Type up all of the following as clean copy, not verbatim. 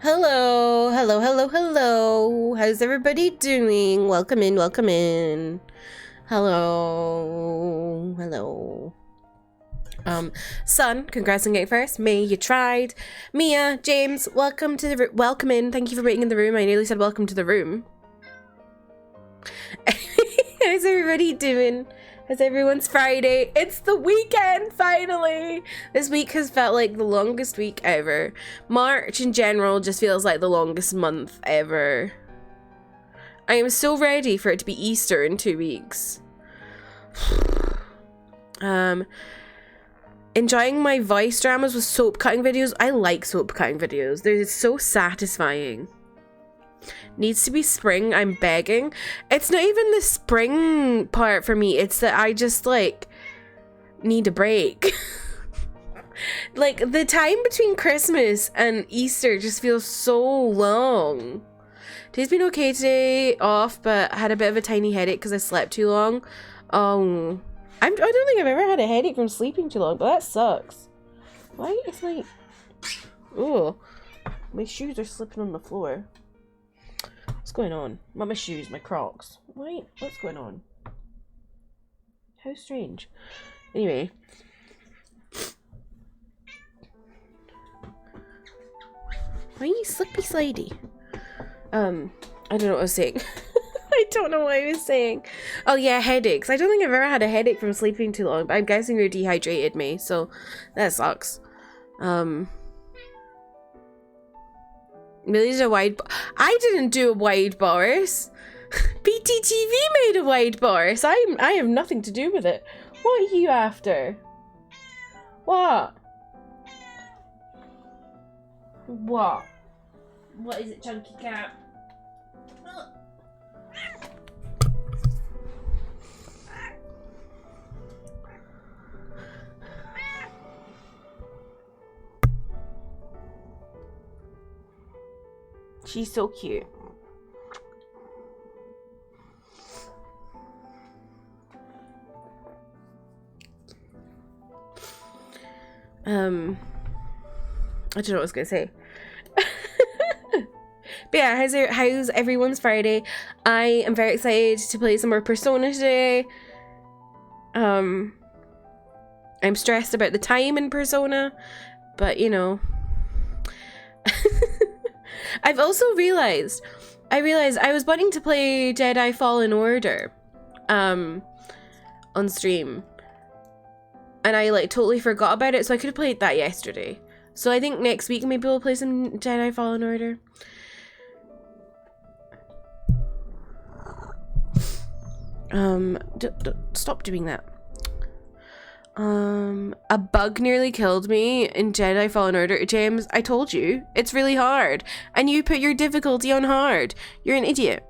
Hello, hello, hello, hello. How's everybody doing? Welcome in, welcome in. Hello, hello. Son, congrats on getting first. May, you tried. Mia, James, welcome to the welcome in. Thank you for waiting in the room. I nearly said welcome to the room. How's everybody doing? How's everyone's Friday? It's the weekend, finally! This week has felt like the longest week ever. March in general just feels like the longest month ever. I am so ready for it to be Easter in 2 weeks. Enjoying my voice dramas with soap cutting videos. I like soap cutting videos. They're so satisfying. Needs to be spring, I'm begging. It's not even the spring part for me, it's that I just like need a break. Like the time between Christmas and Easter just feels so long. Today's been okay today, off, but I had a bit of a tiny headache because I slept too long. Oh, I don't think I've ever had a headache from sleeping too long, but that sucks. Why is my... Oh, my shoes are slipping on the floor. What's going on? Not my shoes, my Crocs. Wait, what's going on? How strange. Anyway. Why are you slippy slidey? I don't know what I was saying. I don't know what I was saying. Oh yeah, headaches. I don't think I've ever had a headache from sleeping too long, but I'm guessing you're dehydrated, me, so that sucks. Really did a wide... I didn't do a wide bars. BTTV made a wide bars. I have nothing to do with it. What are you after? What? What? What is it, Chunky Cat? She's so cute. I don't know what I was gonna say. But yeah, how's everyone's Friday? I am very excited to play some more Persona today. I'm stressed about the time in Persona, but you know. I've also realized I was wanting to play Jedi Fallen Order on stream, and I like totally forgot about it, so I could have played that yesterday. So I think next week maybe we'll play some Jedi Fallen Order. Stop doing that. A bug nearly killed me in Jedi Fallen Order. James, I told you, it's really hard. And you put your difficulty on hard. You're an idiot.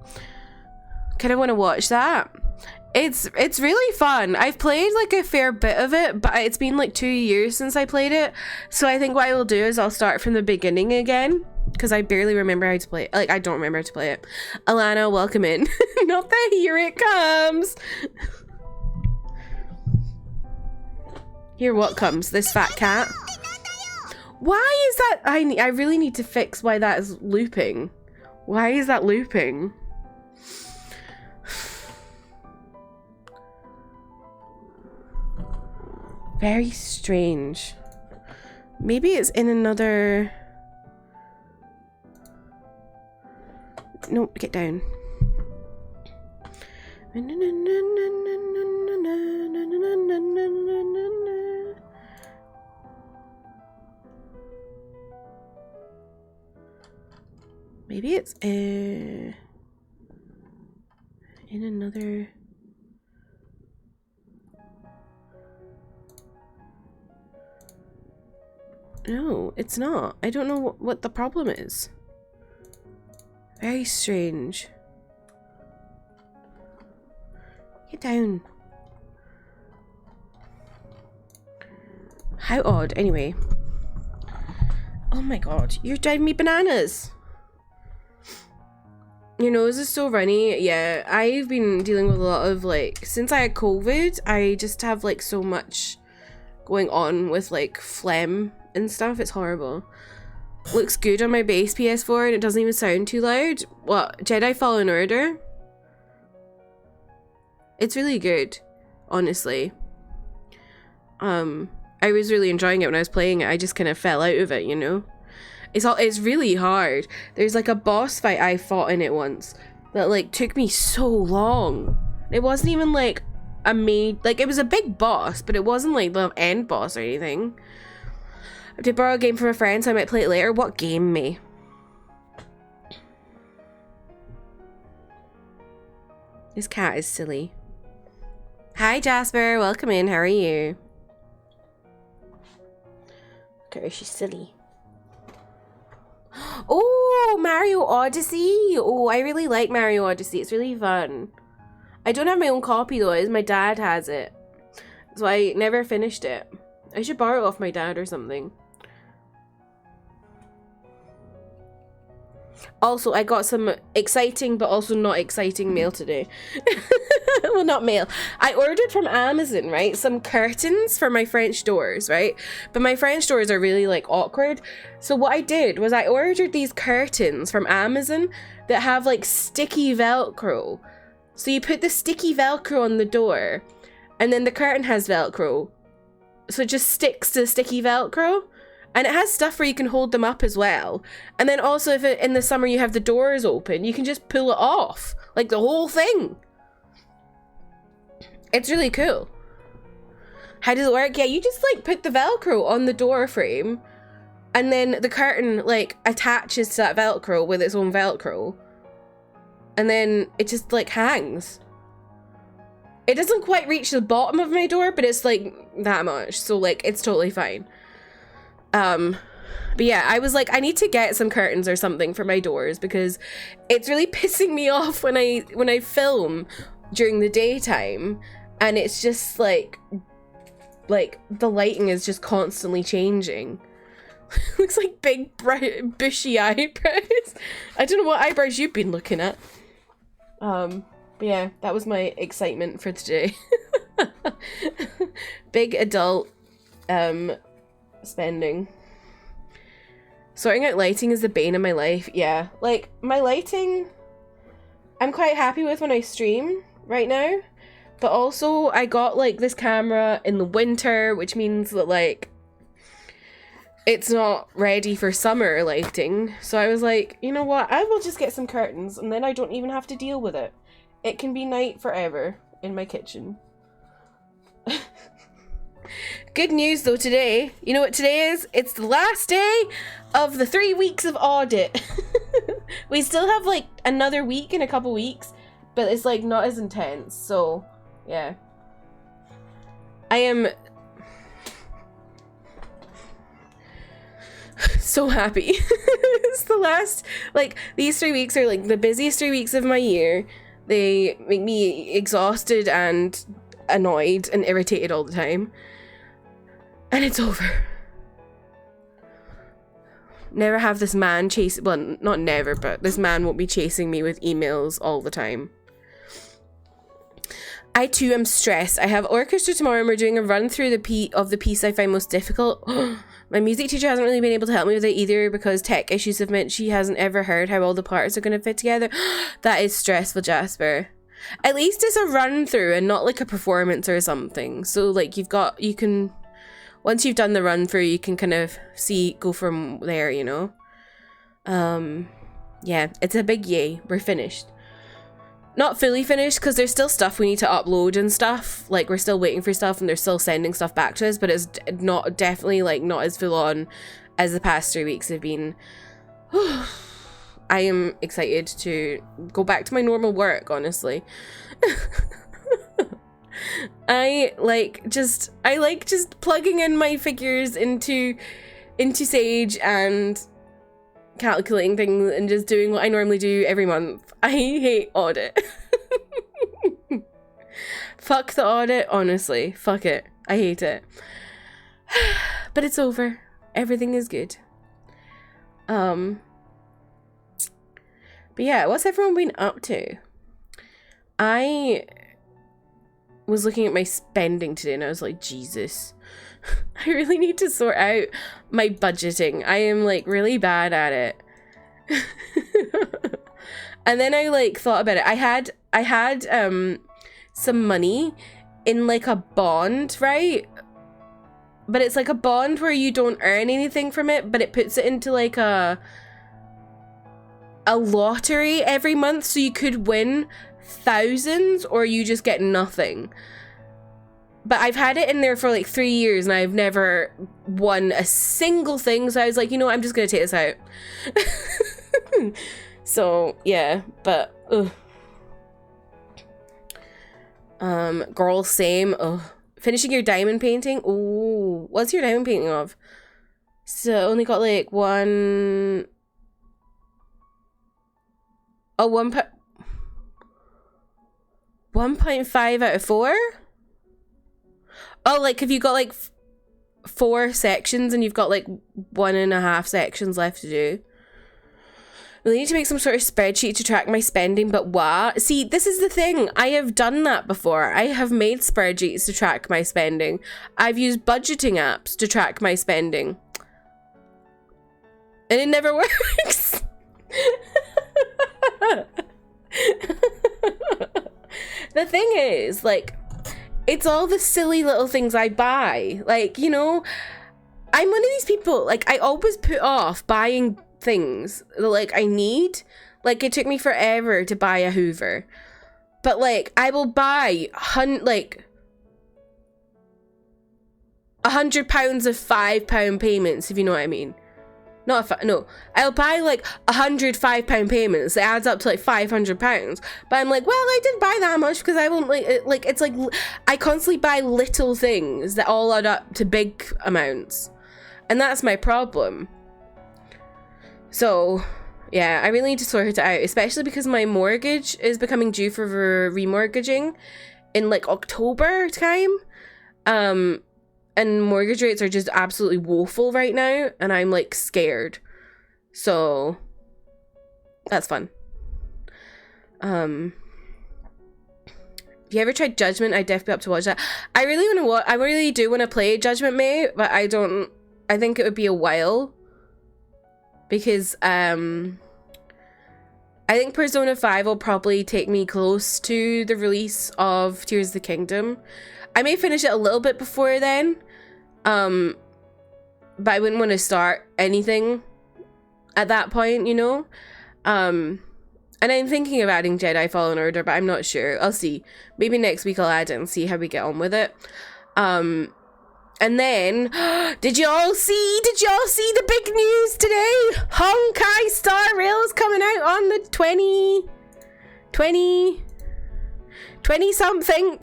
Kind of want to watch that. It's really fun. I've played like a fair bit of it, but it's been like 2 years since I played it. So I think what I will do is I'll start from the beginning again, because I barely remember how to play it. Like, I don't remember how to play it. Alana, welcome in. Not that here it comes. Here what comes? This fat cat? Why is that? I really need to fix why that is looping. Why is that looping? Very strange. Maybe it's in another... No, get down. Maybe it's in another... No, it's not. I don't know what the problem is. Very strange. Get down. How odd. Anyway. Oh my god, you're driving me bananas. Your nose is so runny. Yeah, I've been dealing with a lot of like, since I had COVID, I just have like so much going on with like phlegm and stuff. It's horrible. looks good on my base PS4 and it doesn't even sound too loud. What? Jedi Fallen Order? It's really good, honestly. I was really enjoying it when I was playing it. I just kind of fell out of it, you know? It's really hard. There's like a boss fight I fought in it once that like took me so long. It wasn't even like it was a big boss, but it wasn't like the end boss or anything. I did borrow a game from a friend, so I might play it later. What game, me? This cat is silly. Hi, Jasper. Welcome in. How are you? Okay, she's silly. Oh, Mario Odyssey. Oh, I really like Mario Odyssey. It's really fun. I don't have my own copy though. My dad has it. So I never finished it. I should borrow it off my dad or something. Also, I got some exciting but also not exciting mail today. Well, not mail. I ordered from Amazon, right? Some curtains for my French doors, right? But my French doors are really like awkward. So what I did was I ordered these curtains from Amazon that have like sticky Velcro. So you put the sticky Velcro on the door and then the curtain has Velcro. So it just sticks to the sticky Velcro. And it has stuff where you can hold them up as well. And then also if in the summer you have the doors open, you can just pull it off. Like the whole thing. It's really cool. How does it work? Yeah, you just like put the Velcro on the door frame. And then the curtain like attaches to that Velcro with its own Velcro. And then it just like hangs. It doesn't quite reach the bottom of my door, but it's like that much. So like it's totally fine. But yeah, I was like, I need to get some curtains or something for my doors because it's really pissing me off when I film during the daytime and it's just like the lighting is just constantly changing. Looks like big bright bushy eyebrows. I don't know what eyebrows you've been looking at. But yeah, that was my excitement for today. Big adult spending. Sorting out lighting is the bane of my life. Yeah, like my lighting I'm quite happy with when I stream right now, but also I got like this camera in the winter, which means that like it's not ready for summer lighting. So I was like, you know what, I will just get some curtains and then I don't even have to deal with it. It can be night forever in my kitchen. Good news though today. You know what today is? It's the last day of the 3 weeks of audit. We still have like another week in a couple weeks, but it's like not as intense. So yeah. I am so happy. It's the last, like these 3 weeks are like the busiest 3 weeks of my year. They make me exhausted and annoyed and irritated all the time. And it's over. Never have this man chase, well, not never, but this man won't be chasing me with emails all the time. I too am stressed. I have orchestra tomorrow and we're doing a run through of the piece I find most difficult. My music teacher hasn't really been able to help me with it either because tech issues have meant she hasn't ever heard how all the parts are going to fit together. That is stressful, Jasper. At least it's a run through and not like a performance or something. So like you can, once you've done the run through, you can kind of go from there, you know? Yeah, it's a big yay. We're finished. Not fully finished because there's still stuff we need to upload and stuff. Like we're still waiting for stuff and they're still sending stuff back to us, but it's definitely like not as full on as the past 3 weeks have been. I am excited to go back to my normal work, honestly. I like just plugging in my figures into Sage and calculating things and just doing what I normally do every month. I hate audit. Fuck the audit, honestly. Fuck it. I hate it. But it's over. Everything is good. But yeah, what's everyone been up to? I was looking at my spending today and I was like, Jesus, I really need to sort out my budgeting. I am like really bad at it. And then I like thought about it. I had some money in like a bond, right? But it's like a bond where you don't earn anything from it, but it puts it into like a lottery every month, so you could win thousands or you just get nothing. But I've had it in there for like 3 years and I've never won a single thing, so I was like, you know what, I'm just gonna take this out. So yeah, but girl, same. Finishing your diamond painting. Ooh, what's your diamond painting of? So only got like 1.5 out of 4. Oh, like if you got like 4 sections and you've got like 1.5 sections left to do. We need to make some sort of spreadsheet to track my spending, but what? See, this is the thing. I have done that before. I have made spreadsheets to track my spending. I've used budgeting apps to track my spending. And it never works. The thing is, like, it's all the silly little things I buy. Like, you know, I'm one of these people, like, I always put off buying things that like I need. Like, it took me forever to buy a Hoover, but like I will buy like £100 of £5 payments, if you know what I mean. No, I'll buy like 100 £5 payments. It adds up to like £500, but I'm like, well, I didn't buy that much because I won't like it. Like, it's like I constantly buy little things that all add up to big amounts, and that's my problem. So, yeah, I really need to sort it out, especially because my mortgage is becoming due for remortgaging in like October time. And mortgage rates are just absolutely woeful right now, and I'm like scared. So, that's fun. If you ever tried Judgment, I'd definitely be up to watch that. I really do want to play Judgment May, but I think it would be a while. Because I think Persona 5 will probably take me close to the release of Tears of the Kingdom. I may finish it a little bit before then, but I wouldn't want to start anything at that point, you know? And I'm thinking of adding Jedi Fallen Order, but I'm not sure. I'll see. Maybe next week I'll add it and see how we get on with it. And then, did y'all see the big news today? Honkai Star Rail's coming out on the 20-something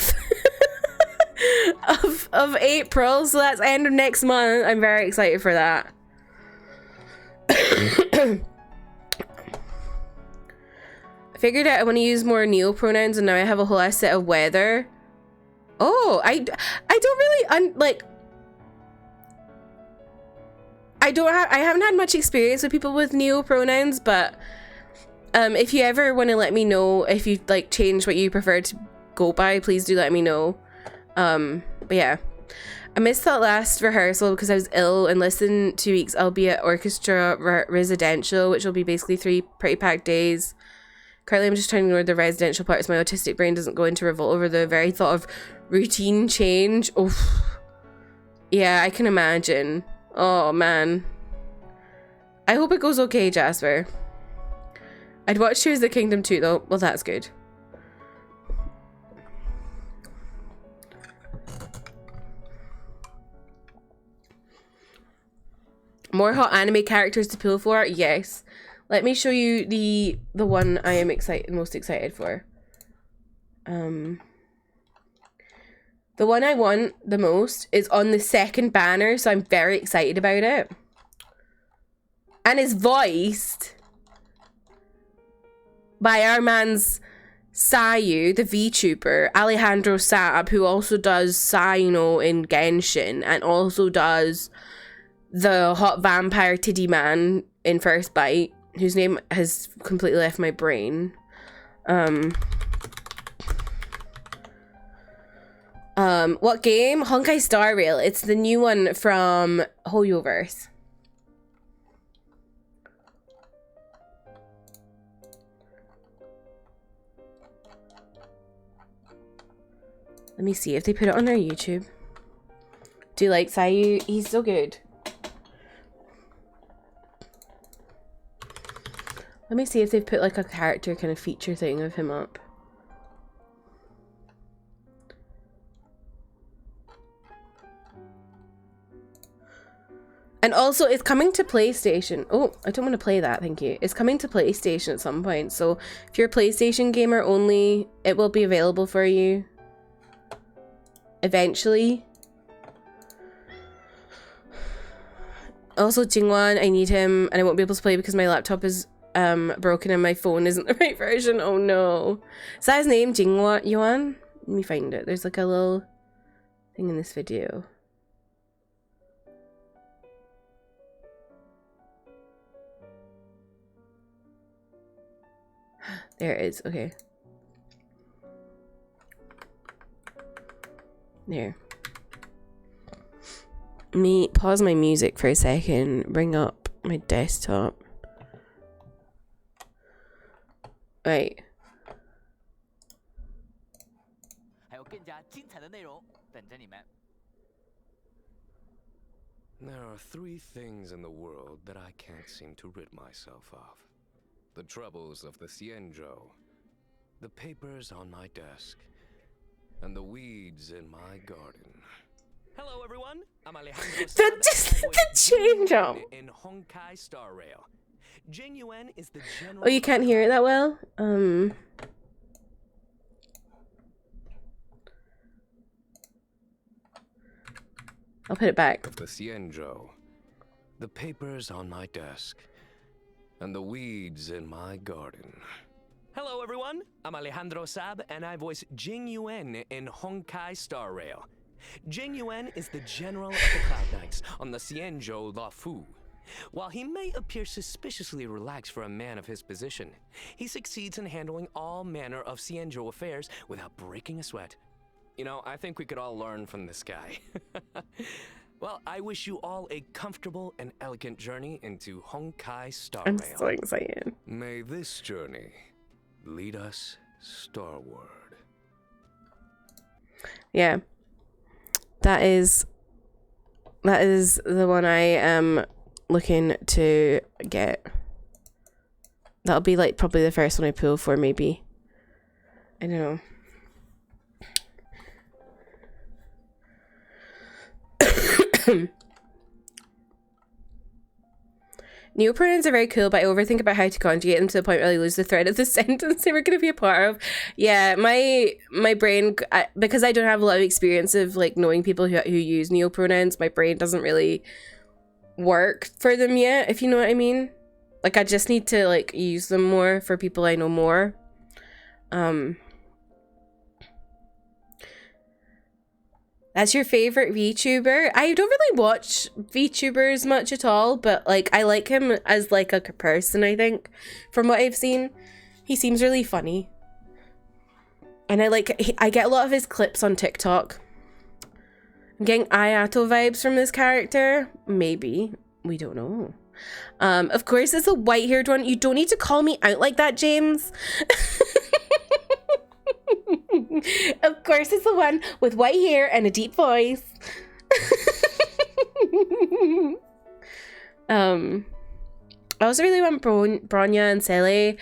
of April, so that's end of next month. I'm very excited for that. I figured out I want to use more Neo pronouns, and now I have a whole ass set of weather. Oh, I don't really I haven't had much experience with people with Neo pronouns, but if you ever want to let me know if you like change what you prefer to go by, please do let me know. But yeah, I missed that last rehearsal because I was ill, and less than 2 weeks I'll be at orchestra residential, which will be basically 3 pretty packed days. Currently I'm just trying to ignore the residential parts. My autistic brain doesn't go into revolt over the very thought of routine change. Oh yeah, I can imagine. Oh man, I hope it goes okay, Jasper. I'd watch Tears of the Kingdom too though. Well, that's good. More hot anime characters to pull for? Yes. Let me show you the one I am most excited for. The one I want the most is on the second banner, so I'm very excited about it. And is voiced by our man's Sayu, the VTuber, Alejandro Saab, who also does Saino in Genshin, and also does the hot vampire titty man in First Bite, whose name has completely left my brain. What game? Honkai Star Rail. It's the new one from Hoyoverse. Let me see if they put it on their YouTube. Do you like Sayu? He's so good. Let me see if they've put like a character kind of feature thing of him up. And also, it's coming to PlayStation. Oh, I don't want to play that, thank you. It's coming to PlayStation at some point. So if you're a PlayStation gamer only, it will be available for you eventually. Also, Jingwan, I need him, and I won't be able to play because my laptop is broken and my phone isn't the right version. Oh no. Is that his name? Jingwan? Yuan? Let me find it. There's like a little thing in this video. There it is. Okay. There. Let me pause my music for a second. Bring up my desktop. Right. There are 3 things in the world that I can't seem to rid myself of. The troubles of the Xianzhou, the papers on my desk, and the weeds in my garden. Hello everyone, I'm Alejandro. The change up. In Honkai Star Rail. Jing Yuan is the general. Oh, you can't hear it that well? I'll put it back. Of the Xianzhou, the papers on my desk, and the weeds in my garden. Hello everyone, I'm Alejandro Sab, and I voice Jing Yuan in Honkai Star Rail. Jing Yuan is the general of the Cloud Knights on the Xianzhou La Fu. While he may appear suspiciously relaxed for a man of his position, he succeeds in handling all manner of Xianzhou affairs without breaking a sweat. You know, I think we could all learn from this guy. Well, I wish you all a comfortable and elegant journey into Honkai Star Rail. I'm so excited. May this journey lead us starward. Yeah. That is the one I am looking to get. That'll be like probably the first one I pull for, maybe. I don't know. Neopronouns are very cool, but I overthink about how to conjugate them to the point where I lose the thread of the sentence they were going to be a part of. Yeah, my brain, because I don't have a lot of experience of like knowing people who use neopronouns, my brain doesn't really work for them yet, if you know what I mean. Like, I just need to like use them more for people I know more. That's your favorite VTuber? I don't really watch VTubers much at all, but like I like him as like a person, I think, from what I've seen. He seems really funny. And I get a lot of his clips on TikTok. I'm getting Ayato vibes from this character. Maybe. We don't know. Of course, it's a white-haired one. You don't need to call me out like that, James. Of course, it's the one with white hair and a deep voice. I also really want Bronya and Sele,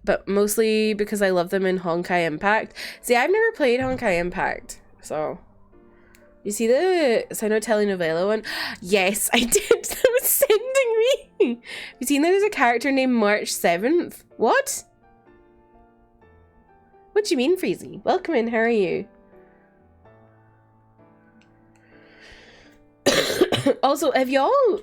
but mostly because I love them in Honkai Impact. See, I've never played Honkai Impact, so... You see the Sino telenovela one? Yes, I did. That was sending me. You seen there's a character named March 7th? What? What do you mean, Freezy? Welcome in, how are you? Also, have y'all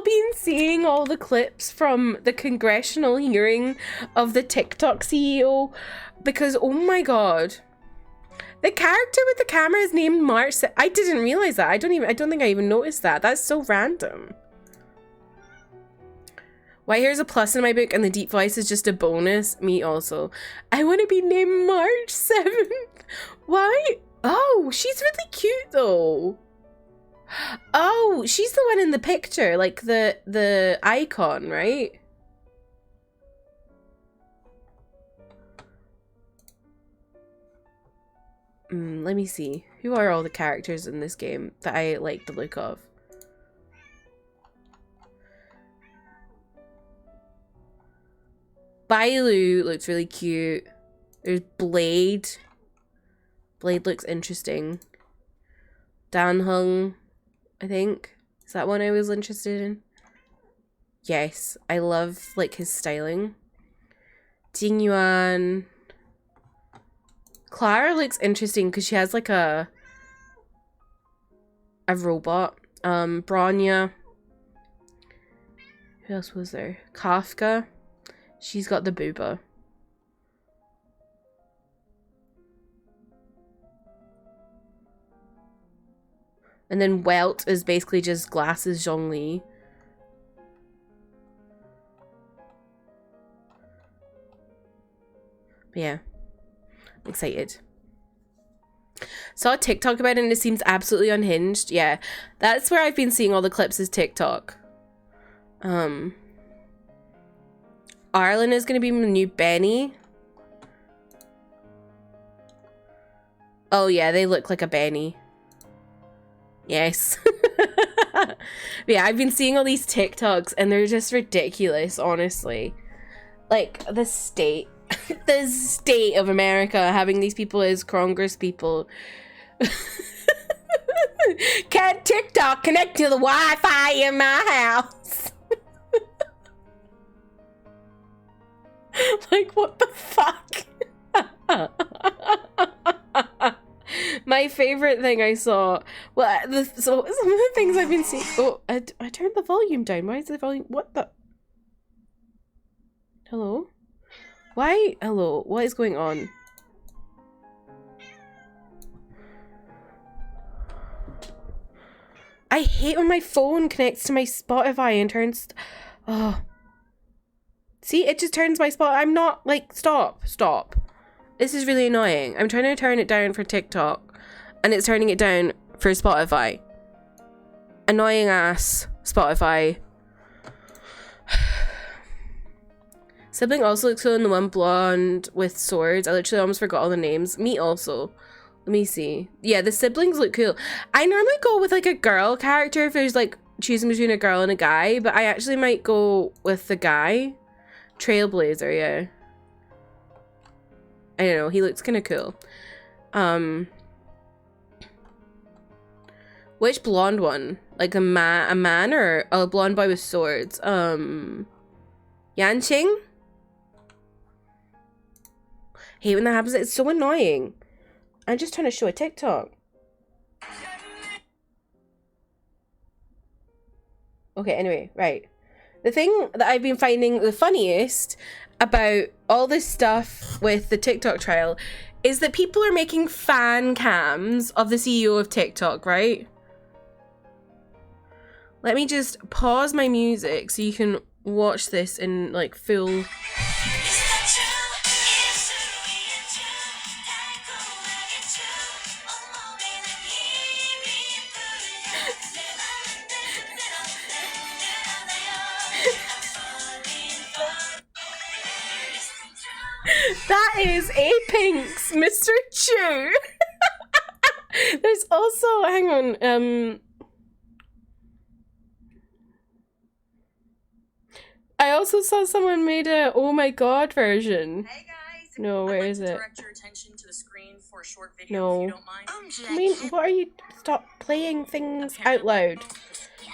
been seeing all the clips from the congressional hearing of the TikTok CEO? Because, oh my god. The character with the camera is named March. I didn't realize that. I don't think I even noticed that. That's so random. Why here's a plus in my book and the deep voice is just a bonus? Me also. I want to be named March 7th. Why? Oh, she's really cute though. Oh, she's the one in the picture, like the icon, right? Let me see. Who are all the characters in this game that I like the look of? Bailu looks really cute. There's Blade. Blade looks interesting. Dan Hung, I think. Is that one I was interested in? Yes, I love like his styling. Jing Yuan. Clara looks interesting because she has like a robot. Bronya. Who else was there? Kafka. She's got the booba. And then Welt is basically just Glasses Zhongli. But yeah. I'm excited. Saw a TikTok about it and it seems absolutely unhinged. Yeah. That's where I've been seeing all the clips is TikTok. Arlen is gonna be my new Benny. Oh yeah, they look like a Benny. Yes. Yeah, I've been seeing all these TikToks and they're just ridiculous, honestly. Like, the state. The state of America having these people as Congress people. Can't TikTok connect to the Wi-Fi in my house? Like, what the fuck? My favorite thing I saw, well, so some of the things I've been seeing. Oh, I turned the volume down. Why is the volume? What the? Hello? Why? Hello? What is going on? I hate when my phone connects to my Spotify and turns. Oh. See, it just turns my spot. I'm not like, stop. This is really annoying. I'm trying to turn it down for TikTok and it's turning it down for Spotify. Annoying ass Spotify. Sibling also looks cool in the one blonde with swords. I literally almost forgot all the names. Me also. Let me see. Yeah, the siblings look cool. I normally go with like a girl character if there's like choosing between a girl and a guy, but I actually might go with the guy. Trailblazer, yeah. I don't know, he looks kind of cool. Which blonde one? Like a man or a blonde boy with swords? Yanqing? Hate when that happens. It's so annoying. I'm just trying to show a TikTok. Okay, anyway, right. The thing that I've been finding the funniest about all this stuff with the TikTok trial is that people are making fan cams of the CEO of TikTok, right? Let me just pause my music so you can watch this in like full. That is A-Pink's Mr. Chew. There's also, hang on, I also saw someone made a oh my god version. Hey guys. No, where is it? Direct your attention to the screen for a short video, no. If you don't mind. I mean, what are you? Stop playing things out loud.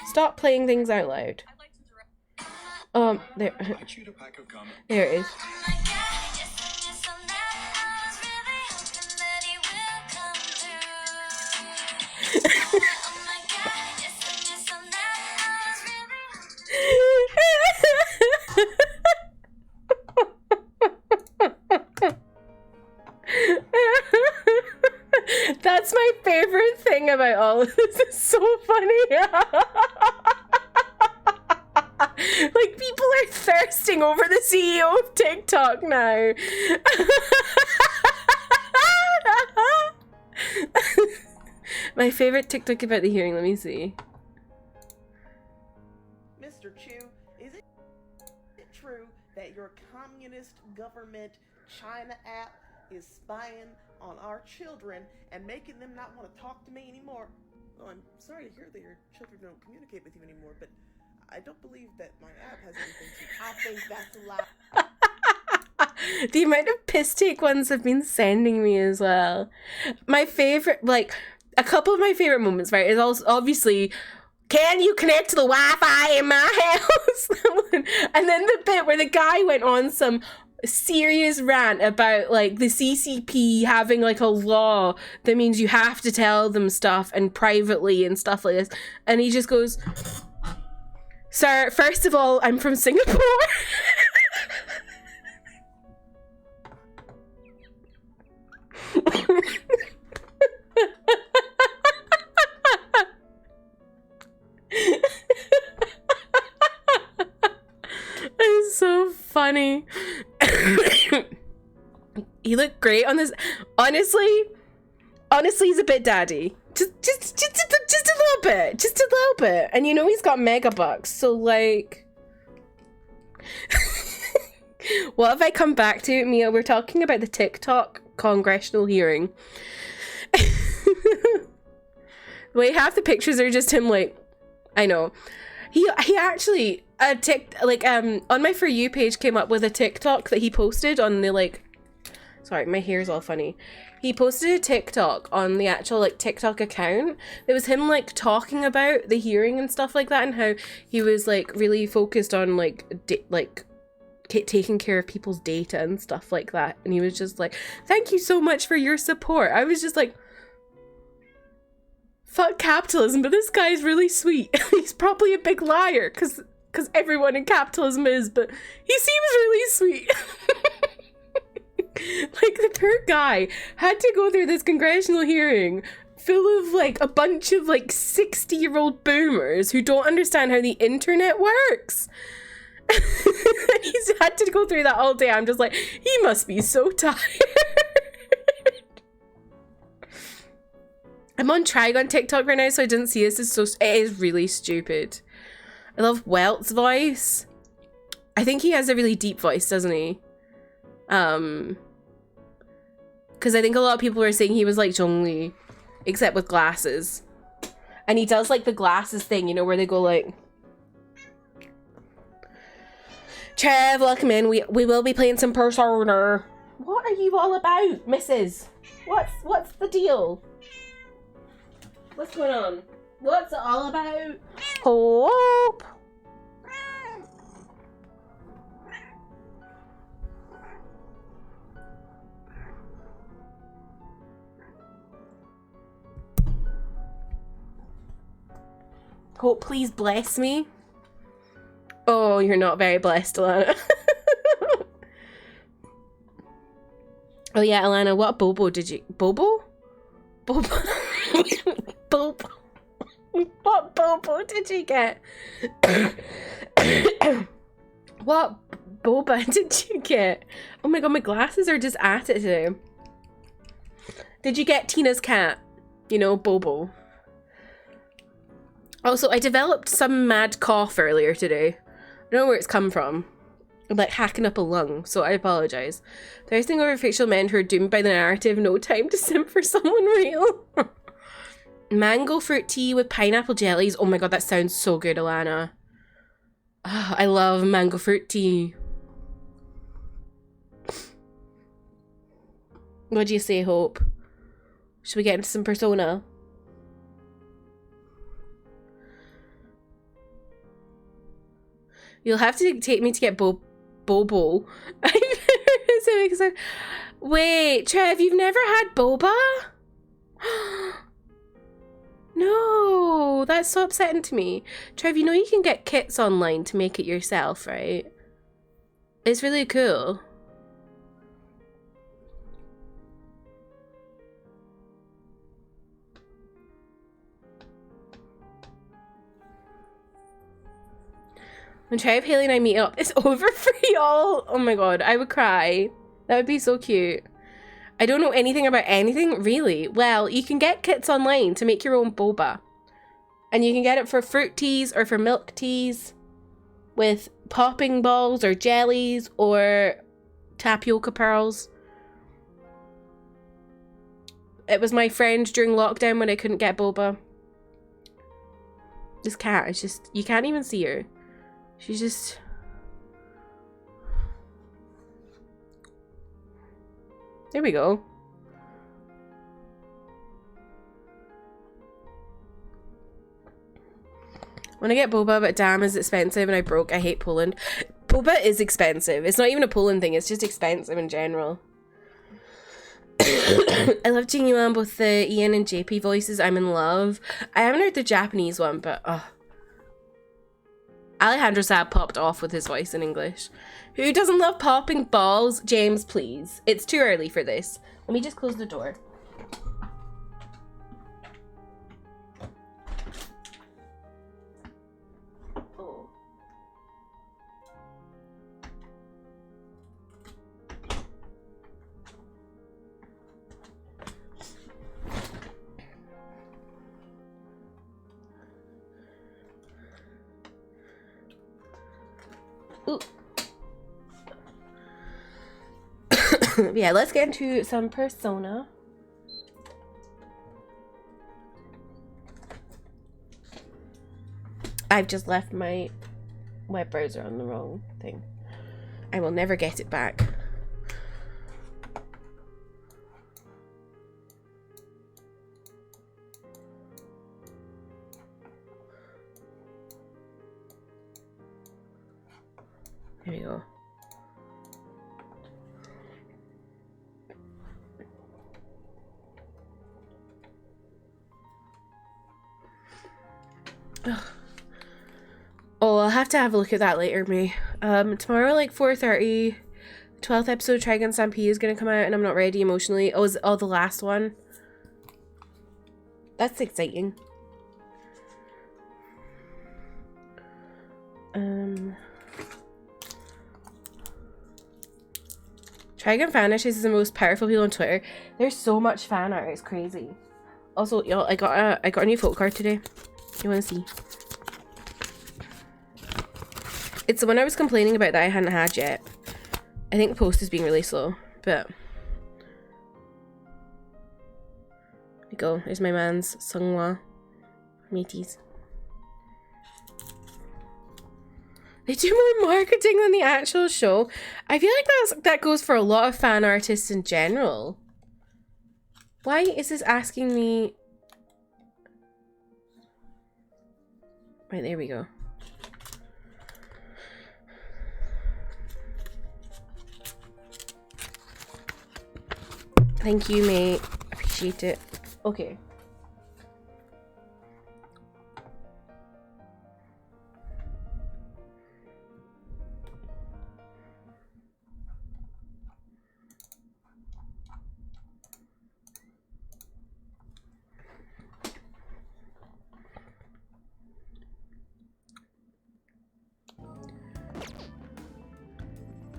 Stop playing things out loud. There. There it is. That's my favorite thing about all of this. It's so funny. Like, people are thirsting over the CEO of TikTok now. My favorite TikTok about the hearing, let me see. Mr. Chu, is it true that your communist government China app is spying on our children and making them not want to talk to me anymore? Well, I'm sorry to hear that your children don't communicate with you anymore, but I don't believe that my app has anything to. I think that's a lie. The amount of piss take ones have been sending me as well. My favorite, like, a couple of my favorite moments, right, is also obviously, can you connect to the Wi-Fi in my house? And then the bit where the guy went on some serious rant about, like, the CCP having, like, a law that means you have to tell them stuff and privately and stuff like this. And he just goes, sir, first of all, I'm from Singapore. It's so funny. He looked great on this. Honestly, he's a bit daddy. Just a little bit. Just a little bit. And you know he's got mega bucks, so like... What if I come back to it, Mia? We're talking about the TikTok congressional hearing. Wait, half the pictures are just him, like... I know. He actually... on my For You page came up with a TikTok that he posted on the, like... Sorry, my hair's all funny. He posted a TikTok on the actual, like, TikTok account. It was him, like, talking about the hearing and stuff like that, and how he was, like, really focused on, like, taking care of people's data and stuff like that. And he was just like, thank you so much for your support. I was just like, fuck capitalism, but this guy's really sweet. He's probably a big liar, because everyone in capitalism is, but he seems really sweet. Like, the poor guy had to go through this congressional hearing full of, like, a bunch of, like, 60-year-old boomers who don't understand how the internet works. He's had to go through that all day. I'm just like, he must be so tired. I'm on Trigon TikTok right now, so I didn't see this. It is really stupid. I love Welt's voice. I think he has a really deep voice, doesn't he? Because I think a lot of people were saying he was like Zhongli, except with glasses. And he does like the glasses thing, you know, where they go like... Trev, welcome in. We will be playing some Persona. What are you all about, Mrs.? What's the deal? What's going on? What's it all about? Hope. Hope, please bless me. Oh, you're not very blessed, Alana. Oh yeah, Alana, what Bobo did you... Bobo? Bobo? Bobo. What Bobo did you get? What Boba did you get? Oh my god, my glasses are just at it today. Did you get Tina's cat? You know, Bobo. Also, I developed some mad cough earlier today. I don't know where it's come from. I'm like hacking up a lung, so I apologise. Thirsting over fictional men who are doomed by the narrative, no time to simp for someone real. Mango fruit tea with pineapple jellies. Oh my god, that sounds so good, Alana. Oh, I love mango fruit tea. What do you say, Hope? Should we get into some Persona? You'll have to take me to get Bobo. I'm so excited. Wait, Trev, you've never had boba? No, that's so upsetting to me. Trev, you know you can get kits online to make it yourself, right? It's really cool. When Trev, Haley, and I meet up, it's over for y'all. Oh my god, I would cry. That would be so cute. I don't know anything about anything, really. Well, you can get kits online to make your own boba. And you can get it for fruit teas or for milk teas with popping balls or jellies or tapioca pearls. It was my friend during lockdown when I couldn't get boba. This cat is just, you can't even see her. She's just... There we go. When I get boba, but damn, is expensive and I broke. I hate Poland. Boba is expensive. It's not even a Poland thing. It's just expensive in general. I love Jingyuan, both the Ian and JP voices. I'm in love. I haven't heard the Japanese one, but Alejandro Saab popped off with his voice in English. Who doesn't love popping balls? James, please. It's too early for this. Let me just close the door. Oh. Ooh. Yeah, let's get into some Persona. I've just left my web browser on the wrong thing. I will never get it back. Here we go. Ugh. Oh, I'll have to have a look at that later, May. Tomorrow, like 4:30, 12th episode of Trigun Stampede is gonna come out, and I'm not ready emotionally. Oh, is it the last one? That's exciting. Trigun fan art is the most powerful people on Twitter. There's so much fan art, it's crazy. Also, y'all, I got a new photo card today. You wanna see? It's the one I was complaining about that I hadn't had yet. I think the post is being really slow, but... There we go. There's my man's Seonghwa. Mateys. They do more marketing than the actual show. I feel like that goes for a lot of fan artists in general. Why is this asking me... Right, there we go. Thank you, mate. Appreciate it. Okay.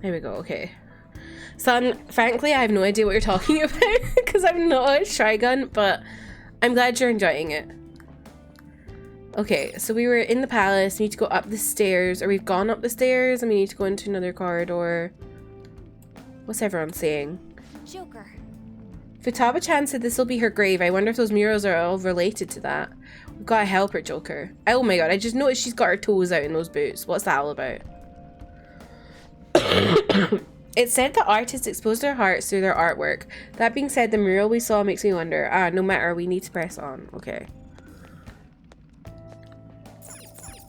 There we go, okay. Son, frankly, I have no idea what you're talking about because I'm not a Trigun, but I'm glad you're enjoying it. Okay, so we were in the palace, we need to go up the stairs, or we've gone up the stairs and we need to go into another corridor. What's everyone saying? Joker. Futaba-chan said this will be her grave. I wonder if those murals are all related to that. We've got to help her, Joker. Oh my god, I just noticed she's got her toes out in those boots. What's that all about? It said that artists expose their hearts through their artwork. That being said, the mural we saw makes me wonder. No matter, we need to press on. Okay.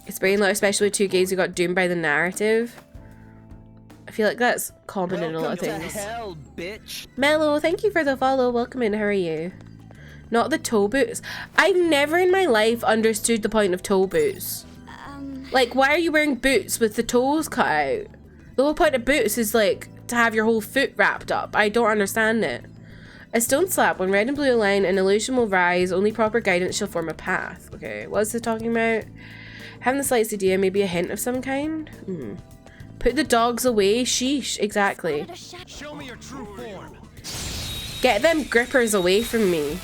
It's brain lot, especially with two gays who got doomed by the narrative. I feel like that's common in a lot of things. Hell, bitch. Mello, thank you for the follow. Welcome in. How are you? Not the toe boots. I've never in my life understood the point of toe boots. Like, why are you wearing boots with the toes cut out? The whole point of boots is like to have your whole foot wrapped up. I don't understand it. A stone slab. When red and blue align, an illusion will rise. Only proper guidance shall form a path. Okay, what's it talking about? Having the slightest idea, maybe a hint of some kind? Put the dogs away. Sheesh, exactly. Show me your true form. Get them grippers away from me.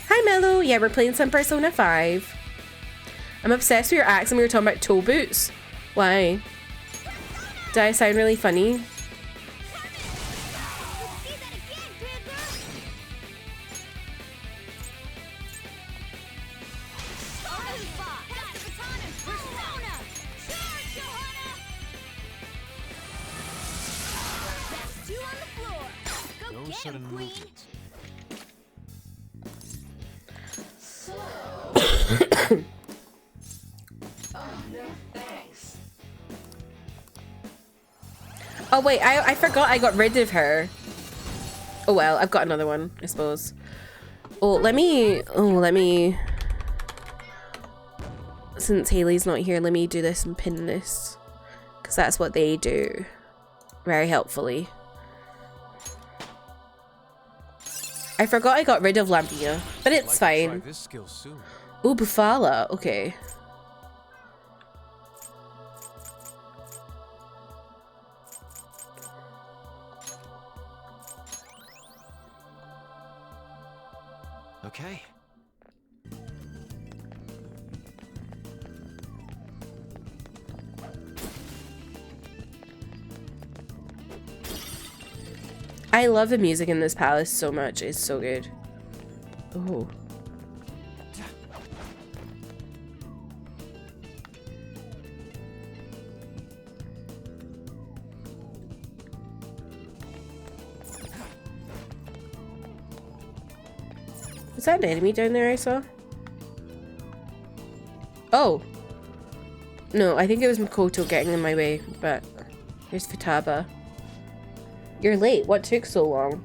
Hi, Mello. Yeah, we're playing some Persona 5. I'm obsessed with your accent. We were talking about toe boots. Why? Did I sound really funny? No sudden movements. Oh wait, I forgot I got rid of her. Oh well, I've got another one, I suppose. Let me, since Haley's not here, let me do this and pin this. Because that's what they do. Very helpfully. I forgot I got rid of Lamia, but it's fine. This skill soon. Oh, Bufala, okay. Okay. I love the music in this palace so much. It's so good. Oh. Was that an enemy down there I saw? Oh. No, I think it was Makoto getting in my way, but here's Futaba. You're late. What took so long?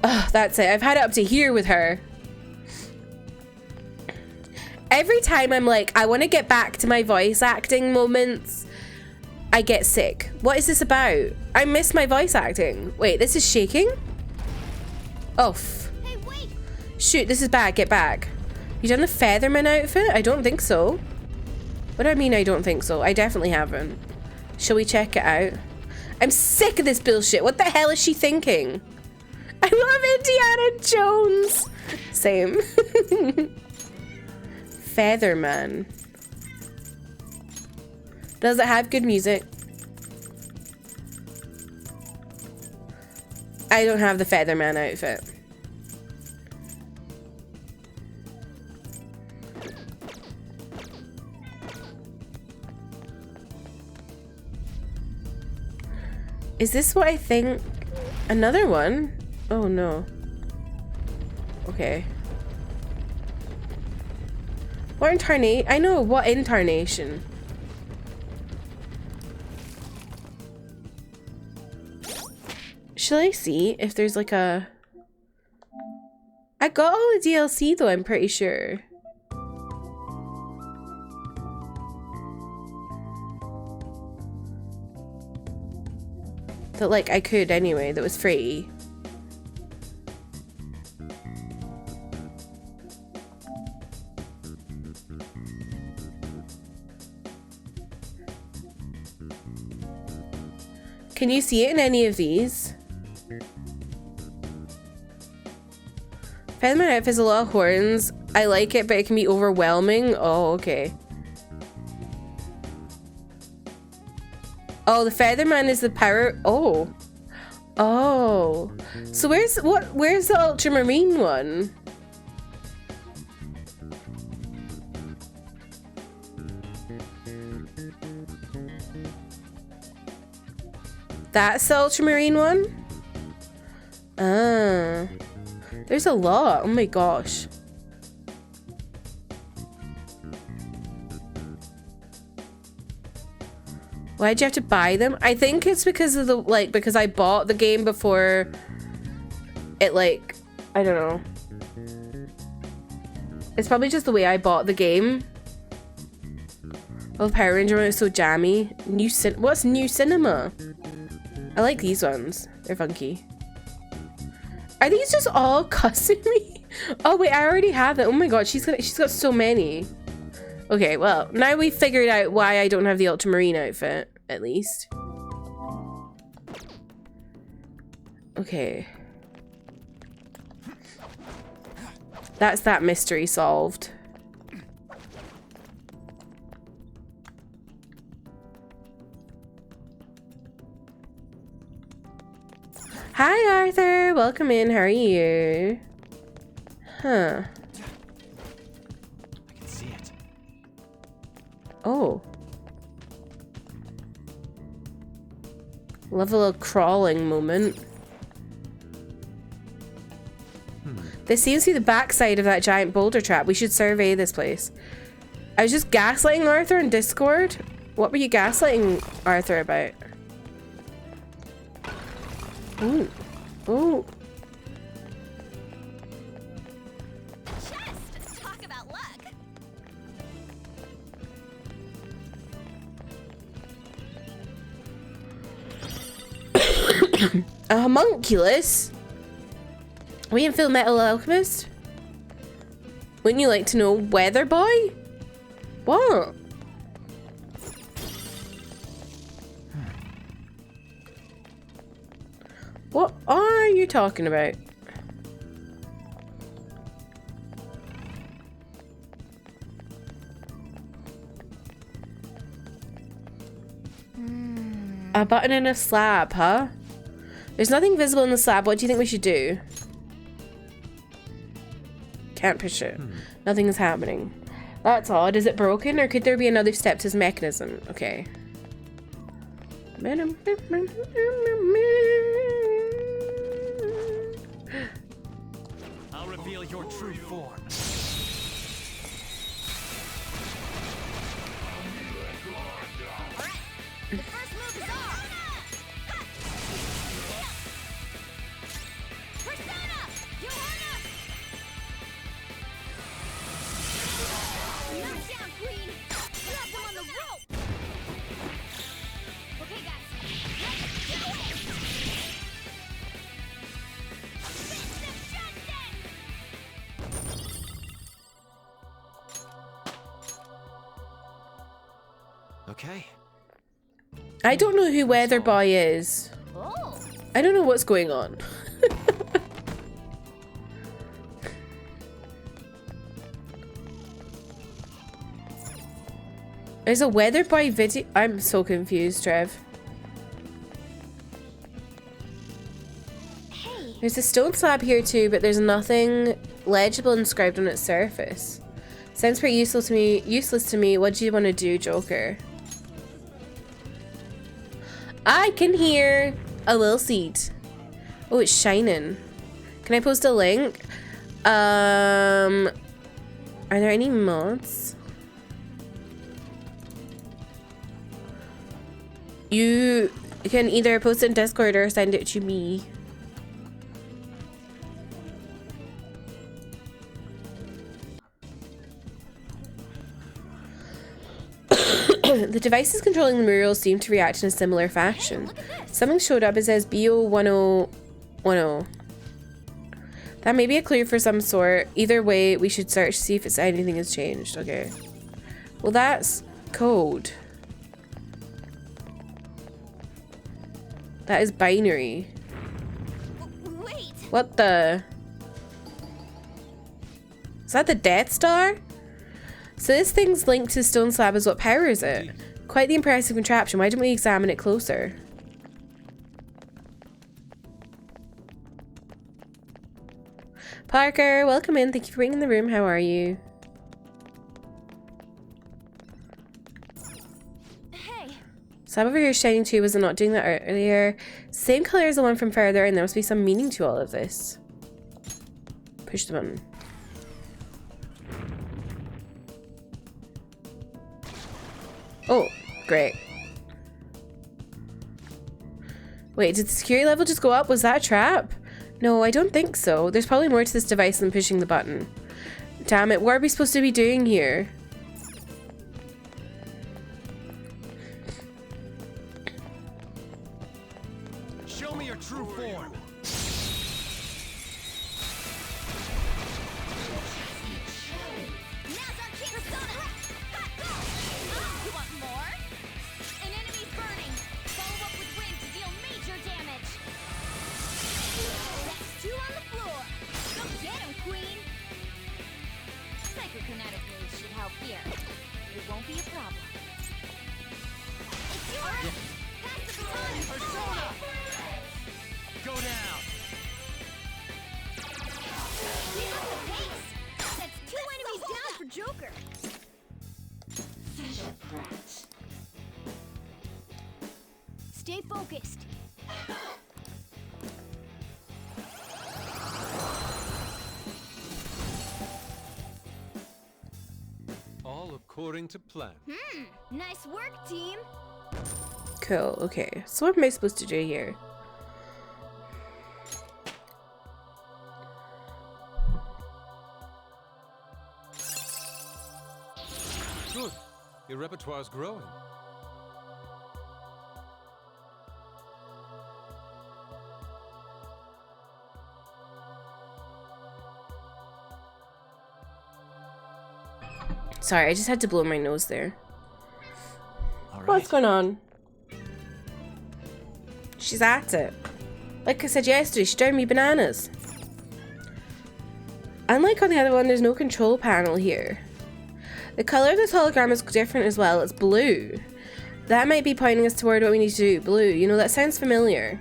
Oh, that's it. I've had it up to here with her. Every time I'm like, I want to get back to my voice acting moments, I get sick. What is this about? I miss my voice acting. Wait, this is shaking? Oh, Hey, wait! shoot, this is bad. Get back. You done the Featherman outfit? I don't think so. What do I mean I don't think so? I definitely haven't. Shall we check it out? I'm sick of this bullshit. What the hell is she thinking? I love Indiana Jones. Same. Featherman. Does it have good music? I don't have the Featherman outfit. Is this what I think? Another one? Oh no. Okay. What incarnate? I know, what incarnation? Shall I see if there's like a... I got all the DLC though, I'm pretty sure. That like I could anyway, that was free. Can you see it in any of these? Featherman outfit has a lot of horns. I like it, but it can be overwhelming. Oh, okay. Oh, the Featherman is the power. Oh. Oh. So where's the ultramarine one? That's the ultramarine one? Ah. There's a lot. Oh my gosh. Why'd you have to buy them? I think it's because of the, like, because I bought the game before it, like, I don't know. It's probably just the way I bought the game. Oh, Power Ranger one is so jammy. What's New Cinema? I like these ones. They're funky. Are these just all cussing me? Oh wait, I already have it. Oh my god, she's got so many. Okay, well, now we figured out why I don't have the ultramarine outfit, at least. Okay. That's that mystery solved. Hi Arthur, welcome in, how are you? Huh. I can see it. Oh. Love a little crawling moment. This seems to be the backside of that giant boulder trap. We should survey this place. I was just gaslighting Arthur in Discord. What were you gaslighting Arthur about? Ooh. Ooh. Chest. Talk about luck. A homunculus? We in Full Metal Alchemist? Wouldn't you like to know, Weather Boy? What? What are you talking about? A button in a slab, huh? There's nothing visible in the slab. What do you think we should do? Can't push it. Nothing is happening. That's odd. Is it broken, or could there be another step to this mechanism? Okay. I'll reveal your true form. The first move is off. Persona! Johanna! Knockdown, Queen! Grab them on the rope! Okay, guys. Let's do it! Fist of justice! Okay. I don't know who Weather Boy is. Oh! I don't know what's going on. There's a Weather Boy video. I'm so confused, Trev. Hey! There's a stone slab here too, but there's nothing legible inscribed on its surface. Sounds pretty useless to me. What do you want to do, Joker? I can hear a little seed. Oh, it's shining. Can I post a link? Are there any mods? You can either post it in Discord or send it to me. The devices controlling the murals seem to react in a similar fashion. Something showed up. It says BO1010. That may be a clue for some sort. Either way, we should search to see if anything has changed. Okay. Well, that's code. That is binary. Wait! What the? Is that the Death Star? So this thing's linked to the stone slab is what powers it. Quite the impressive contraption. Why don't we examine it closer? Parker, welcome in. Thank you for being in the room. How are you? Hey! Slab over here shining too. Was it not doing that earlier? Same color as the one from further, and there must be some meaning to all of this. Push the button. Oh, great. Wait, did the security level just go up? Was that a trap? No, I don't think so. There's probably more to this device than pushing the button. Damn it, what are we supposed to be doing here? Show me your true form. won't be a problem. It's yours! Pass the baton! Persona! Go down! Keep up the pace! That's 2 enemies down for Joker! Such a brat. Stay focused. All according to plan. Nice work, team! Cool, okay. So what am I supposed to do here? Good. Your repertoire's growing. Sorry, I just had to blow my nose there. All right. What's going on? She's at it. Like I said yesterday, she's driving me bananas. Unlike on the other one, there's no control panel here. The color of this hologram is different as well. It's blue. That might be pointing us toward what we need to do. Blue. You know, that sounds familiar.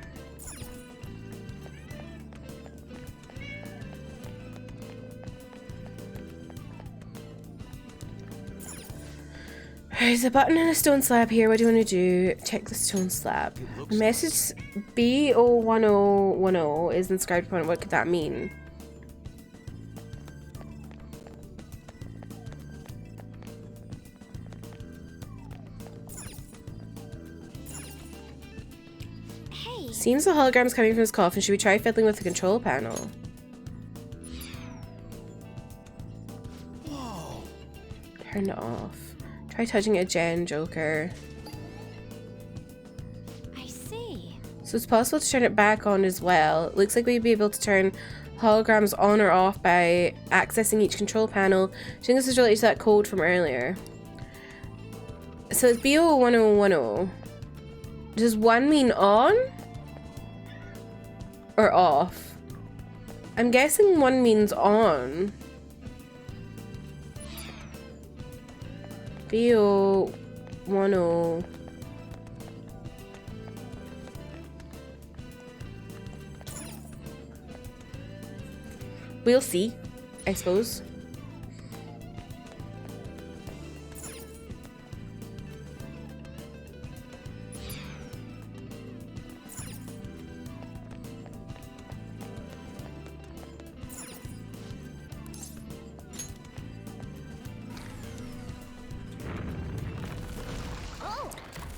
There's a button and a stone slab here. What do you want to do? Check the stone slab. The message B01010 is inscribed upon it. What could that mean? Hey, Seems the hologram's coming from his coffin. Should we try fiddling with the control panel? Turn it off. Try touching it again, Joker. I see. So it's possible to turn it back on as well. It looks like we'd be able to turn holograms on or off by accessing each control panel. I think this is related to that code from earlier. So it's B01010. Does one mean on? Or off? I'm guessing one means on. B010. We'll see, I suppose.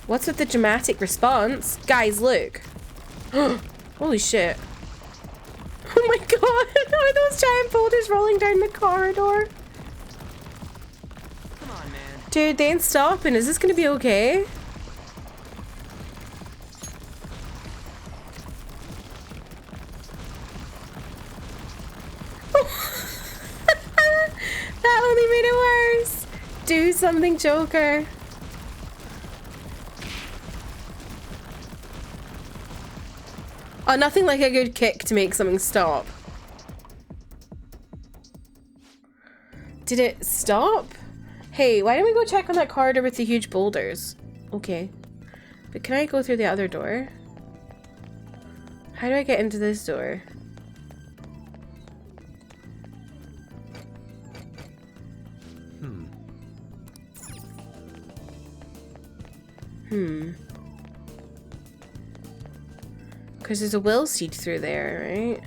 What's with the dramatic response? Guys, look. Holy shit. Oh my god, are those giant boulders rolling down the corridor? Come on, man. Dude, they ain't stopping. Is this gonna be okay? That only made it worse. Do something, Joker. Oh, nothing like a good kick to make something stop. Did it stop? Hey, why don't we go check on that corridor with the huge boulders? Okay. But can I go through the other door? How do I get into this door? Because there's a will seed through there, right?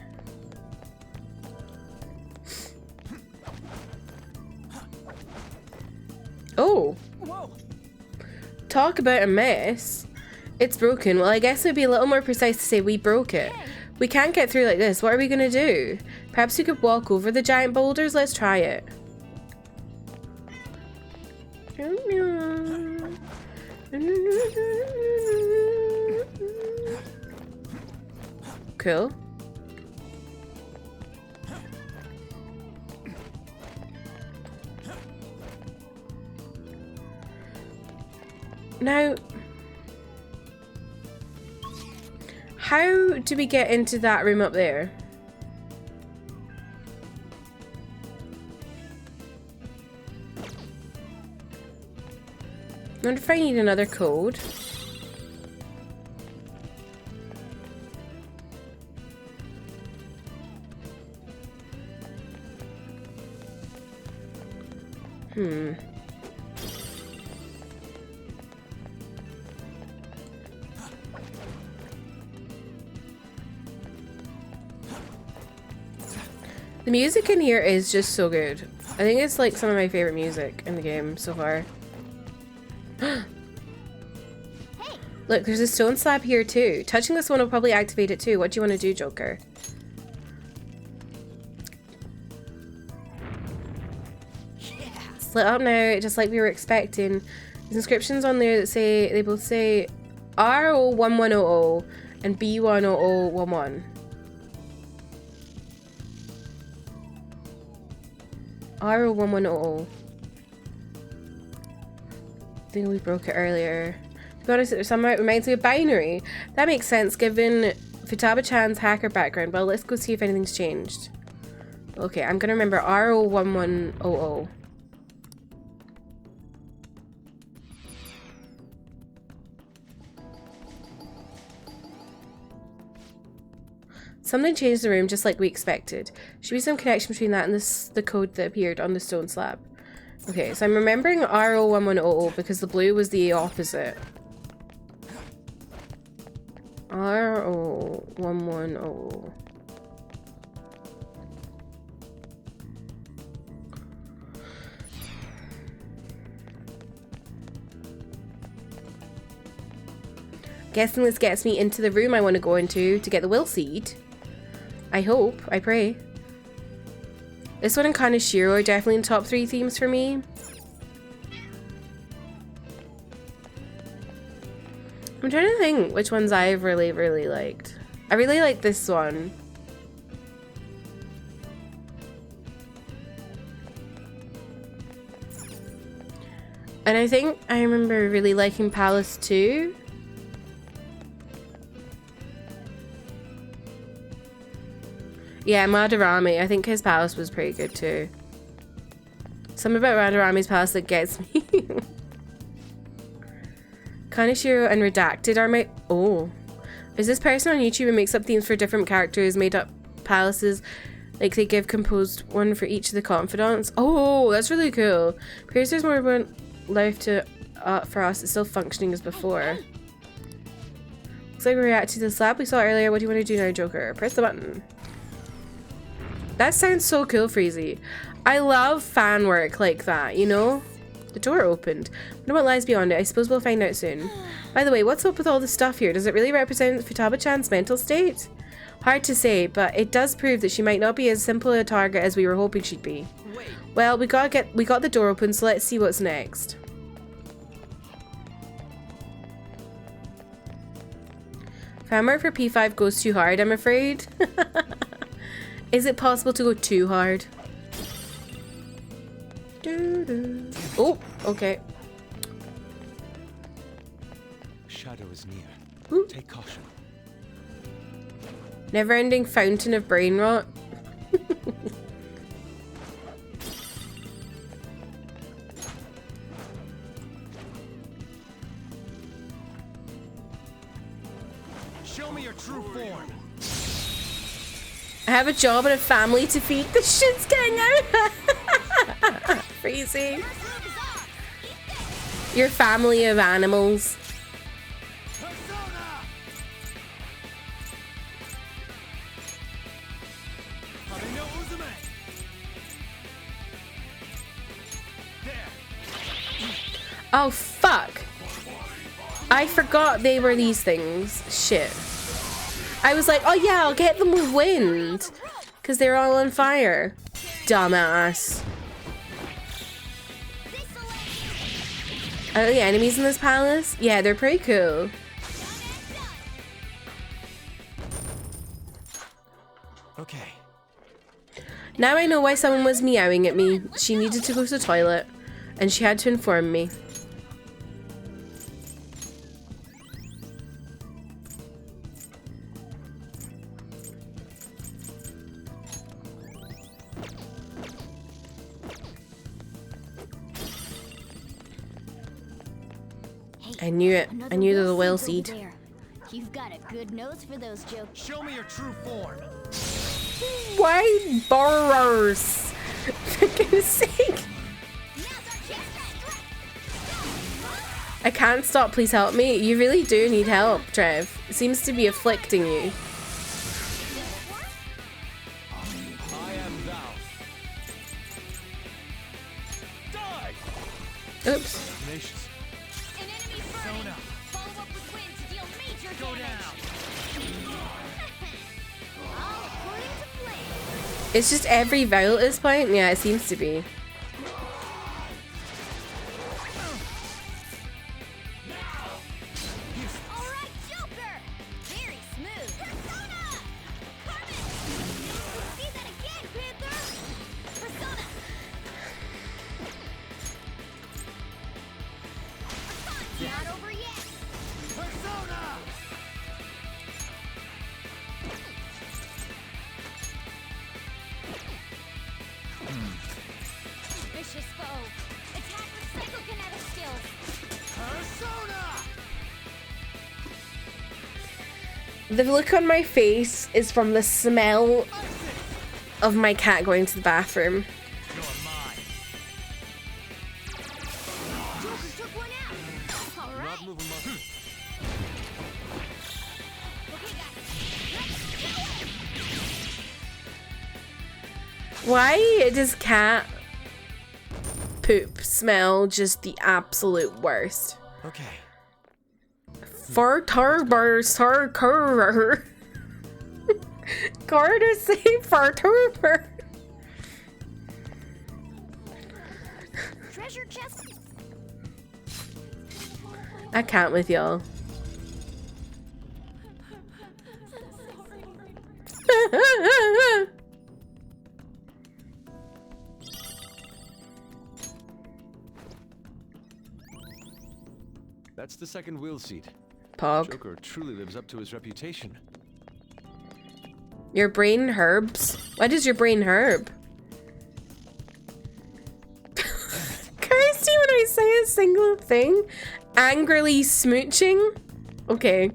Oh! Whoa. Talk about a mess. It's broken. Well, I guess it would be a little more precise to say we broke it. We can't get through like this. What are we gonna do? Perhaps we could walk over the giant boulders? Let's try it. Cool. Now, how do we get into that room up there? wonder if I need another code. The music in here is just so good. I think it's like some of my favorite music in the game so far. Look, there's a stone slab here too. Touching this one will probably activate it too. What do you want to do, Joker? It's lit up now, just like we were expecting. There's inscriptions on there that say, they both say RO1100 and B10011. RO1100. I think we broke it earlier. To be honest, somehow it reminds me of binary. That makes sense given Futaba-chan's hacker background. Well, let's go see if anything's changed. Okay, I'm gonna remember RO1100. Something changed the room just like we expected. Should be some connection between that and the code that appeared on the stone slab. Okay, so I'm remembering RO1100 because the blue was the opposite. RO1100. Guessing this gets me into the room I want to go into to get the will seed. I hope, I pray. This one and Kaneshiro are definitely in top 3 themes for me. I'm trying to think which ones I've really liked. I really like this one. And I think I remember really liking Palace too. Yeah, Madarame. I think his palace was pretty good too. Something about Madarame's palace that gets me. Kaneshiro and Redacted are my... Oh. Is this person on YouTube who makes up themes for different characters, made up palaces? Like they give composed one for each of the confidants? Oh, that's really cool. Appears there's more one life to for us. It's still functioning as before. Looks like we reacted to the slab we saw earlier. What do you want to do now, Joker? Press the button. That sounds so cool, Freezy. I love fan work like that, you know? The door opened. I wonder what lies beyond it. I suppose we'll find out soon. By the way, what's up with all this stuff here? Does it really represent Futaba-chan's mental state? Hard to say, but it does prove that she might not be as simple a target as we were hoping she'd be. Well, we got the door open, so let's see what's next. Fan work for P5 goes too hard, I'm afraid. Is it possible to go too hard? Oh, okay. Shadow is near. Ooh. Take caution. Never-ending fountain of brain rot. Show me your true form. I have a job and a family to feed. This shit's getting out. Freezy. Your family of animals. Oh, fuck. I forgot they were these things. Shit. I was like, oh yeah, I'll get them with wind. Because they're all on fire. Dumbass. Are the enemies in this palace? Yeah, they're pretty cool. Okay. Now I know why someone was meowing at me. She needed to go to the toilet. And she had to inform me. I knew it. I knew there was a will seeds seed. over there. You've got a good nose for those jokes. Show me your true form. Why borrowers? For goodness sake. I can't stop, please help me. You really do need help, Trev. It seems to be afflicting you. I am thou. Die! Oops. Tenacious. An enemy burning. Follow up with wind to deal major Go damage. down. All according to plan. It's just every vowel at this point? Yeah, it seems to be. All right, Joker. Very smooth. Persona. Carmen. See that again, Panther. Persona. Fun's not over yet. Persona! Vicious foe. Attack with psychokinetic skills. Persona! The look on my face is from the smell of my cat going to the bathroom. You're mine. Joker took one out. All right. Not moving muscle. Okay, guys. Let's do it. Why does cat poop smell just the absolute worst? Okay. For turbo circular. Courtesy for turbo. Treasure chest. I can't with y'all. That's the second will seat. Pog. Joker truly lives up to his reputation. Your brain herbs? Why does your brain herb? Kirsty, when I say a single thing, angrily smooching? Okay.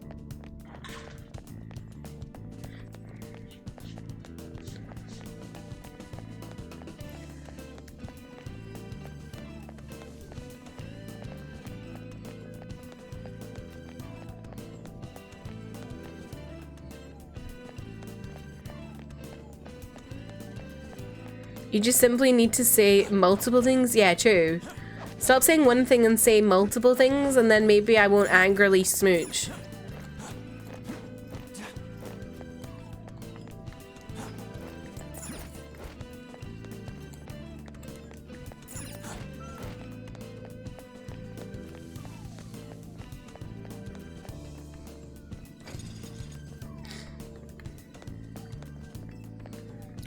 You just simply need to say multiple things. Yeah, true. Stop saying one thing and say multiple things, and then maybe I won't angrily smooch.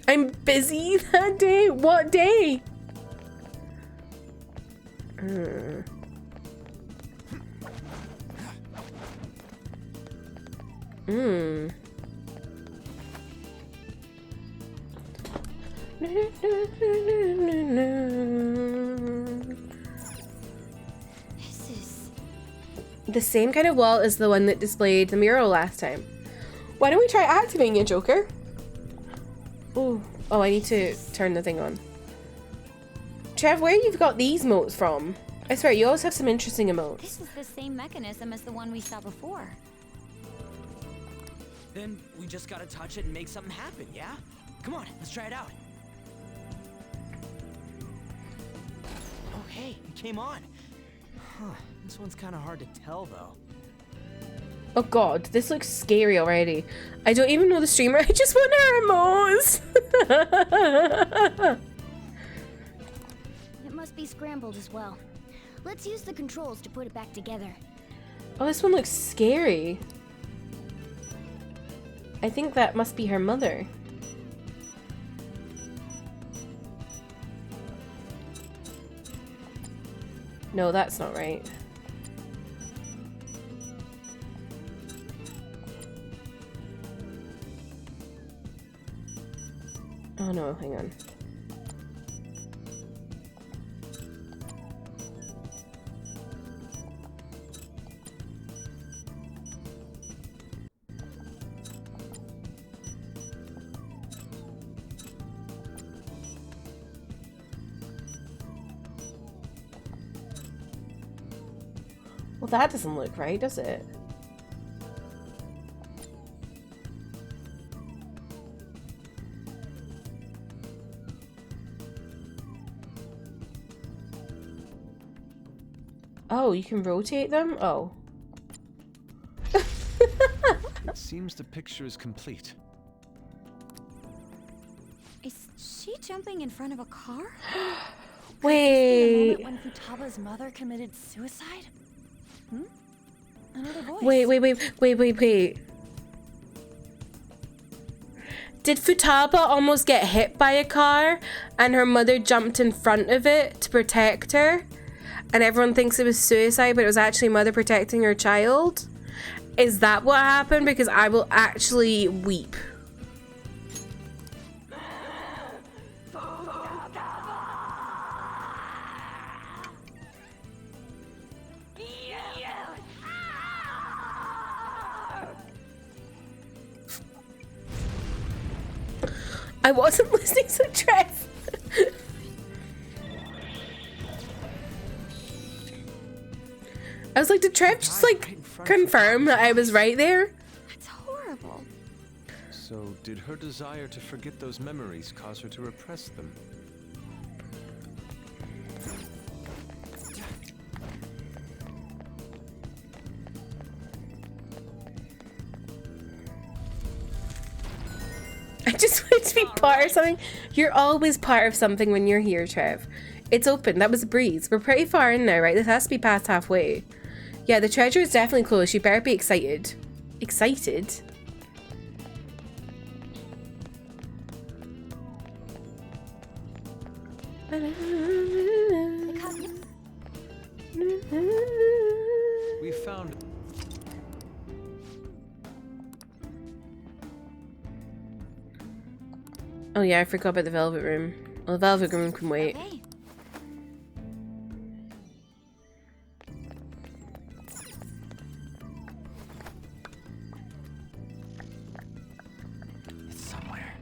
I'm busy that day. What day? This is The same kind of wall as the one that displayed the mural last time. Why don't we try activating it, Joker? Oh, I need to turn the thing on. Trev, where you've got these emotes from? I swear, you always have some interesting emotes. this is the same mechanism as the one we saw before. Then we just gotta touch it and make something happen, yeah? Come on, let's try it out. Oh, hey, it came on. Huh, this one's kind of hard to tell, though. Oh god, this looks scary already. I don't even know the streamer, I just want her emotes! It must be scrambled as well. Let's use the controls to put it back together. Oh, this one looks scary. I think that must be her mother. No, that's not right. Oh no, hang on. Well, that doesn't look right, does it? Oh, you can rotate them? Oh. It seems the picture is complete. Is she jumping in front of a car? Wait. When Futaba's mother committed suicide? Another voice. Wait. Did Futaba almost get hit by a car and her mother jumped in front of it to protect her? And everyone thinks it was suicide, but it was actually mother protecting her child? Is that what happened? Because I will actually weep. I wasn't listening to Trev. I was like, did Trev just like confirm that I was right there? That's horrible. So, did her desire to forget those memories cause her to repress them? I just want to be part of something. You're always part of something when you're here, Trev. It's open. That was a breeze. We're pretty far in now, right? This has to be past halfway. Yeah, the treasure is definitely close. You better be excited. Excited? We found... Oh yeah, I forgot about the velvet room. Well, the velvet room can wait. Okay. It's somewhere.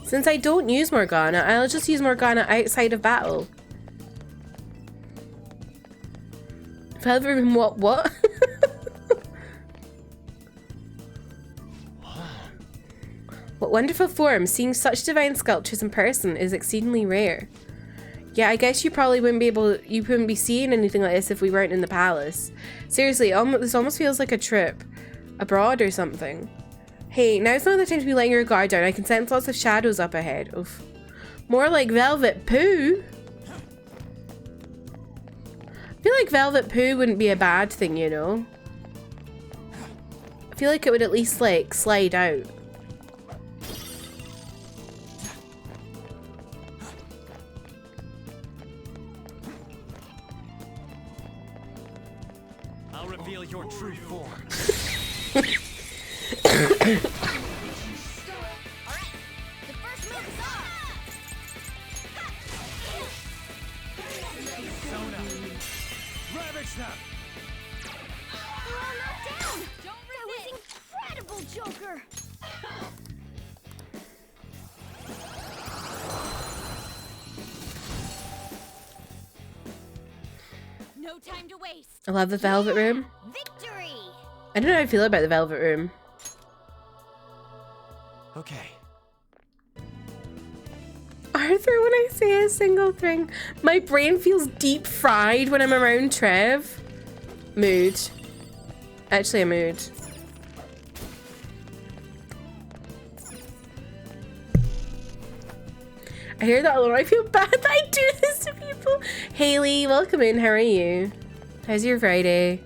Since I don't use Morgana, I'll just use Morgana outside of battle. Velvet room, what? What wonderful form. Seeing such divine sculptures in person is exceedingly rare. Yeah, I guess you probably wouldn't be seeing anything like this if we weren't in the palace. Seriously, this almost feels like a trip abroad or something. Hey, now's not the time to be letting your guard down. I can sense lots of shadows up ahead. Oof. More like velvet poo. I feel like velvet poo wouldn't be a bad thing, you know? I feel like it would at least, like, slide out. I'll reveal your true form. Alright, the first move is off! Sona. Ravage them. We're all knocked down! That was incredible, Joker! No time to waste! I love the velvet room. Victory! I don't know how I feel about the velvet room. Okay. Arthur, when I say a single thing, my brain feels deep fried when I'm around Trev. Mood. Actually a mood. I hear that a lot. I feel bad that I do this to people. Haley, welcome in. How are you? How's your Friday?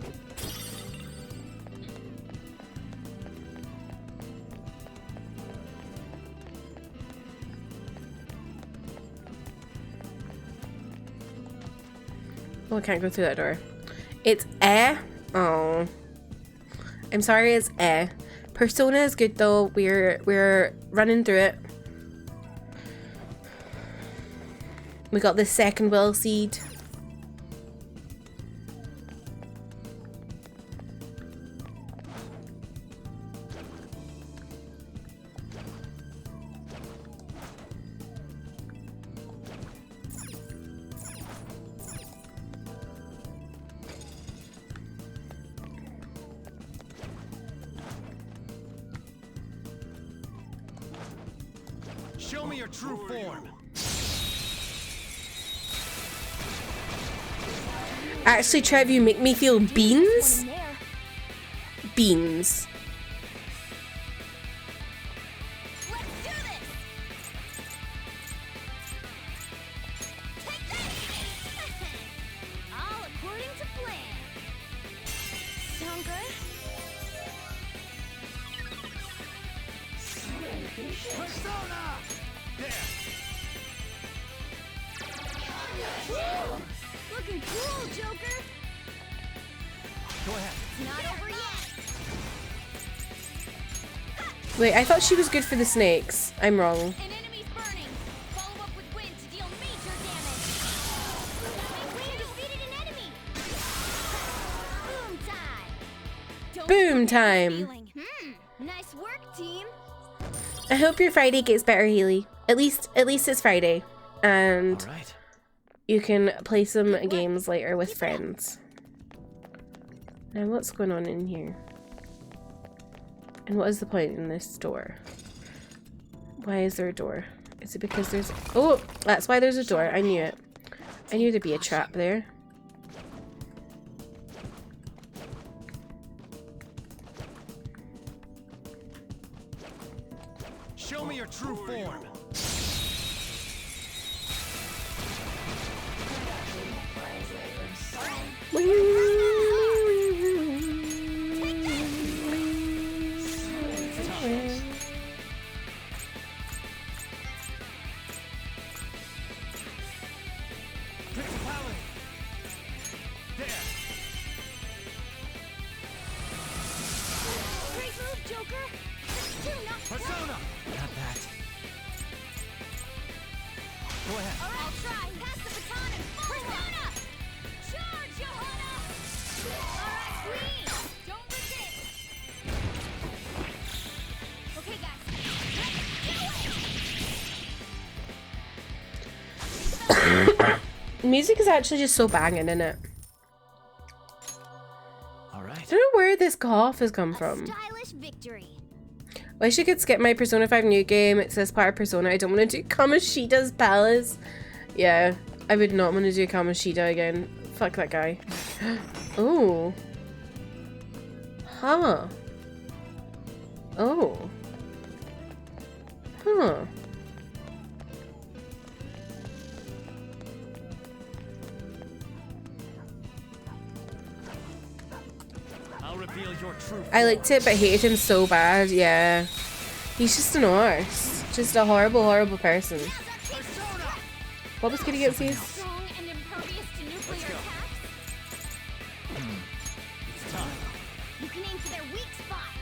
Oh, I can't go through that door. It's Oh. I'm sorry, it's Persona is good though. We're running through it. We got the second will seed. Show me your true form. Actually, Trev, you make me feel beans. One in there. Beans. Let's do this. Take that. All according to plan. Sound good? Persona! There. Looking cool, Joker. Go ahead. It's not over yet. Wait, I thought she was good for the snakes. I'm wrong. An enemy's burning. Follow up with wind to deal major damage. We defeated an enemy. Boom time. Don't Boom forget the time. feeling. Nice work, team. I hope your Friday gets better, Haley. At least it's Friday, and All right. you can play some games later with friends. Now, what's going on in here? And what is the point in this door? Why is there a door? Is it because there's... Oh, that's why there's a door. I knew it. I knew there'd be a trap there. Show me your true form. Principality. There. Great move, Joker. Do not Persona. Got that. Go ahead. All right, I'll try. Pass the baton and Persona. Charge, Johanna. All right, Queen. Don't resist. Okay, guys. Let's do it. Music is actually just so banging, isn't it? All right. I don't know where this cough has come from. Stylish victory. Wish I could skip my Persona 5 new game. It says part of Persona. I don't want to do Kamoshida's Palace. Yeah, I would not want to do Kamoshida again. Fuck that guy. Oh. Huh. Oh. Huh. I'll reveal your true I liked it, but hated him so bad. Yeah. He's just an arse. Just a horrible, horrible person. What was Kitty Gitsy? Strong and impervious to nuclear attacks. It's time. You can aim for their weak spot.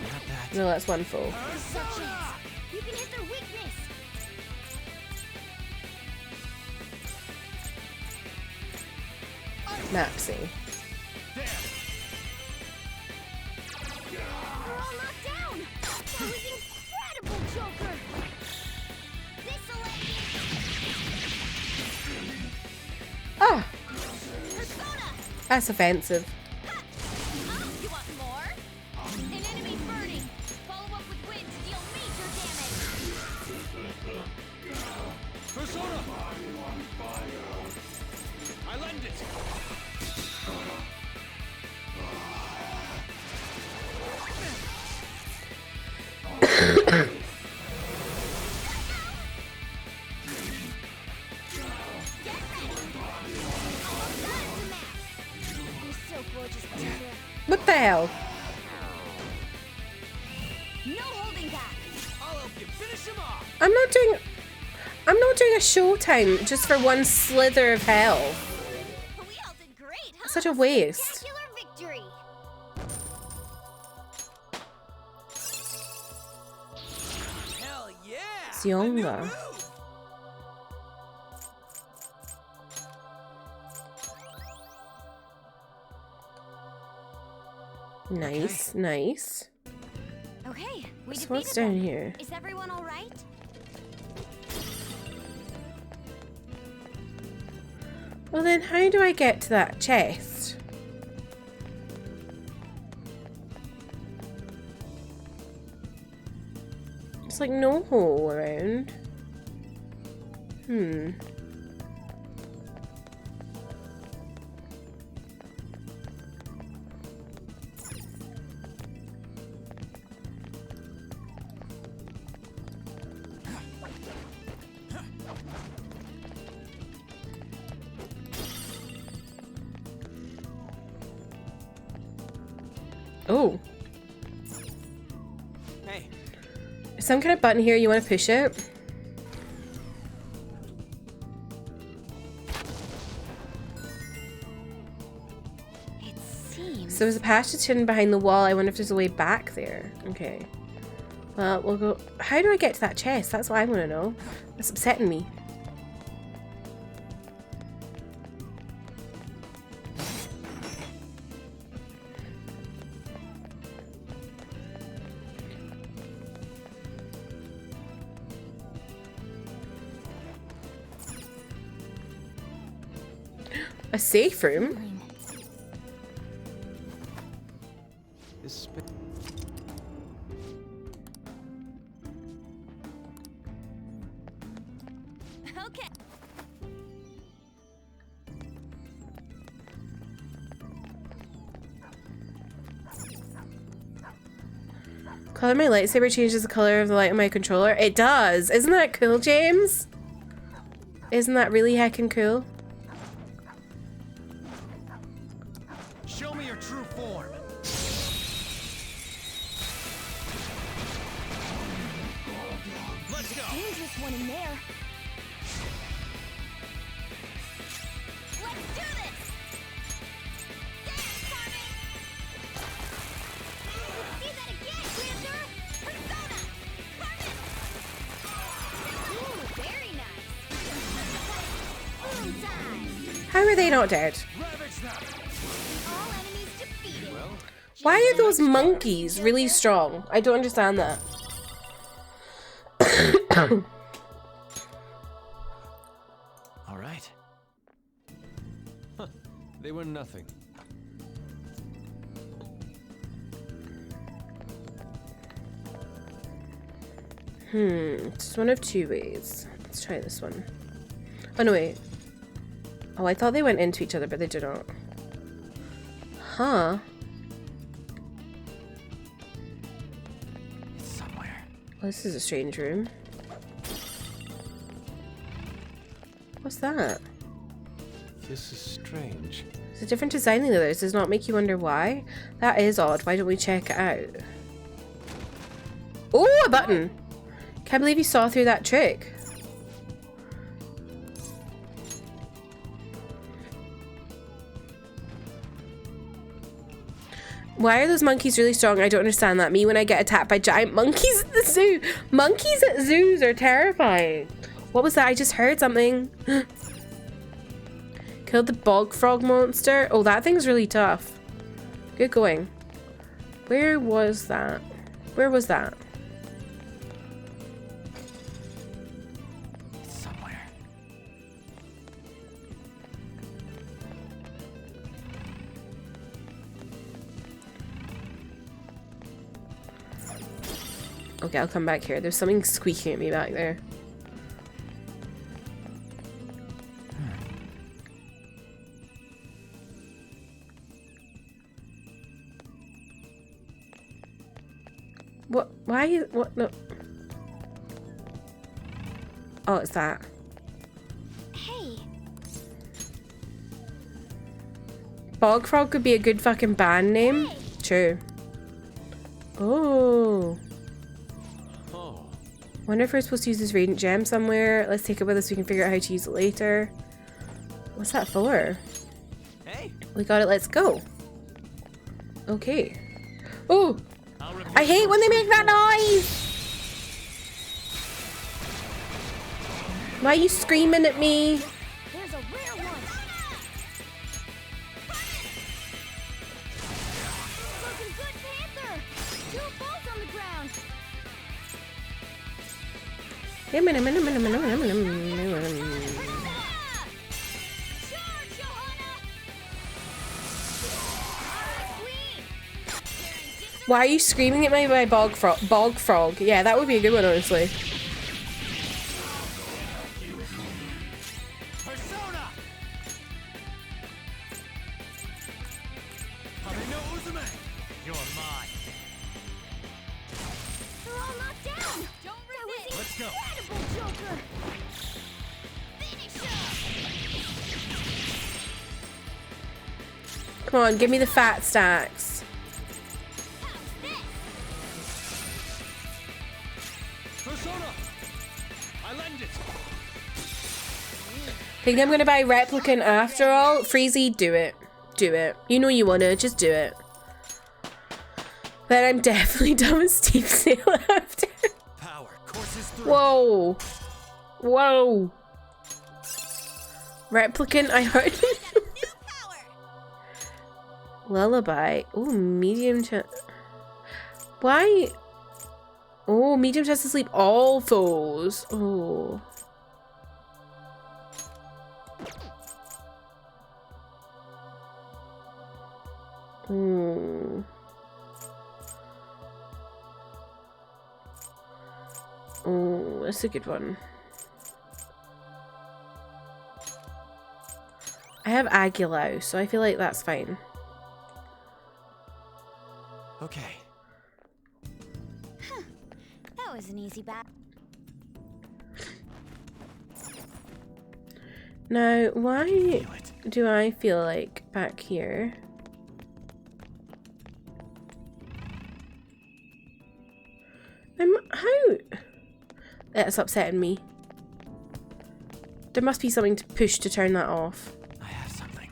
Got that. No, that's one fool. Persona. You can hit their weakness. Mapsy. There. We're all knocked down. That was incredible, Joker. This'll end it. Ah, Persona. that's offensive. You want more? An enemy burning. Follow up with wind to deal major damage. Persona. I lend it. You're so gorgeous, Joker. What the hell? No holding back. I'll help you finish him off. I'm not doing a showtime just for one slither of hell. We all did great, huh? Such a waste. Spectacular victory. Hell yeah. Sionga. Nice, nice. Okay, we So what's defeated down them. here? Is everyone all right? Well then, how do I get to that chest? There's like no hole around. Oh. Hey, Some kind of button here, you want to push it? It seems. So there's a passage hidden behind the wall. I wonder if there's a way back there. Okay. Well, we'll go... How do I get to that chest? That's what I want to know. That's upsetting me. A safe room? This spa- Okay. Color of my lightsaber changes the color of the light on my controller. It does! Isn't that cool, James? Isn't that really heckin' cool? Show me your true form. Let's go. Dangerous one in there. Let's do this. Dance, Carmen. See that again, Panther. Persona. Carmen. Ooh, very nice. Boom time. How are they not dead? Ravage them. All enemies defeated. Why are those monkeys really strong? I don't understand that. all right. They were nothing. It's one of two ways. Let's try this one. Oh, no, wait. Oh, I thought they went into each other, but they did not. Huh. It's somewhere. Well, this is a strange room. What's that? This is strange. It's a different design than the others. Does not make you wonder why? That is odd. Why don't we check it out? Oh, a button! Can't believe you saw through that trick. Why are those monkeys really strong? I don't understand that. Me when I get attacked by giant monkeys at the zoo. Monkeys at zoos are terrifying. What was that? I just heard something. Killed the bog frog monster. Oh, that thing's really tough. Good going. Where was that? Where was that? It's somewhere. Okay, I'll come back here. There's something squeaking at me back there. What? Why is... What? No. Oh, it's that. Hey. Bog Frog could be a good fucking band name. Hey. True. Oh. Oh, Wonder if we're supposed to use this radiant gem somewhere. Let's take it with us so we can figure out how to use it later. What's that for? Hey, We got it. Let's go. Okay. Oh! I'll reveal I hate when they make that noise! Why are you screaming at me? There's a rare one. Looking good, Panther. Two balls on the ground. Charge, Johanna. All right, Queen. You're in Why are you screaming at me by bog frog? Yeah, that would be a good one, honestly. Persona! You're mine. They're all knocked down. Don't resist. Let's go. Incredible, Joker. Finish up. Come on, give me the fat stacks. How's this? Persona! I lend it. Think I'm gonna buy Replicant after all? Freezy, do it. Do it. You know you wanna, just do it. But I'm definitely done with Steam Sale after. Power courses through. Whoa. Whoa. Replicant, I heard. New power. Lullaby. Oh, medium chance. Why? Oh, medium chance to sleep all foes. Oh. Hmm. Oh, that's a good one. I have Aguilau, so I feel like that's fine. Okay. That was an easy bat. Now, why do I feel like back here? How? That's upsetting me. There must be something to push to turn that off. I have something.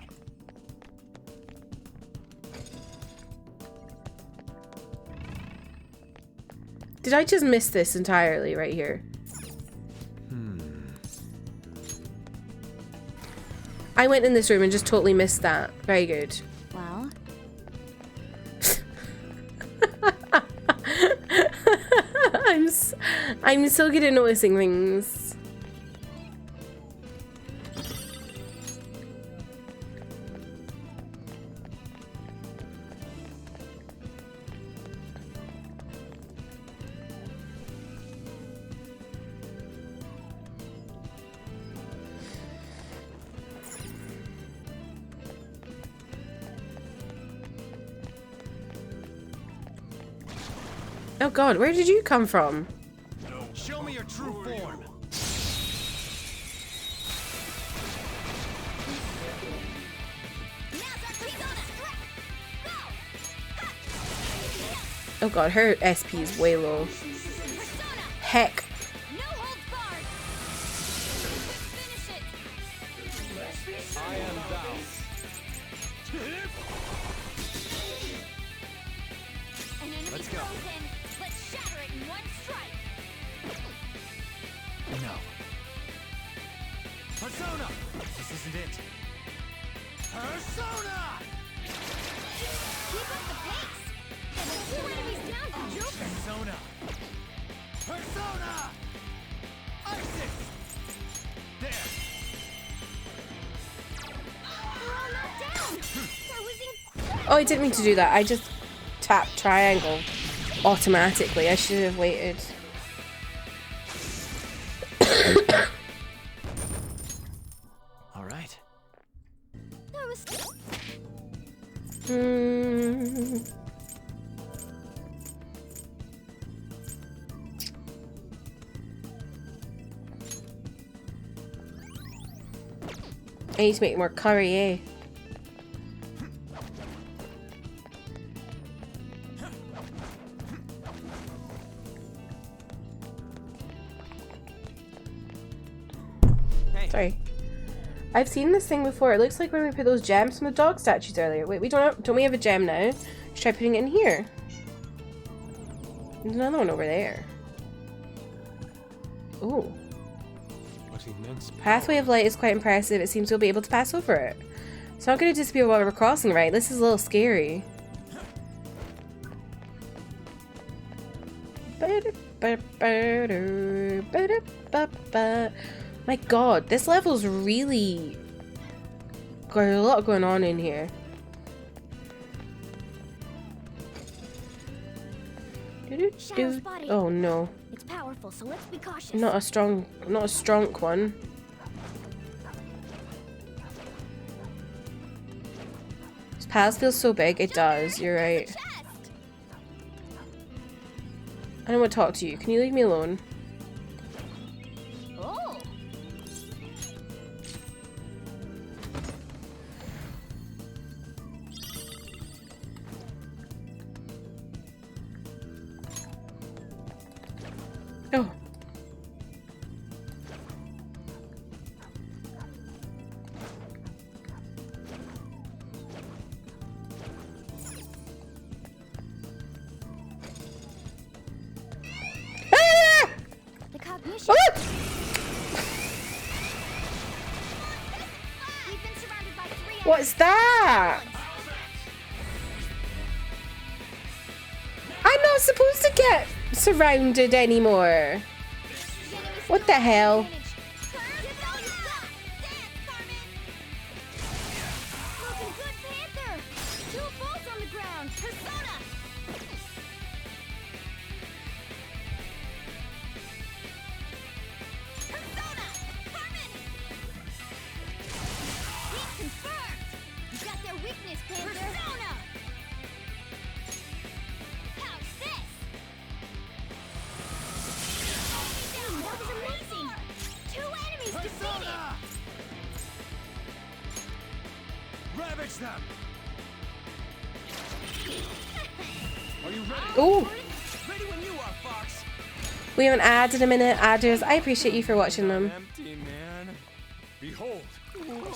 Did I just miss this entirely right here? I went in this room and just totally missed that. Very good. Well, I'm so good at noticing things. Oh god, where did you come from? Show me your true form. Oh god, her SP is way low. Heck. no holds barred. Finish it. I am thou. An enemy Let's go. frozen. Let's shatter it in one strike. No. Persona! This isn't it. Persona! Keep up the pace. And the 2 enemies down for Joker. Persona! Persona! Isis! There! We're all knocked down. That was incredible. Oh, I didn't mean to do that. I just tapped triangle automatically. I should have waited. All right. That was. I need to make more curry, eh? Hey. Sorry. I've seen this thing before. It looks like when we put those gems from the dog statues earlier. Wait, we don't we have a gem now? Let's try putting it in here. There's another one over there. Ooh. What immense power. Pathway of Light is quite impressive. It seems we'll be able to pass over it. It's not going to disappear while we're crossing, right? This is a little scary. My god, this level's really got a lot going on in here. Shadow's body. Oh no. It's powerful, so let's be cautious. Not a strong one. This path feels so big. It does. You're right. Chest. I don't want to talk to you. Can you leave me alone? Oh. Oh. Ah! The cognition. Ah! We've been surrounded by 3 What's that? I'm not supposed to get surrounded anymore. What the hell? Looking good, Panther. 2 bolts on the ground. Persona. Persona. Carmen. Hit confirmed. You got their weakness, Panther. Persona. How's this? That was amazing. 2 enemies defeated. Ravage them! Are you ready? Oh, Ready when you are, Fox. we haven't added a minute. Adders, I appreciate you for watching them. Empty, man. Behold.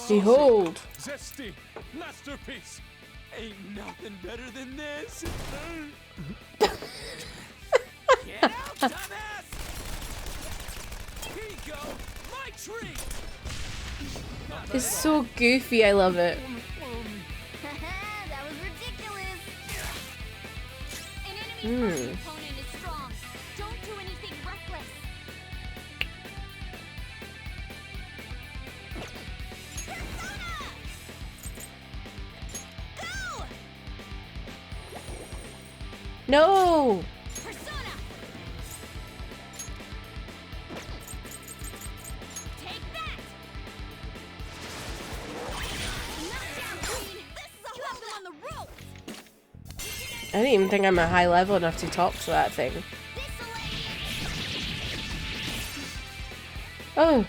Behold. Zesty. Masterpiece. Ain't nothing better than this. Get out, dumbass! Here you go. My treat. It's so goofy. I love it. That was ridiculous. An enemy Hmm. opponent is strong. Don't do anything reckless. Persona! Go! No. Persona! Take that! Knockdown, Queen! This is a you have them on the rope! I didn't even think I'm a high level enough to talk to that thing. Oh.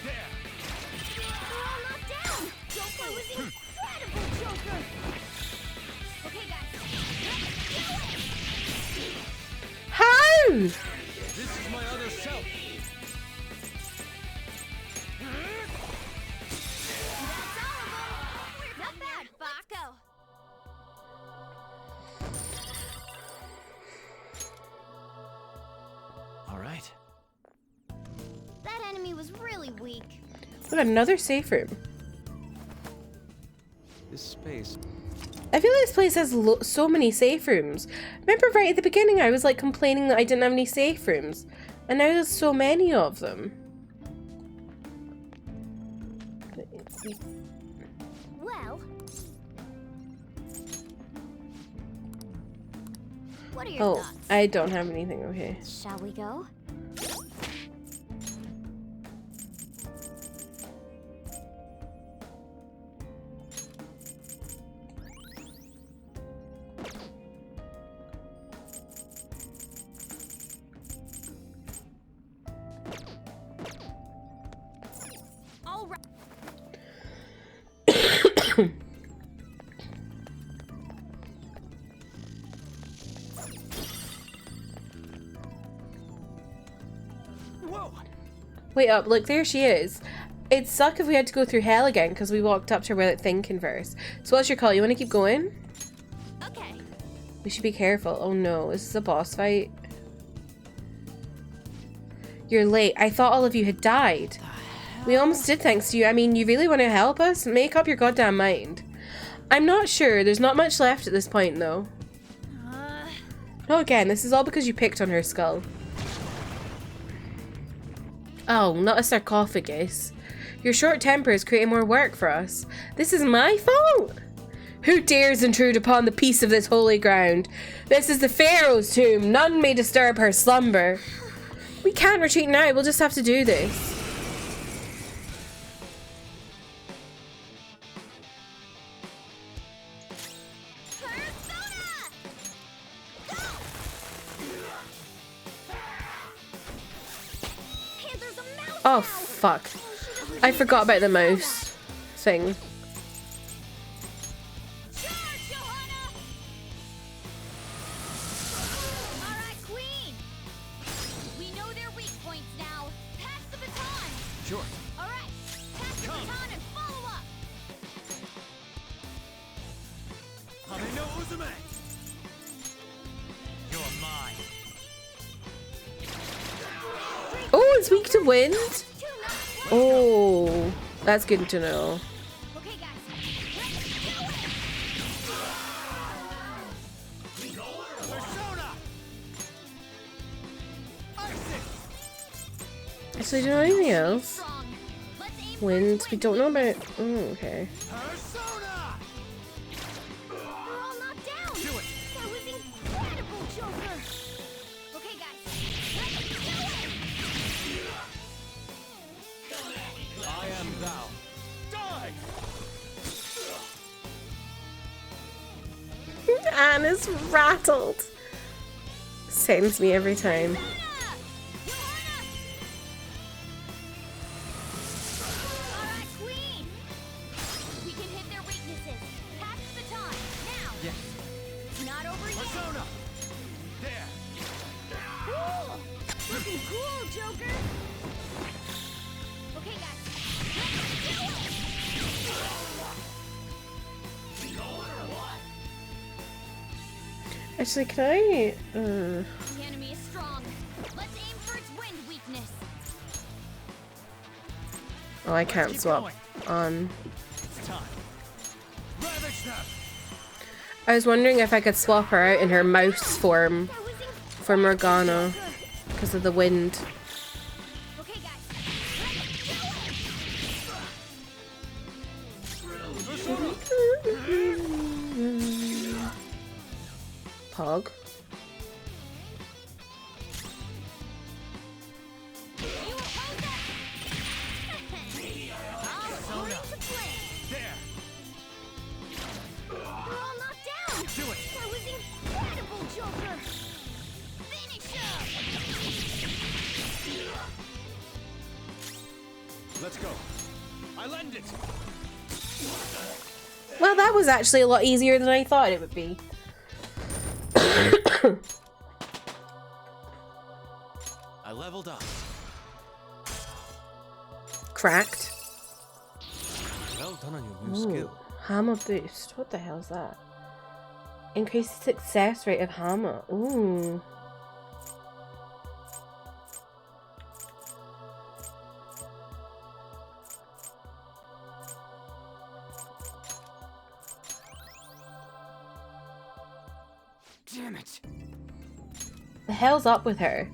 They're all knocked down! Joker was incredible, Joker! Okay, guys. How? This is my other self. That's all of them! Not bad, Baco! All right. That enemy was really weak. We got another safe room. This space. I feel like this place has so many safe rooms. Remember right at the beginning I was like complaining that I didn't have any safe rooms. And now there's so many of them. Well... What are your Oh, thoughts? I don't have anything. Okay. Shall we go? All right. Whoa. Wait up, look, there she is. It'd suck if we had to go through hell again because we walked up to her without thinking first. So what's your call? You want to keep going? Okay. We should be careful. Oh no, is this a boss fight? You're late. I thought all of you had died. We almost did thanks to you. I mean, you really want to help us? Make up your goddamn mind. I'm not sure. There's not much left at this point though. Oh, again, this is all because you picked on her skull. Oh, not a sarcophagus. Your short temper is creating more work for us. This is my fault. Who dares intrude upon the peace of this holy ground? This is the Pharaoh's tomb. None may disturb her slumber. We can't retreat now. We'll just have to do this. Oh, fuck. I forgot about the mouse thing. Alright, Queen! We know their weak points now. Pass the baton! Sure. Alright, pass the baton and follow up! Hameno Uzume! You're mine. Oh, it's weak to wind? Oh, that's good to know. Okay, guys. Let's do it! Persona! Actually, do you know anything else? Strong. Let's aim for Wind. its We don't know about. Oh, okay. Persona! We're all knocked down! Do it! That was incredible, Joker! Okay, guys. Let's do it! I am thou. Die! Anna's rattled. Sends me every time. Alright, Queen! We can hit their weaknesses. Pass the baton, now! Yes. It's not over yet! Persona! There! Cool! Looking cool, Joker! Okay, guys. Let's do it! Actually, can I? The enemy is strong. Let's aim for its wind weakness. Oh, I can't swap on. It's time. Ravage them! I was wondering if I could swap her out in her mouse form That was for Morgana because of the wind. Okay, guys. Let's do it! Pog. You oppose that? According to plan. There! We're all knocked down! Do it! That was incredible, Joker! Finish up! Let's go. I lend it! Well, that was actually a lot easier than I thought it would be. I leveled up. Cracked. Well done on your new Ooh, skill. hammer boost. What the hell is that? Increase the success rate of hammer. Ooh. Damn it. The hell's up with her?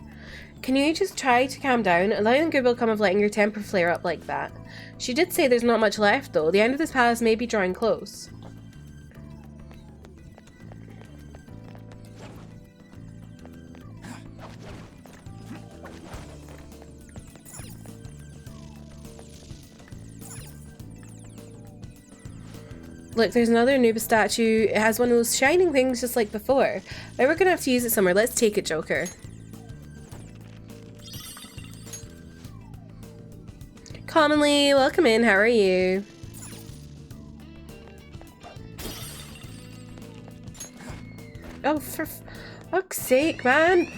Can you just try to calm down? Allowing good will come of letting your temper flare up like that. She did say there's not much left though. The end of this palace may be drawing close. Look, there's another Anubis statue. It has one of those shining things just like before. But we're gonna have to use it somewhere. Let's take it, Joker. Commonly, welcome in. How are you? Oh, for fuck's sake, man.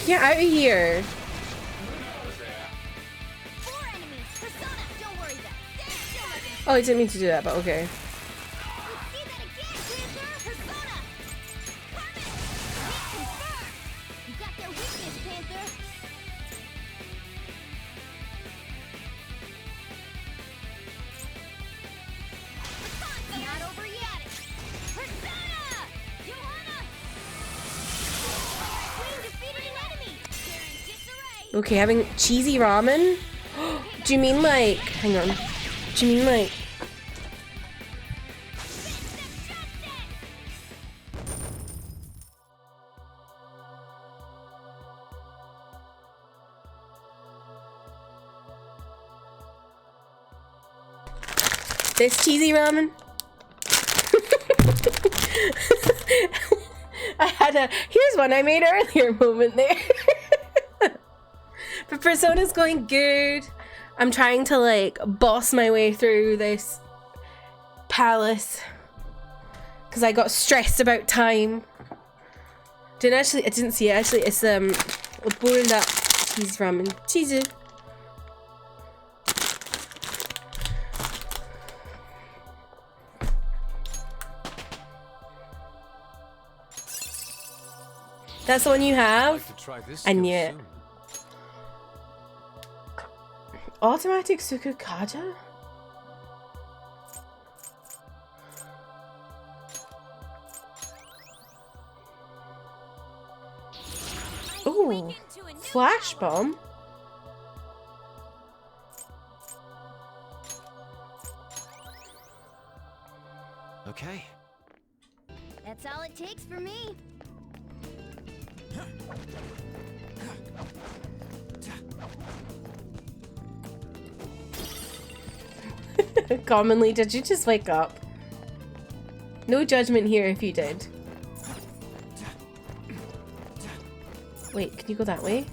Get out of here. 4 enemies! Persona! Don't worry then. Stand still, Evan. Oh, I didn't mean to do that, but okay. Let's see that again, Panther! Persona! Carmen! Hit confirmed! You got their weakness, Panther! Baton's not over yet! Persona! Johanna! Queen defeated an enemy! They're in disarray! Okay, having cheesy ramen? Do you mean like... Hang on. Do you mean like... This cheesy ramen. I had a here's one I made earlier moment there. But Persona's going good. I'm trying to like boss my way through this palace because I got stressed about time. I didn't see it actually. It's a boiled up cheese ramen. Cheesy. That's the one you have? I knew it. Automatic Sukukaja? Ooh, flash bomb. Okay. That's all it takes for me. Commonly, did you just wake up? No judgment here if you did. Wait, can you go that way?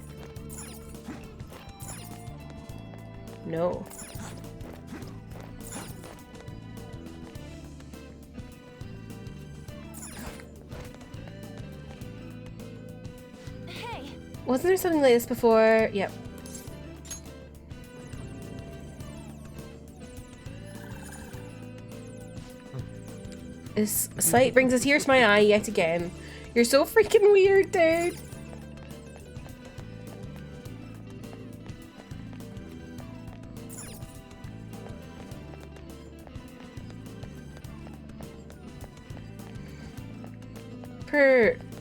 No. Hey. Wasn't there something like this before? Yep. This sight brings a tear to my eye yet again. You're so freaking weird, dude.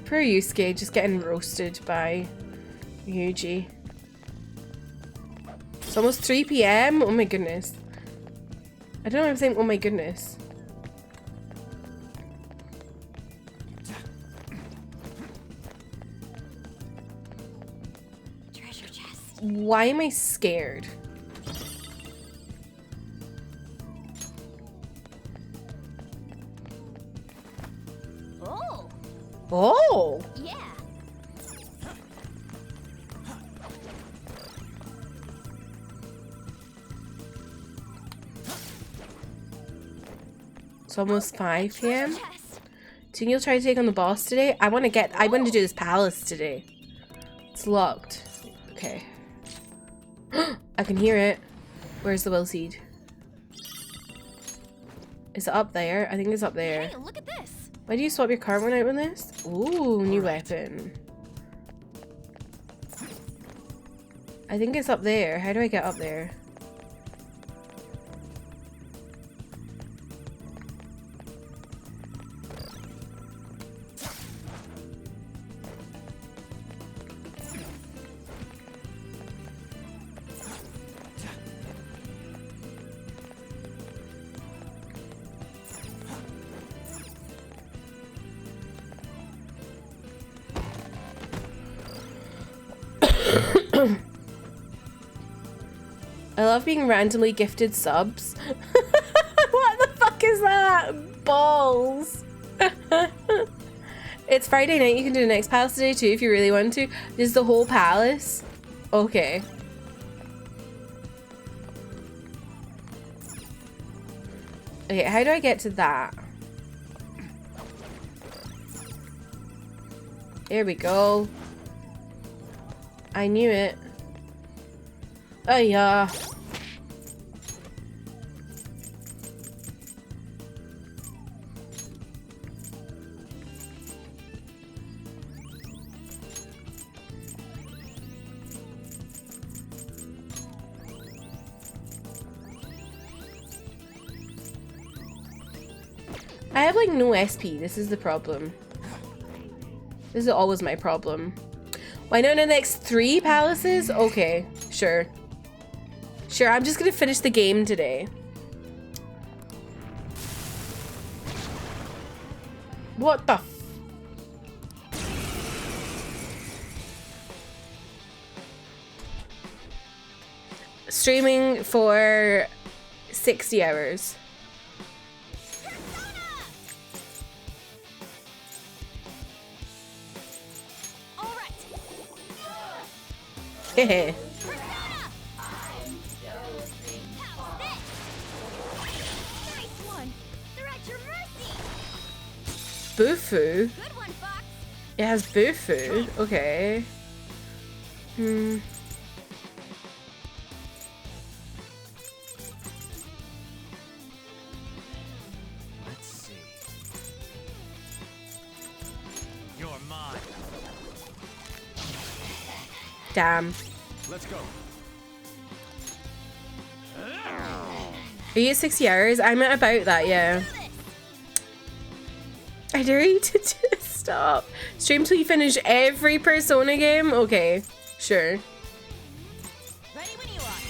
Per Yusuke just getting roasted by Yuji. It's almost 3 PM. Oh my goodness. I don't know if I'm saying oh my goodness. Treasure chest. Why am I scared? Oh. Oh! Yeah. It's almost 5 PM. Chest. Think you'll try to take on the boss today? I want to do this palace today. It's locked. Okay. I can hear it. Where's the will seed? Is it up there? I think it's up there. Hey, look at this. Why do you swap your card one out with this? Ooh, new weapon. I think it's up there. How do I get up there? I love being randomly gifted subs. What the fuck is that? Balls. It's Friday night. You can do the next palace today too if you really want to. This is the whole palace. Okay. Okay, how do I get to that? There we go. I knew it. Oh yeah. I have like no SP. This is the problem. This is always my problem. Why not in the next 3 palaces? Okay, sure. Sure, I'm just gonna finish the game today. What the f- Streaming for 60 hours. Hehe. Persona! How's this? Nice one. They're at your mercy. Bufu? Good one, Fox. It has Bufu? Okay. Let's see. You're mine. Damn. Let's go. Are you at 60 hours? I'm at about that, yeah. I dare you to just stop. Stream till you finish every Persona game? Okay, sure. Ready when you are.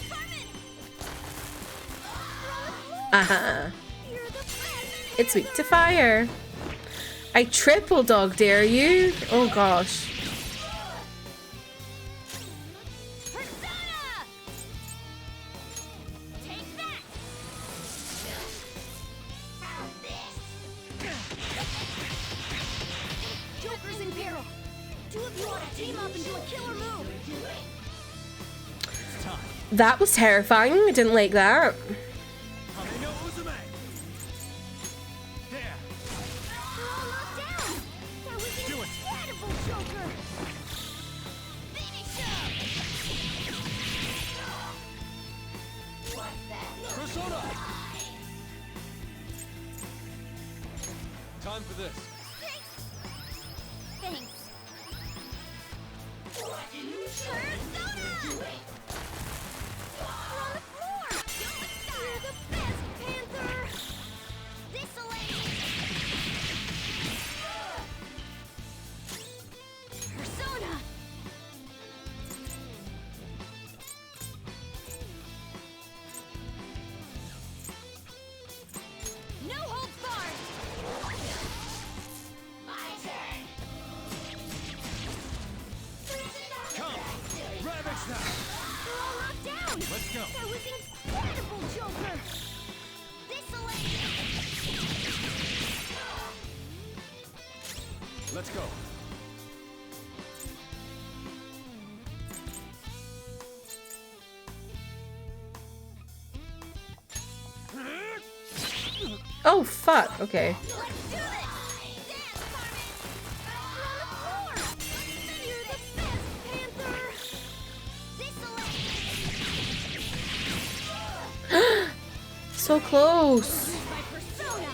Carmen! Uh-huh. You're the best. It's weak to fire. I triple dog dare you? Oh gosh. Persona! Take that! Joker's in peril. Two of you ought to team up and do a killer move. It's time. That was terrifying. I didn't like that. Kamino Uzume. There. They're all knocked down. That was Do it. incredible, Joker. Finish up. Persona! Time for this. Thanks. Persona! You're on the floor. You're the best, Panther. This'll Persona! No holds barred! My turn! Come. Ravage now. They're all knocked down! Let's go. That was incredible, Joker! This'll Let's go. Oh fuck. Okay. Let's do this! Dance, Carmen! You're on the floor! You're the best, Panther! This'll So close. my Persona!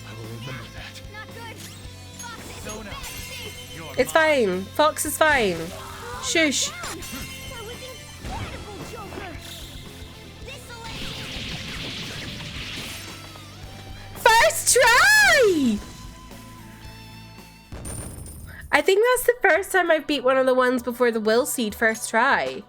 I will remember that. Not good! Fox is Persona. bad shape! You're It's mine. fine. Fox is fine. Shush. That was incredible, Joker! This'll First try! I think that's the first time I've beat one of the ones before the Will Seed first try.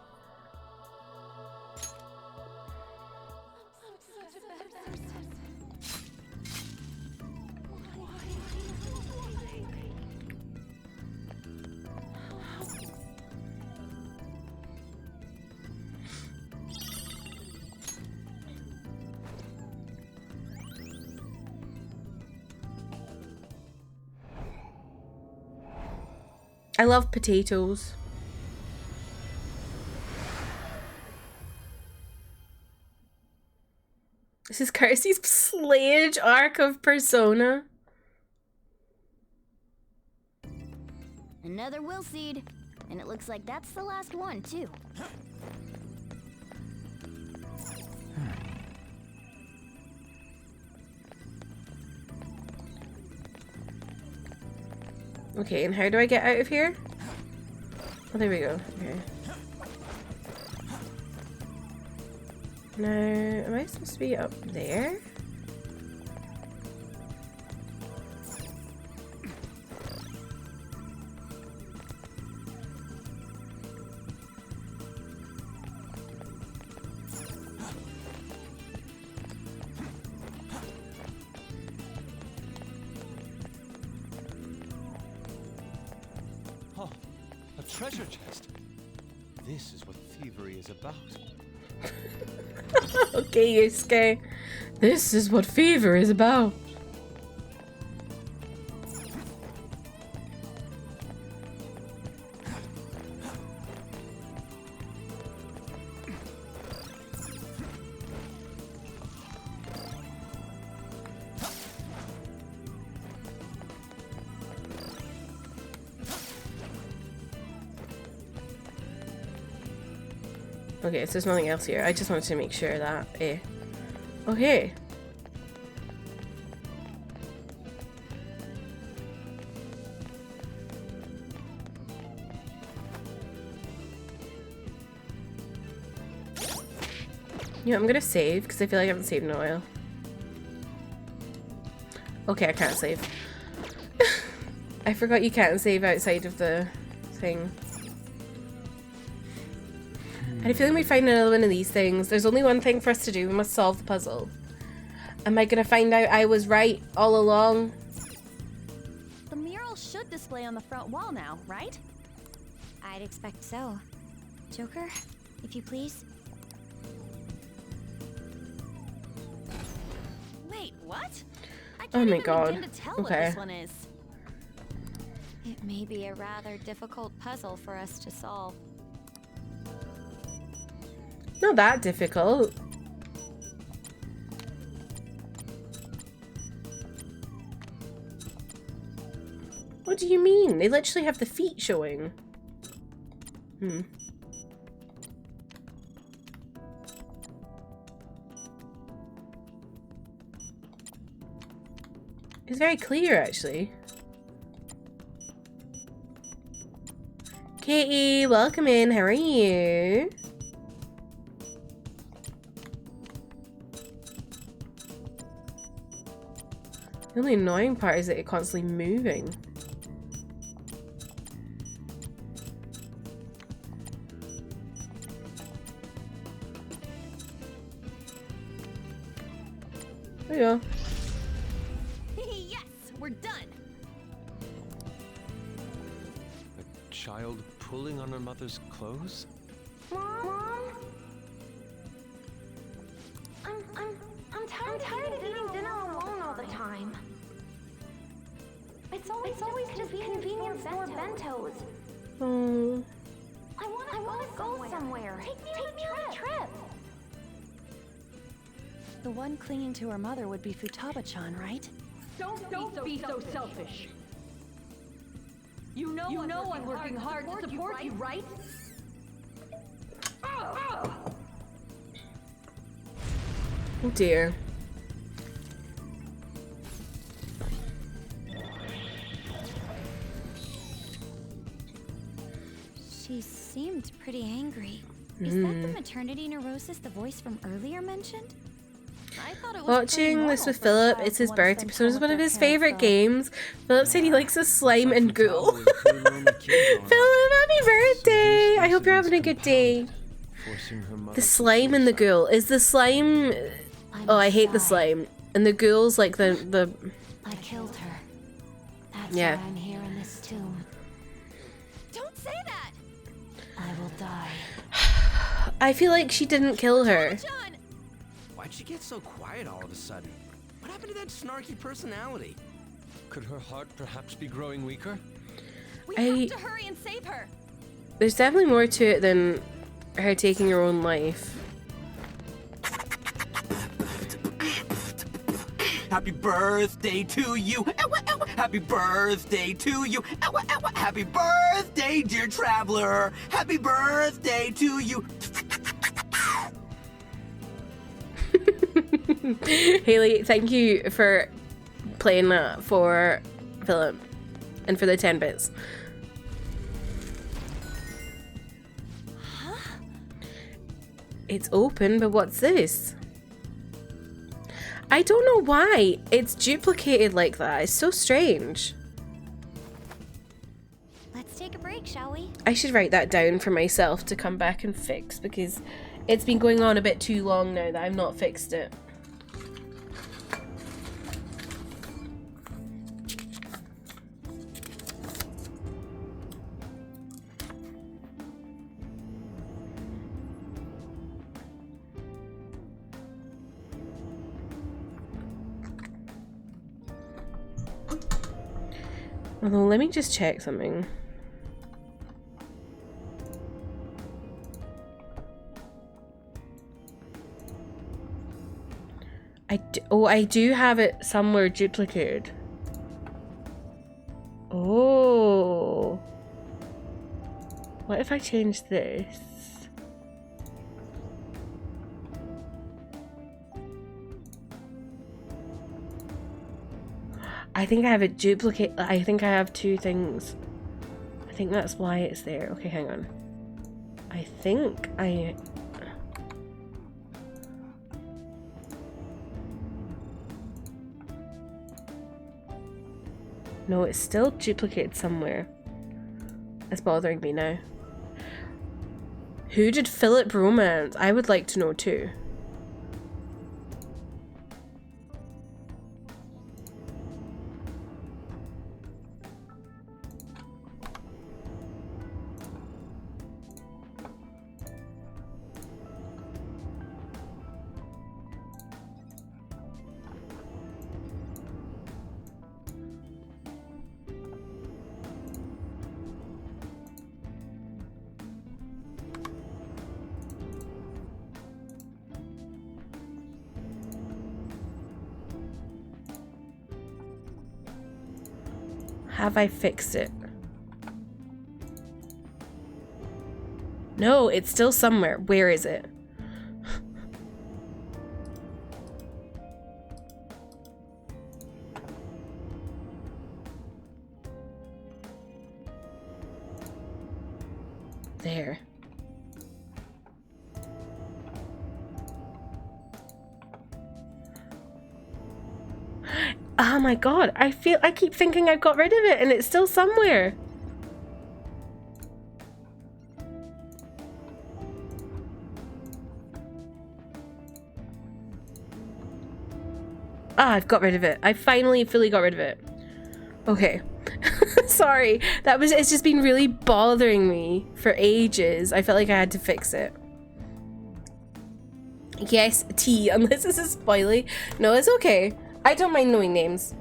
I love potatoes. This is Kirsty's slayage arc of Persona. Another will seed. And it looks like that's the last one, too. Okay, and how do I get out of here? Oh, there we go. Okay. Now, am I supposed to be up there? Oh, a treasure chest. This is what thievery is about. Okay, Yusuke. This is what fever is about. Okay, so there's nothing else here. I just wanted to make sure that. Okay. Yeah, I'm gonna save because I feel like I haven't saved in a while. Okay, I can't save. I forgot you can't save outside of the thing. I had a feeling we'd find another one of these things. There's only one thing for us to do. We must solve the puzzle. Am I gonna find out I was right all along? The mural should display on the front wall now, right? I'd expect so. Joker, if you please. Wait, what? I can't Oh my even god. begin to tell Okay. what this one is. It may be a rather difficult puzzle for us to solve. Not that difficult. What do you mean? They literally have the feet showing. It's very clear, actually. Katie, welcome in. How are you? The only annoying part is that it's constantly moving. There you go. Yes, we're done. A child pulling on her mother's clothes? Mom? I'm tired of eating dinner alone all the time. It's always just convenience store bentos. Oh. I wanna go somewhere. Take me on a trip. The one clinging to her mother would be Futaba-chan, right? Don't be so selfish. You know I'm working hard to support you, right? Oh dear. She seemed pretty angry. Is that the maternity neurosis the voice from earlier mentioned? I thought it was Watching this with Philip, it's his birthday episode. It's one of his favorite games. Philip said he likes a slime and ghoul. Philip, happy birthday! I hope you're having a good day. The slime and the ghoul. Is the slime... Oh, I hate the slime. And the ghoul's like the... I killed her. That's Yeah. why I'm here in this tomb. Don't say that! I will die. I feel like she didn't kill her. John! Why'd she get so quiet all of a sudden? What happened to that snarky personality? Could her heart perhaps be growing weaker? We have to hurry and save her! There's definitely more to it than her taking her own life. Happy birthday to you! Happy birthday to you! Happy birthday, dear traveler! Happy birthday to you! Haley, thank you for playing that for Philip and for the 10 bits. Huh? It's open, but what's this? I don't know why it's duplicated like that. It's so strange. Let's take a break, shall we? I should write that down for myself to come back and fix because it's been going on a bit too long now that I've not fixed it. Although, let me just check something. I do have it somewhere duplicated. Oh. What if I change this? I think I have a duplicate. I think I have two things. I think that's why it's there. Okay, hang on. I think I... No, it's still duplicated somewhere. It's bothering me now. Who did Philip romance? I would like to know too. Have I fixed it? No, it's still somewhere. Where is it? There. Oh my god, I keep thinking I've got rid of it and it's still somewhere. Ah, I've got rid of it. I finally fully got rid of it. Okay. Sorry. It's just been really bothering me for ages. I felt like I had to fix it. Yes, T, unless this is spoily. No, it's okay. I don't mind knowing names.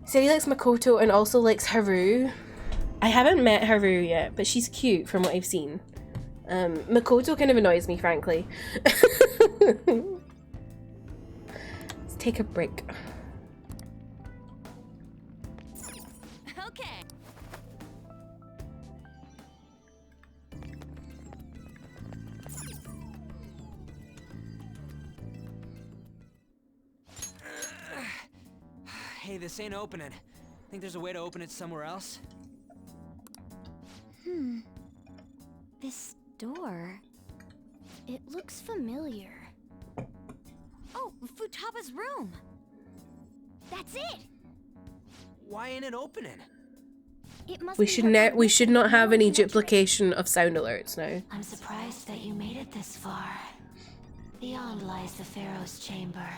He said he likes Makoto and also likes Haru. I haven't met Haru yet, but she's cute from what I've seen. Makoto kind of annoys me, frankly. Let's take a break. Okay. Hey, this ain't opening. Think there's a way to open it somewhere else? This door... It looks familiar. Oh, Futaba's room! That's it! Why ain't it opening? It must We be should her we should not have any connection. duplication of sound alerts now. I'm surprised that you made it this far. Beyond lies the Pharaoh's chamber.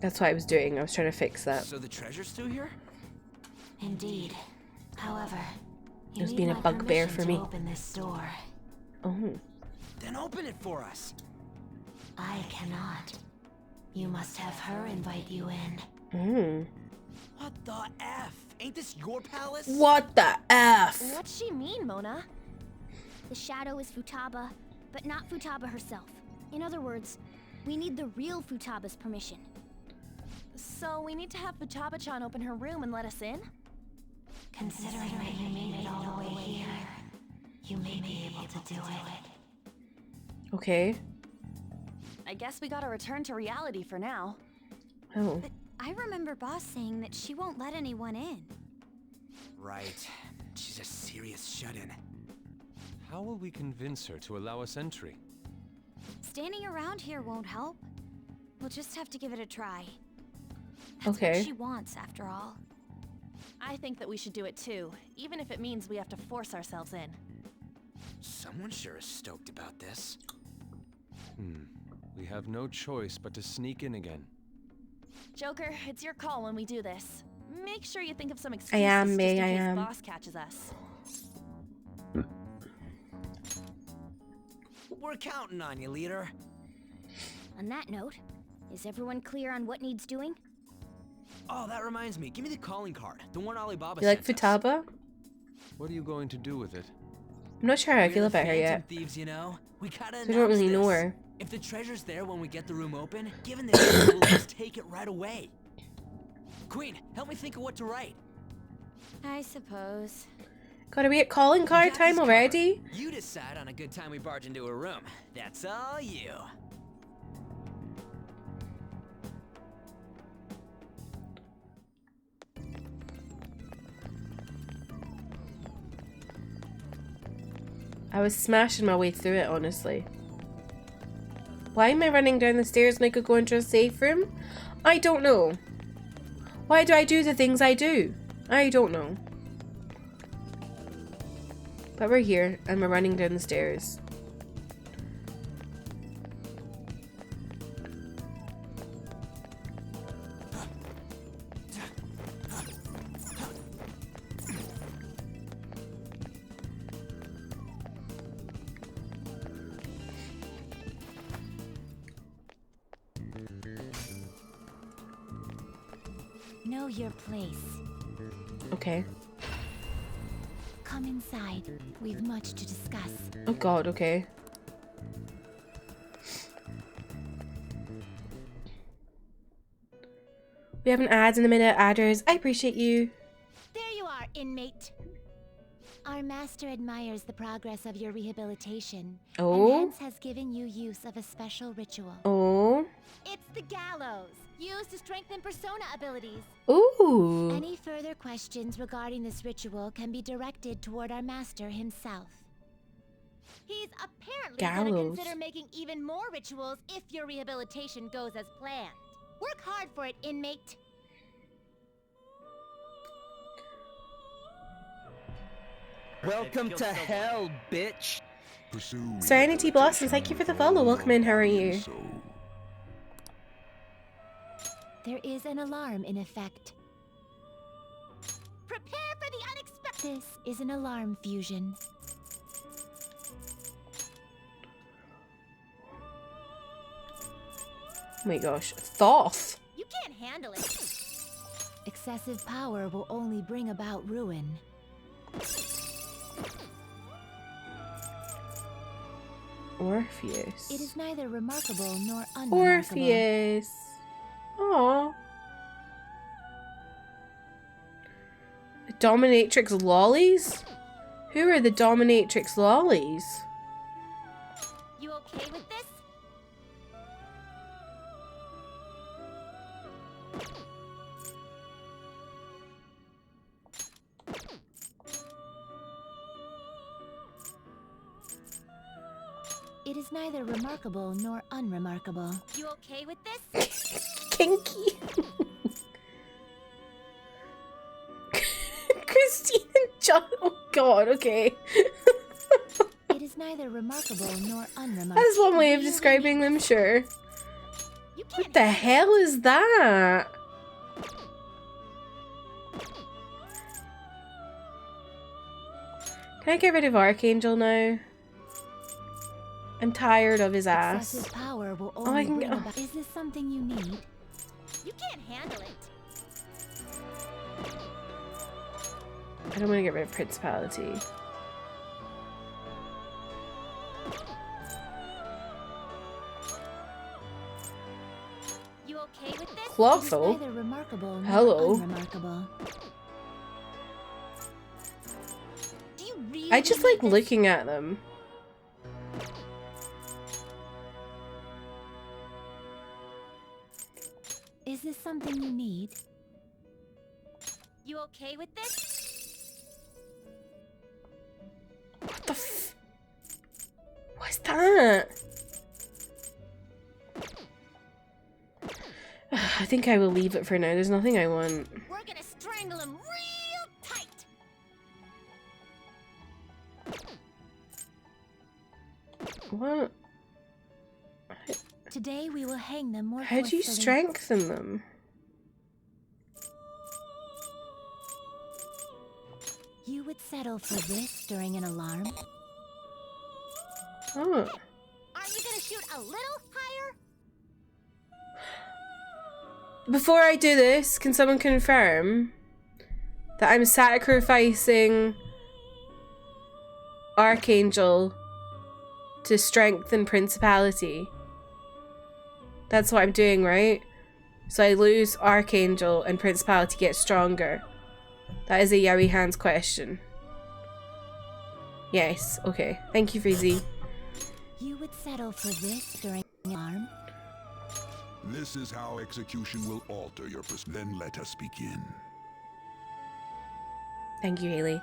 That's what I was doing. I was trying to fix that. So the treasure's still here? Indeed. However, It was being a bugbear for me. Open this door. Oh. Then open it for us. I cannot. You must have her invite you in. What the F? Ain't this your palace? What the F? What's she mean, Mona? The shadow is Futaba, but not Futaba herself. In other words, we need the real Futaba's permission. So we need to have Futaba-chan open her room and let us in? Considering that you made it all the way here, you may be able to do it. Okay. I guess we gotta return to reality for now. Oh. But I remember Boss saying that she won't let anyone in. Right. She's a serious shut-in. How will we convince her to allow us entry? Standing around here won't help. We'll just have to give it a try. That's Okay. what she wants, after all. I think that we should do it too, even if it means we have to force ourselves in. Someone sure is stoked about this. We have no choice but to sneak in again. Joker, it's your call when we do this. Make sure you think of some I excuses am, just May, in I case am. Boss catches us. We're counting on you, leader. On that note, is everyone clear on what needs doing? Oh, that reminds me. Give me the calling card. The one Alibaba You like sent us. Futaba? What are you going to do with it? I'm not sure how I We're feel the about her Phantom yet. Thieves, you know? We gotta I don't really announce know this. her. If the treasure's there when we get the room open, given this, we'll just take it right away. Queen, help me think of what to write. I suppose. Gotta be at calling card Got time this already? covered. You decide on a good time we barge into a room. That's all you. I was smashing my way through it, honestly. Why am I running down the stairs when I could go into a safe room? I don't know. Why do I do the things I do? I don't know. But we're here, and we're running down the stairs. Know your place. Okay. Come inside. We've much to discuss. Oh god, okay. We have an ad in a minute, adders. I appreciate you. There you are, inmate. Our master admires the progress of your rehabilitation. Oh. And hence has given you use of a special ritual. Oh. It's the gallows, used to strengthen persona abilities. Ooh. Any further questions regarding this ritual can be directed toward our master himself. He's apparently going to consider making even more rituals if your rehabilitation goes as planned. Work hard for it, inmate. Welcome to hell, bitch. Serenity Blossoms, thank you for the follow. Welcome in, how are you? There is an alarm in effect. Prepare for the unexpected. This is an alarm fusion. Oh my gosh. Thoth! You can't handle it. Excessive power will only bring about ruin. Orpheus. It is neither remarkable nor unremarkable. Orpheus. Aww. The Dominatrix lollies? Who are the Dominatrix lollies? You okay with this? It is neither remarkable nor unremarkable. You okay with this? Kinky. Christine and John. Oh god, okay. It is neither remarkable nor unremarkable. That is one way of describing them, sure. What the hell is that? Can I get rid of Archangel now? I'm tired of his ass. Excessive power will Oh, I can only go. bring about. Is this something you need? You can't handle it. I don't want to get rid of Principality. You okay with this? Clawful? It is neither remarkable nor Hello. unremarkable. Do you really I just need like this? looking at them. Is this something you need? You okay with this? What the f- What's that? I think I will leave it for now. There's nothing I want. We're gonna strangle him real tight. What? Today we will hang them more How do you forcefully. strengthen them? You would settle for this during an alarm? Oh. Aren't you gonna shoot a little higher? Before I do this, can someone confirm that I'm sacrificing Archangel to strengthen Principality? That's what I'm doing, right? So I lose Archangel and Principality gets stronger. That is a Yowie Hands question. Yes, okay. Thank you, Freezy. You would settle for this during an alarm? This is how execution will alter your Then let us begin. Thank you, Haley.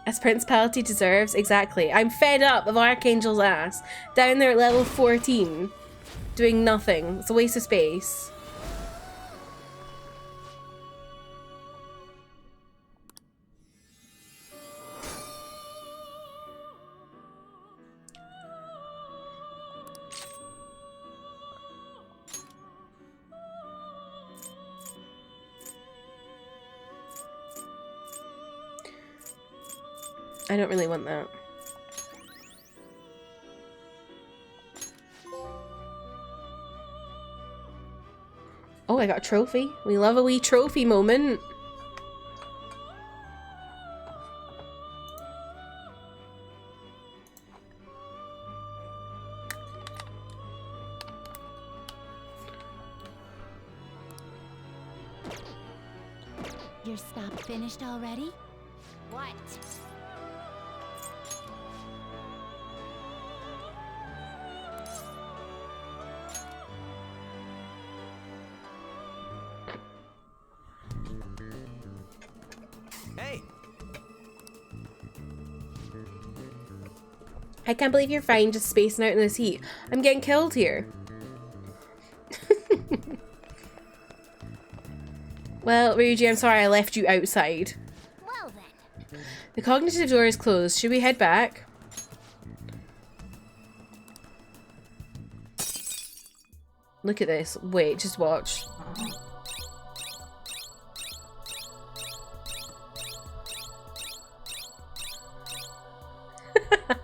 As Principality deserves. Exactly. I'm fed up of Archangel's ass. Down there at level 14. Doing nothing. It's a waste of space. I don't really want that. Oh, I got a trophy. We love a wee trophy moment. Your stop finished already? What? Hey! I can't believe you're fine just spacing out in this heat. I'm getting killed here. Well, Ryuji, I'm sorry I left you outside. Well then. The cognitive door is closed. Should we head back? Look at this. Wait, just watch.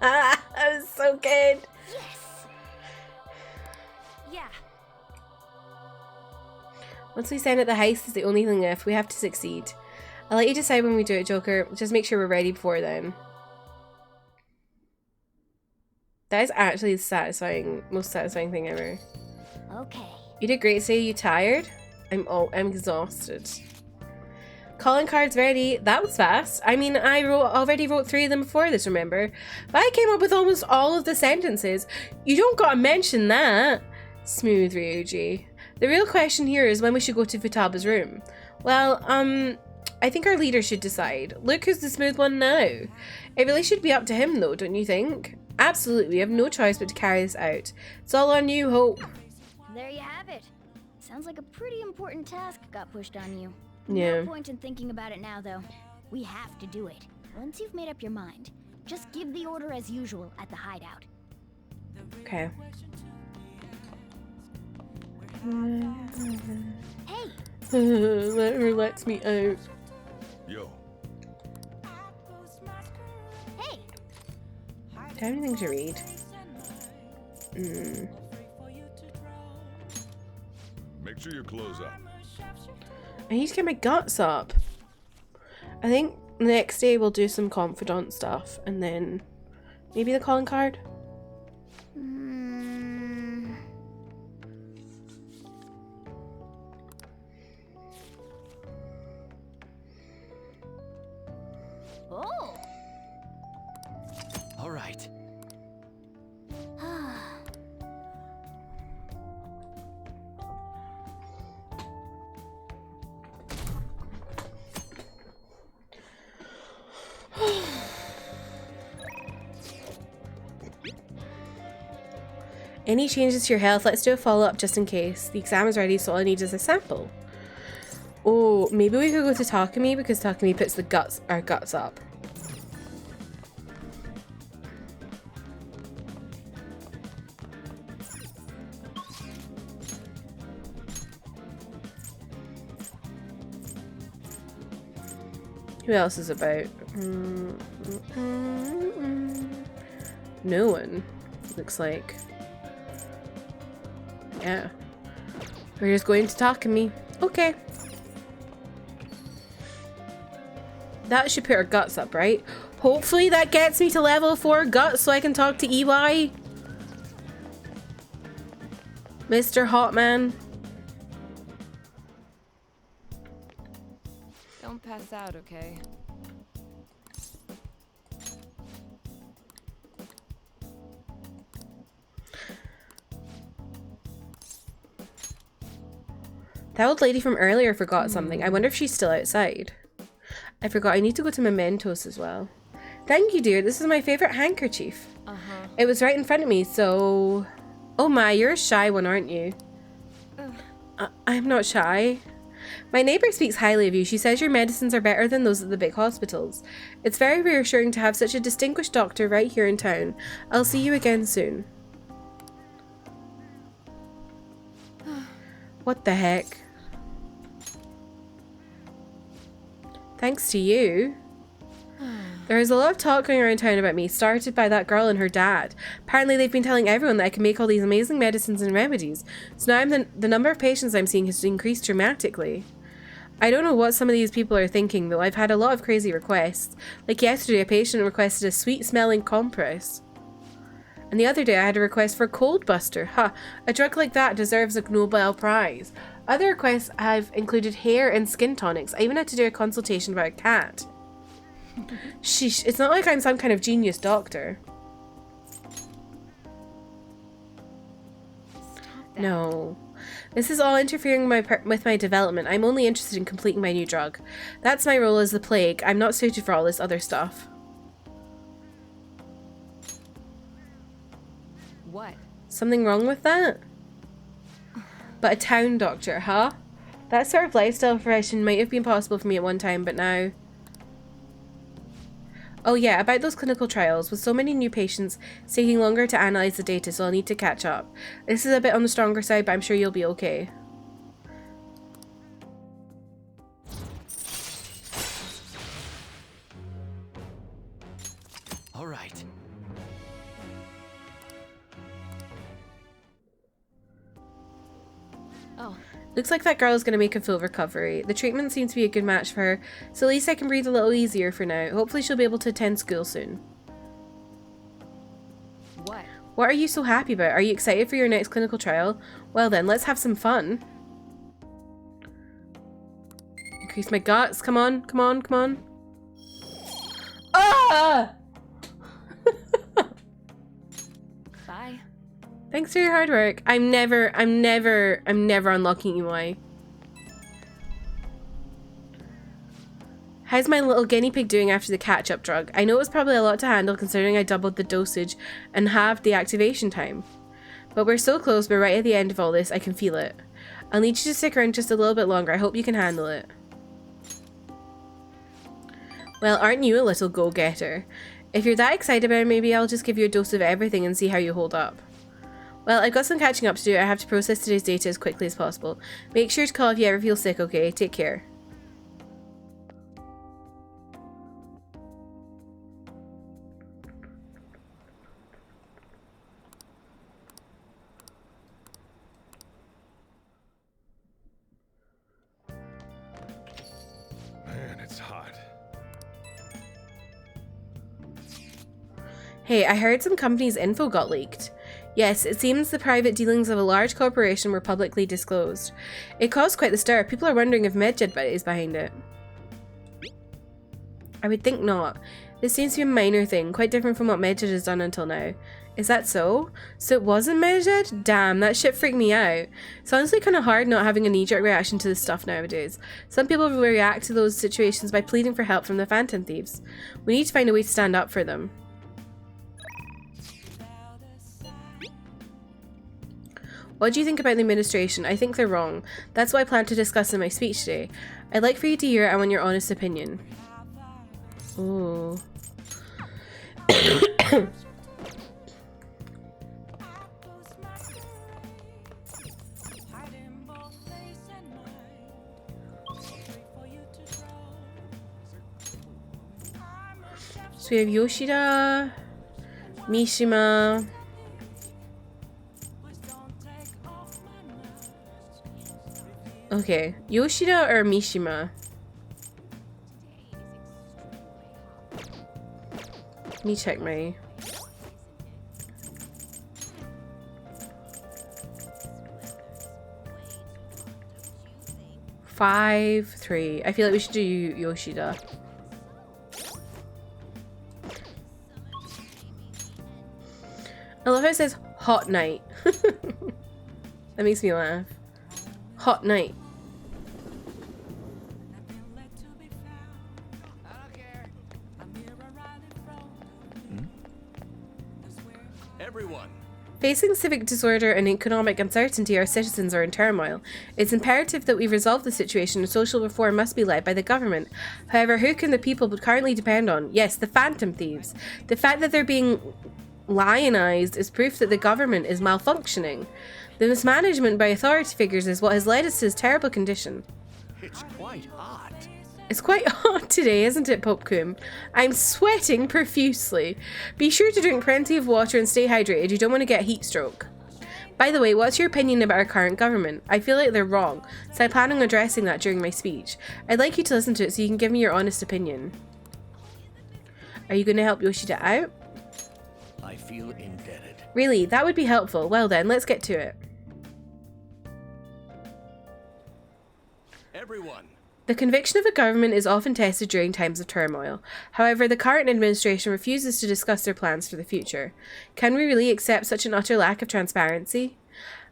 That was so good. Yes. Yeah. Once we stand at the heist is the only thing left. We have to succeed. I'll let you decide when we do it, Joker. Just make sure we're ready before then. That is actually the most satisfying thing ever. Okay. You did great today. You tired? I'm exhausted. Calling cards ready. That was fast. I mean, I already wrote 3 of them before this, remember? But I came up with almost all of the sentences. You don't gotta mention that. Smooth, Ryuji. The real question here is when we should go to Futaba's room. Well, I think our leader should decide. Look who's the smooth one now. It really should be up to him though, don't you think? Absolutely, we have no choice but to carry this out. It's all on you, Hope. There you have it. Sounds like a pretty important task got pushed on you. Yeah. No point in thinking about it now, though. We have to do it. Once you've made up your mind, just give the order as usual at the hideout. Okay. Hey! Let her lets me out. Yo. Hey! Do I have anything to read? Make sure your clothes up. I need to get my guts up. I think the next day we'll do some confidant stuff and then maybe the calling card. Oh! All right. Any changes to your health? Let's do a follow-up just in case. The exam is ready, so all I need is a sample. Oh, maybe we could go to Takumi because Takumi puts our guts up. Who else is about? No one, looks like. Yeah. We're just going to Takumi. Okay. That should put our guts up, right? Hopefully that gets me to level 4 guts so I can talk to EY. Mr. Hotman. Don't pass out, okay? That old lady from earlier forgot something. I wonder if she's still outside. I forgot. I need to go to Mementos as well. Thank you, dear. This is my favorite handkerchief. Uh-huh. It was right in front of me, so... Oh my, you're a shy one, aren't you? I'm not shy. My neighbor speaks highly of you. She says your medicines are better than those at the big hospitals. It's very reassuring to have such a distinguished doctor right here in town. I'll see you again soon. What the heck? Thanks to you. There is a lot of talk going around town about me, started by that girl and her dad. Apparently they've been telling everyone that I can make all these amazing medicines and remedies. So now the number of patients I'm seeing has increased dramatically. I don't know what some of these people are thinking, though. I've had a lot of crazy requests. Like yesterday, a patient requested a sweet-smelling compress. And the other day, I had a request for Cold Buster. Ha! A drug like that deserves a Nobel Prize. Other requests have included hair and skin tonics. I even had to do a consultation about a cat. Sheesh, it's not like I'm some kind of genius doctor. No. This is all interfering with my development. I'm only interested in completing my new drug. That's my role as the plague. I'm not suited for all this other stuff. What? Something wrong with that? But a town doctor, huh? That sort of lifestyle profession might have been possible for me at one time, but now... Oh yeah, about those clinical trials. With so many new patients, it's taking longer to analyze the data, so I'll need to catch up. This is a bit on the stronger side, but I'm sure you'll be okay. All right. Oh. Looks like that girl is going to make a full recovery. The treatment seems to be a good match for her, so at least I can breathe a little easier for now. Hopefully she'll be able to attend school soon. What? What are you so happy about? Are you excited for your next clinical trial? Well then, let's have some fun. Increase my guts. Come on, come on, come on. Ah! Bye. Thanks for your hard work. I'm never unlocking UI. How's my little guinea pig doing after the catch-up drug? I know it was probably a lot to handle considering I doubled the dosage and halved the activation time. But we're so close, we're right at the end of all this, I can feel it. I'll need you to stick around just a little bit longer, I hope you can handle it. Well, aren't you a little go-getter? If you're that excited about it, maybe I'll just give you a dose of everything and see how you hold up. Well, I've got some catching up to do. I have to process today's data as quickly as possible. Make sure to call if you ever feel sick, okay? Take care. Man, it's hot. Hey, I heard some company's info got leaked. Yes, it seems the private dealings of a large corporation were publicly disclosed. It caused quite the stir. People are wondering if Medjed is behind it. I would think not. This seems to be a minor thing, quite different from what Medjed has done until now. Is that so? So it wasn't Medjed? Damn, that shit freaked me out. It's honestly kind of hard not having a knee-jerk reaction to this stuff nowadays. Some people will react to those situations by pleading for help from the Phantom Thieves. We need to find a way to stand up for them. What do you think about the administration? I think they're wrong. That's what I plan to discuss in my speech today. I'd like for you to hear it. I want your honest opinion. Ooh. So we have Yoshida, Mishima. Okay, Yoshida or Mishima? Let me check my... Five, 3. I feel like we should do Yoshida. I love how it says hot night. That makes me laugh. Hot night. Facing civic disorder and economic uncertainty, our citizens are in turmoil. It's imperative that we resolve the situation and social reform must be led by the government. However, who can the people currently depend on? Yes, the phantom thieves. The fact that they're being lionized is proof that the government is malfunctioning. The mismanagement by authority figures is what has led us to this terrible condition. It's quite hot. It's quite hot today, isn't it, Popcoon? I'm sweating profusely. Be sure to drink plenty of water and stay hydrated. You don't want to get heat stroke. By the way, what's your opinion about our current government? I feel like they're wrong, so I plan on addressing that during my speech. I'd like you to listen to it so you can give me your honest opinion. Are you going to help Yoshida out? I feel indebted. Really? That would be helpful. Well then, let's get to it. Everyone. The conviction of a government is often tested during times of turmoil. However, the current administration refuses to discuss their plans for the future. Can we really accept such an utter lack of transparency?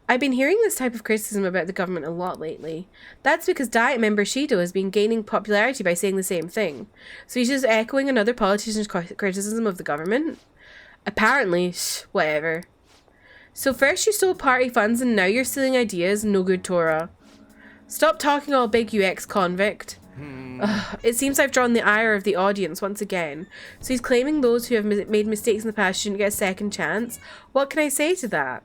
I've been hearing this type of criticism about the government a lot lately. That's because Diet member Shido has been gaining popularity by saying the same thing. So he's just echoing another politician's criticism of the government? Apparently, whatever. So first you stole party funds and now you're stealing ideas? No good, Tora. Stop talking all big, you ex-convict. It seems I've drawn the ire of the audience once again. So he's claiming those who have made mistakes in the past shouldn't get a second chance? What can I say to that?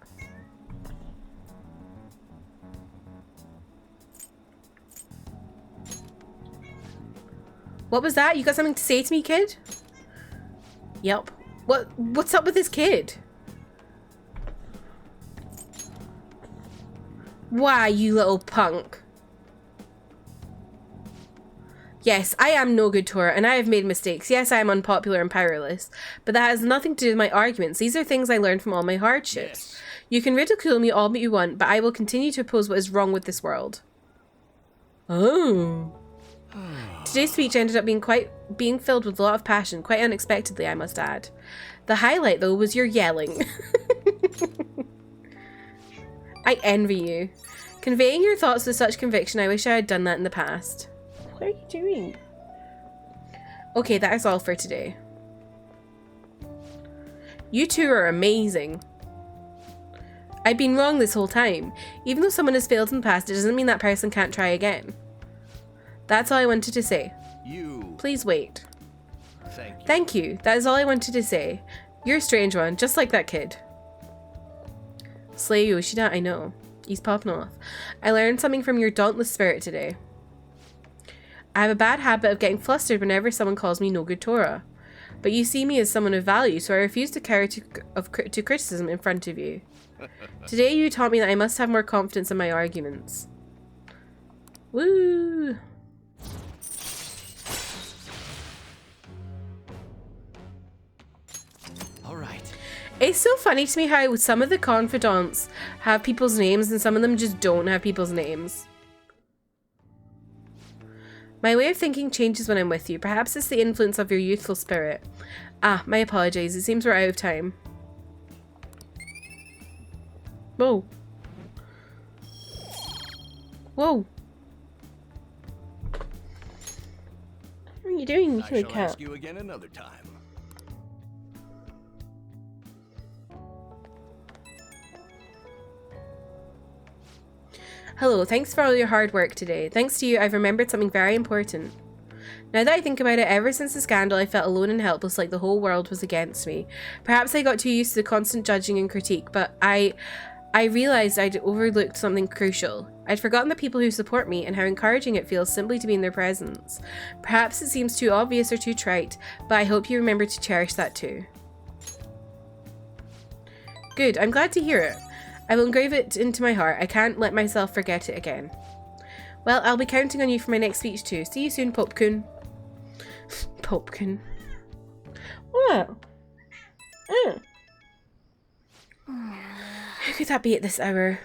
What was that? You got something to say to me, kid? Yep. What's up with this kid? Why, you little punk? Yes, I am no good, Tora, and I have made mistakes. Yes, I am unpopular and powerless, but that has nothing to do with my arguments. These are things I learned from all my hardships. Yes. You can ridicule me all that you want, but I will continue to oppose what is wrong with this world. Oh. Today's speech ended up being filled with a lot of passion, quite unexpectedly, I must add. The highlight, though, was your yelling. I envy you. Conveying your thoughts with such conviction, I wish I had done that in the past. What are you doing? Okay, that is all for today. You two are amazing. I've been wrong this whole time. Even though someone has failed in the past, it doesn't mean that person can't try again. That's all I wanted to say. Please wait. Thank you. Thank you. That is all I wanted to say. You're a strange one, just like that kid. Slay Yoshida, I know. He's popping off. I learned something from your dauntless spirit today. I have a bad habit of getting flustered whenever someone calls me no good Tora. But you see me as someone of value, so I refuse to carry to criticism in front of you. Today you taught me that I must have more confidence in my arguments. Woo! Alright. It's so funny to me how some of the confidants have people's names and some of them just don't have people's names. My way of thinking changes when I'm with you. Perhaps it's the influence of your youthful spirit. Ah, my apologies. It seems we're out of time. Whoa. Whoa. What are you doing, I shall ask you again another time. Hello, thanks for all your hard work today. Thanks to you, I've remembered something very important. Now that I think about it, ever since the scandal, I felt alone and helpless, like the whole world was against me. Perhaps I got too used to the constant judging and critique, but I realized I'd overlooked something crucial. I'd forgotten the people who support me and how encouraging it feels simply to be in their presence. Perhaps it seems too obvious or too trite, but I hope you remember to cherish that too. Good, I'm glad to hear it. I will engrave it into my heart. I can't let myself forget it again. Well, I'll be counting on you for my next speech too. See you soon, Popcoon. Popcoon. What? Who could that be at this hour?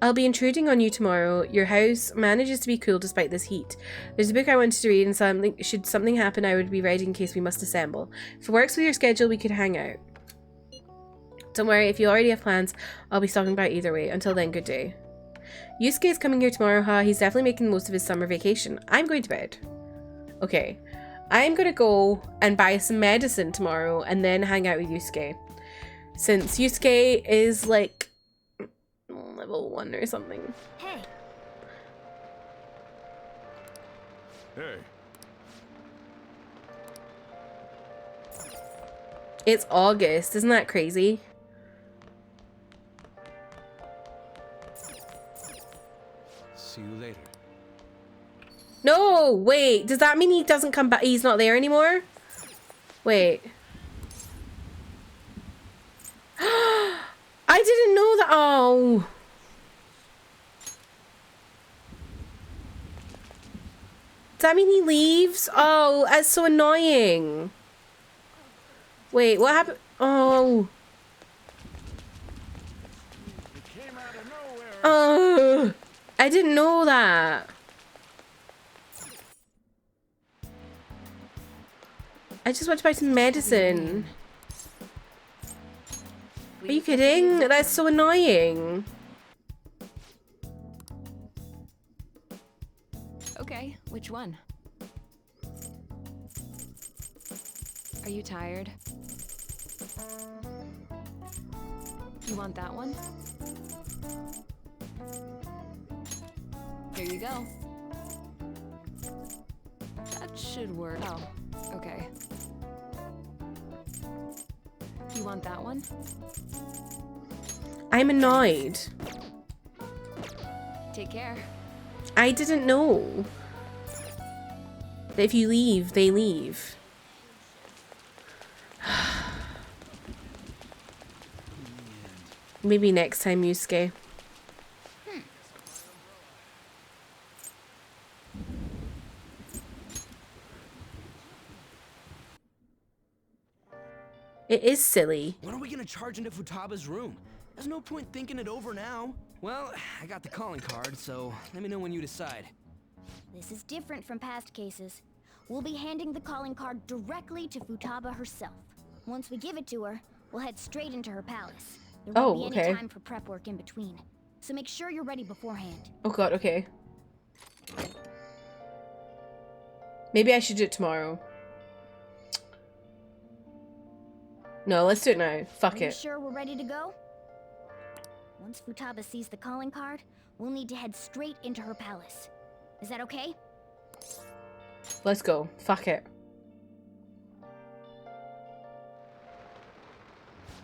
I'll be intruding on you tomorrow. Your house manages to be cool despite this heat. There's a book I wanted to read and should something happen, I would be ready in case we must assemble. If it works with your schedule, we could hang out. Don't worry, if you already have plans, I'll be stopping by either way. Until then, good day. Yusuke is coming here tomorrow, huh? He's definitely making the most of his summer vacation. I'm going to bed. Okay. I'm going to go and buy some medicine tomorrow and then hang out with Yusuke. Since Yusuke is like level 1 or something. Hey. Hey. It's August, isn't that crazy? See you later. No, wait, does that mean he doesn't come back? He's not there anymore? Wait. I didn't know that. Oh. Does that mean he leaves? Oh, that's so annoying. Wait, what happened? Oh. Oh. I didn't know that. I just went to buy some medicine. Are you kidding? That's so annoying. Okay, which one? Are you tired? You want that one? Here you go. That should work. Oh, okay. You want that one? I'm annoyed. Take care. I didn't know that if you leave, they leave. Maybe next time, Yusuke. It is silly. When are we gonna charge into Futaba's room? There's no point thinking it over now. Well, I got the calling card, so let me know when you decide. This is different from past cases. We'll be handing the calling card directly to Futaba herself. Once we give it to her, we'll head straight into her palace. There won't be any time for prep work in between. So make sure you're ready beforehand. Oh god, okay. Maybe I should do it tomorrow. No, let's do it now. Fuck Are you it. sure we're ready to go? Once Futaba sees the calling card, we'll need to head straight into her palace. Is that okay? Let's go. Fuck it.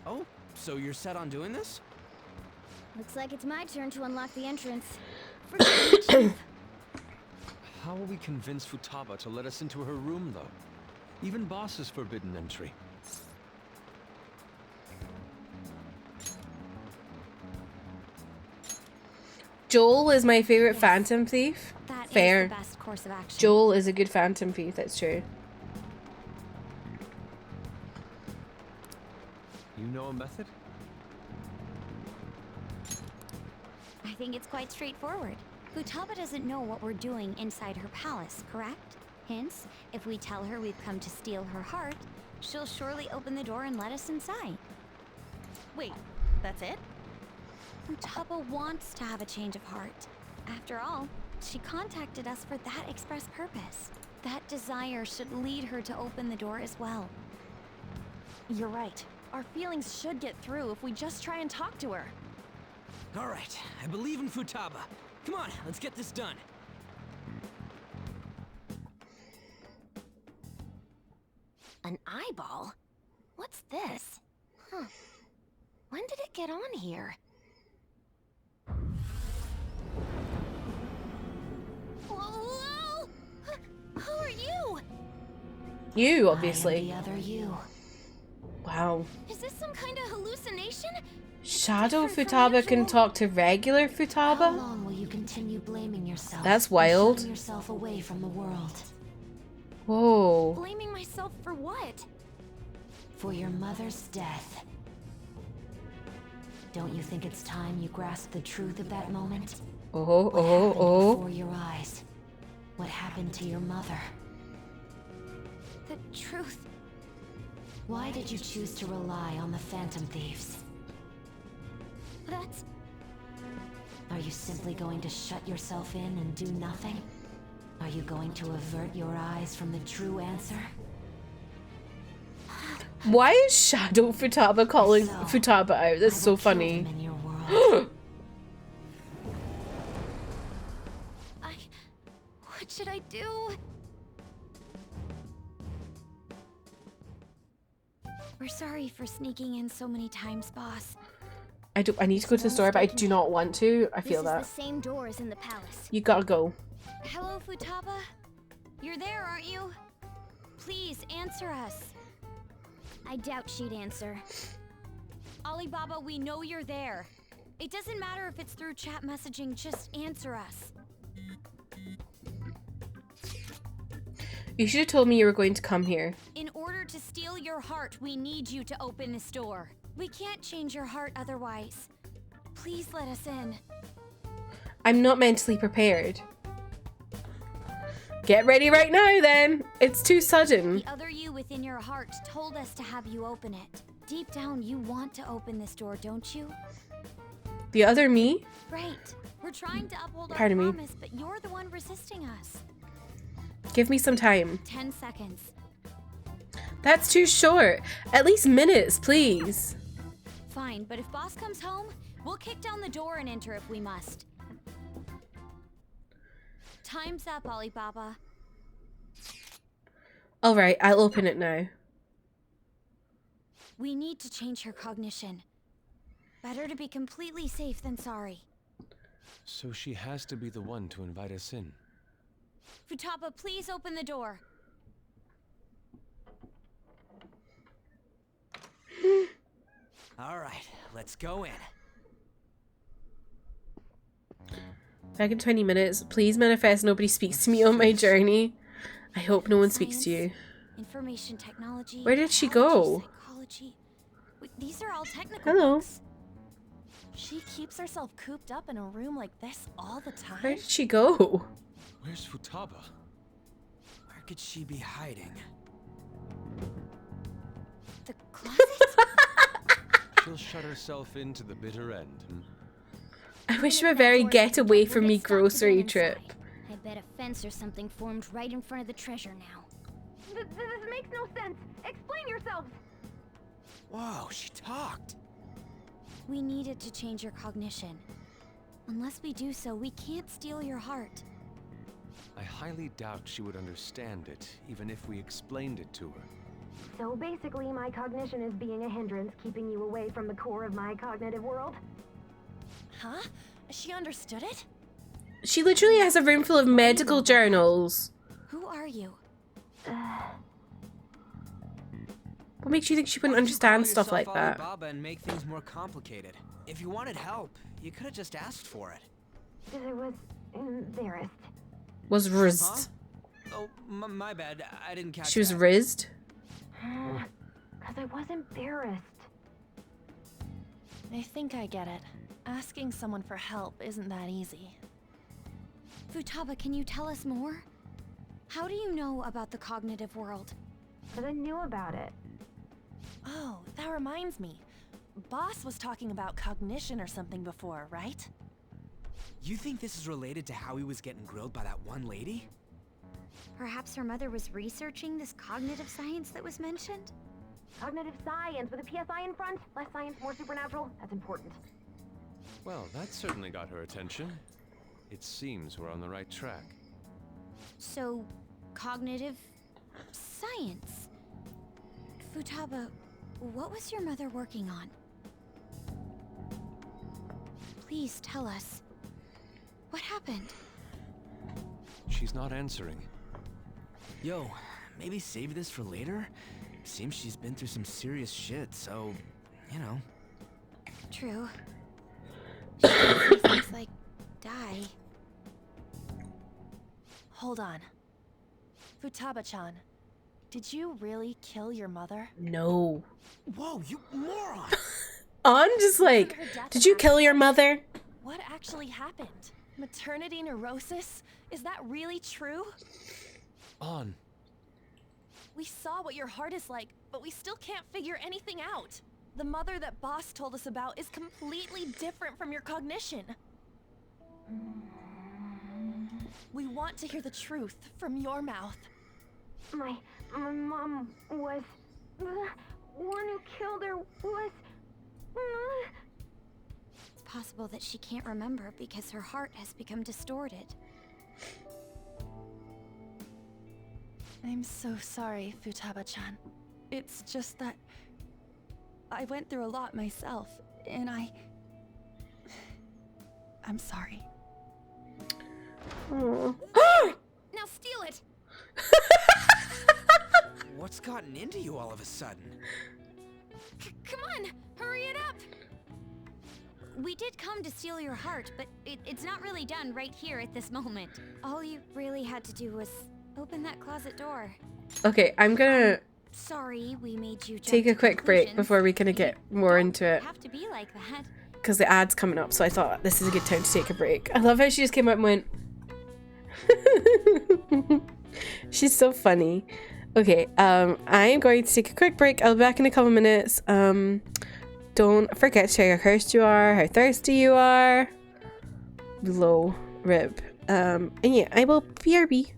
Oh, so you're set on doing this? Looks like it's my turn to unlock the entrance. How will we convince Futaba to let us into her room, though? Even boss is forbidden entry. Joel is my favorite Phantom Thief. That Fair. is the best course of action. Joel is a good Phantom Thief, that's true. You know a method? I think it's quite straightforward. Futaba doesn't know what we're doing inside her palace, correct? Hence, if we tell her we've come to steal her heart, she'll surely open the door and let us inside. Wait, that's it? Futaba wants to have a change of heart. After all, she contacted us for that express purpose. That desire should lead her to open the door as well. You're right. Our feelings should get through if we just try and talk to her. All right, I believe in Futaba. Come on, let's get this done. An eyeball? What's this? Huh. When did it get on here? Whoa! Who are you? You, obviously. I am the other you. Wow. Is this some kind of hallucination? Shadow Futaba can talk to regular How Futaba? long will you continue blaming yourself? That's and wild. shutting yourself away from the world. Whoa. Blaming myself for what? For your mother's death. Don't you think it's time you grasp the truth of that moment? Oh, What oh, happened oh. before your eyes? What happened to your mother? The truth. Why did you choose to rely on the Phantom Thieves? That's... Are you simply going to shut yourself in and do nothing? Are you going to avert your eyes from the true answer? Why is Shadow Futaba calling Futaba out? That's so funny. What should I do? We're sorry for sneaking in so many times, boss. I need to go to the store, but I do not want to. I feel that. This is the same door as in the palace. You gotta go. Hello, Futaba? You're there, aren't you? Please, answer us. I doubt she'd answer. Alibaba, we know you're there. It doesn't matter if it's through chat messaging, just answer us. You should have told me you were going to come here. In order to steal your heart, we need you to open this door. We can't change your heart otherwise. Please let us in. I'm not mentally prepared. Get ready right now then. It's too sudden. The other you within your heart told us to have you open it. Deep down, you want to open this door, don't you? The other me? Right. We're trying to uphold our Pardon me. promise, but you're the one resisting us. Give me some time. 10 seconds. That's too short. At least minutes, please. Fine, but if boss comes home, we'll kick down the door and enter if we must. Time's up, Alibaba. Alright, I'll open it now. We need to change her cognition. Better to be completely safe than sorry. So she has to be the one to invite us in. Futaba, please open the door. All right, let's go in. Back in 20 minutes. Please manifest nobody speaks to me on my journey. I hope no one speaks to you. Information technology. Where did she go? Psychology. Wait, these are all technical Hello. books. She keeps herself cooped up in a room like this all the time? Where did she go? Where's Futaba? Where could she be hiding? The closet? She'll shut herself into the bitter end. I wish we were very get away from me grocery trip. I bet a fence or something formed right in front of the treasure now. This makes no sense. Explain yourselves. Whoa, she talked. We needed to change your cognition. Unless we do so, we can't steal your heart. I highly doubt she would understand it, even if we explained it to her. So basically, my cognition is being a hindrance, keeping you away from the core of my cognitive world? Huh? She understood it? She literally has a room full of medical journals. Who are you? What makes you think she wouldn't understand stuff like that? Alibaba and make things more complicated. If you wanted help, you could have just asked for it. I was embarrassed. Was rizzed. Oh, my bad. I didn't catch She was that. rizzed? Because I was embarrassed. I think I get it. Asking someone for help isn't that easy. Futaba, can you tell us more? How do you know about the cognitive world? Because I knew about it. Oh, that reminds me. Boss was talking about cognition or something before, right? You think this is related to how he was getting grilled by that one lady? Perhaps her mother was researching this cognitive science that was mentioned? Cognitive science with a PSI in front. Less science, more supernatural. That's important. Well, that certainly got her attention. It seems we're on the right track. So, cognitive science. Futaba, what was your mother working on? Please tell us. What happened? She's not answering. Yo, maybe save this for later? Seems she's been through some serious shit, so, you know. True. She say things like, die. Hold on. Futaba-chan, did you really kill your mother? No. Whoa, you moron! I'm just like, did you kill your mother? What actually happened? Maternity neurosis? Is that really true? On. We saw what your heart is like, but we still can't figure anything out. The mother that Boss told us about is completely different from your cognition. We want to hear the truth from your mouth. My mom was... one who killed her was... It's possible that she can't remember because her heart has become distorted. I'm so sorry, Futaba-chan. It's just that I went through a lot myself, and I'm sorry. Oh. Now steal it! What's gotten into you all of a sudden? Come on, hurry it up! We did come to steal your heart, but it's not really done right here at this moment. All you really had to do was open that closet door. Okay, I'm gonna Sorry, we made you take a quick break before we kind of get more into it. Have to be like that. Because the ad's coming up, so I thought this is a good time to take a break. I love how she just came out and went. She's so funny. Okay, I'm going to take a quick break. I'll be back in a couple minutes. Don't forget to check how cursed you are, how thirsty you are. Below rib. And yeah, I will BRB.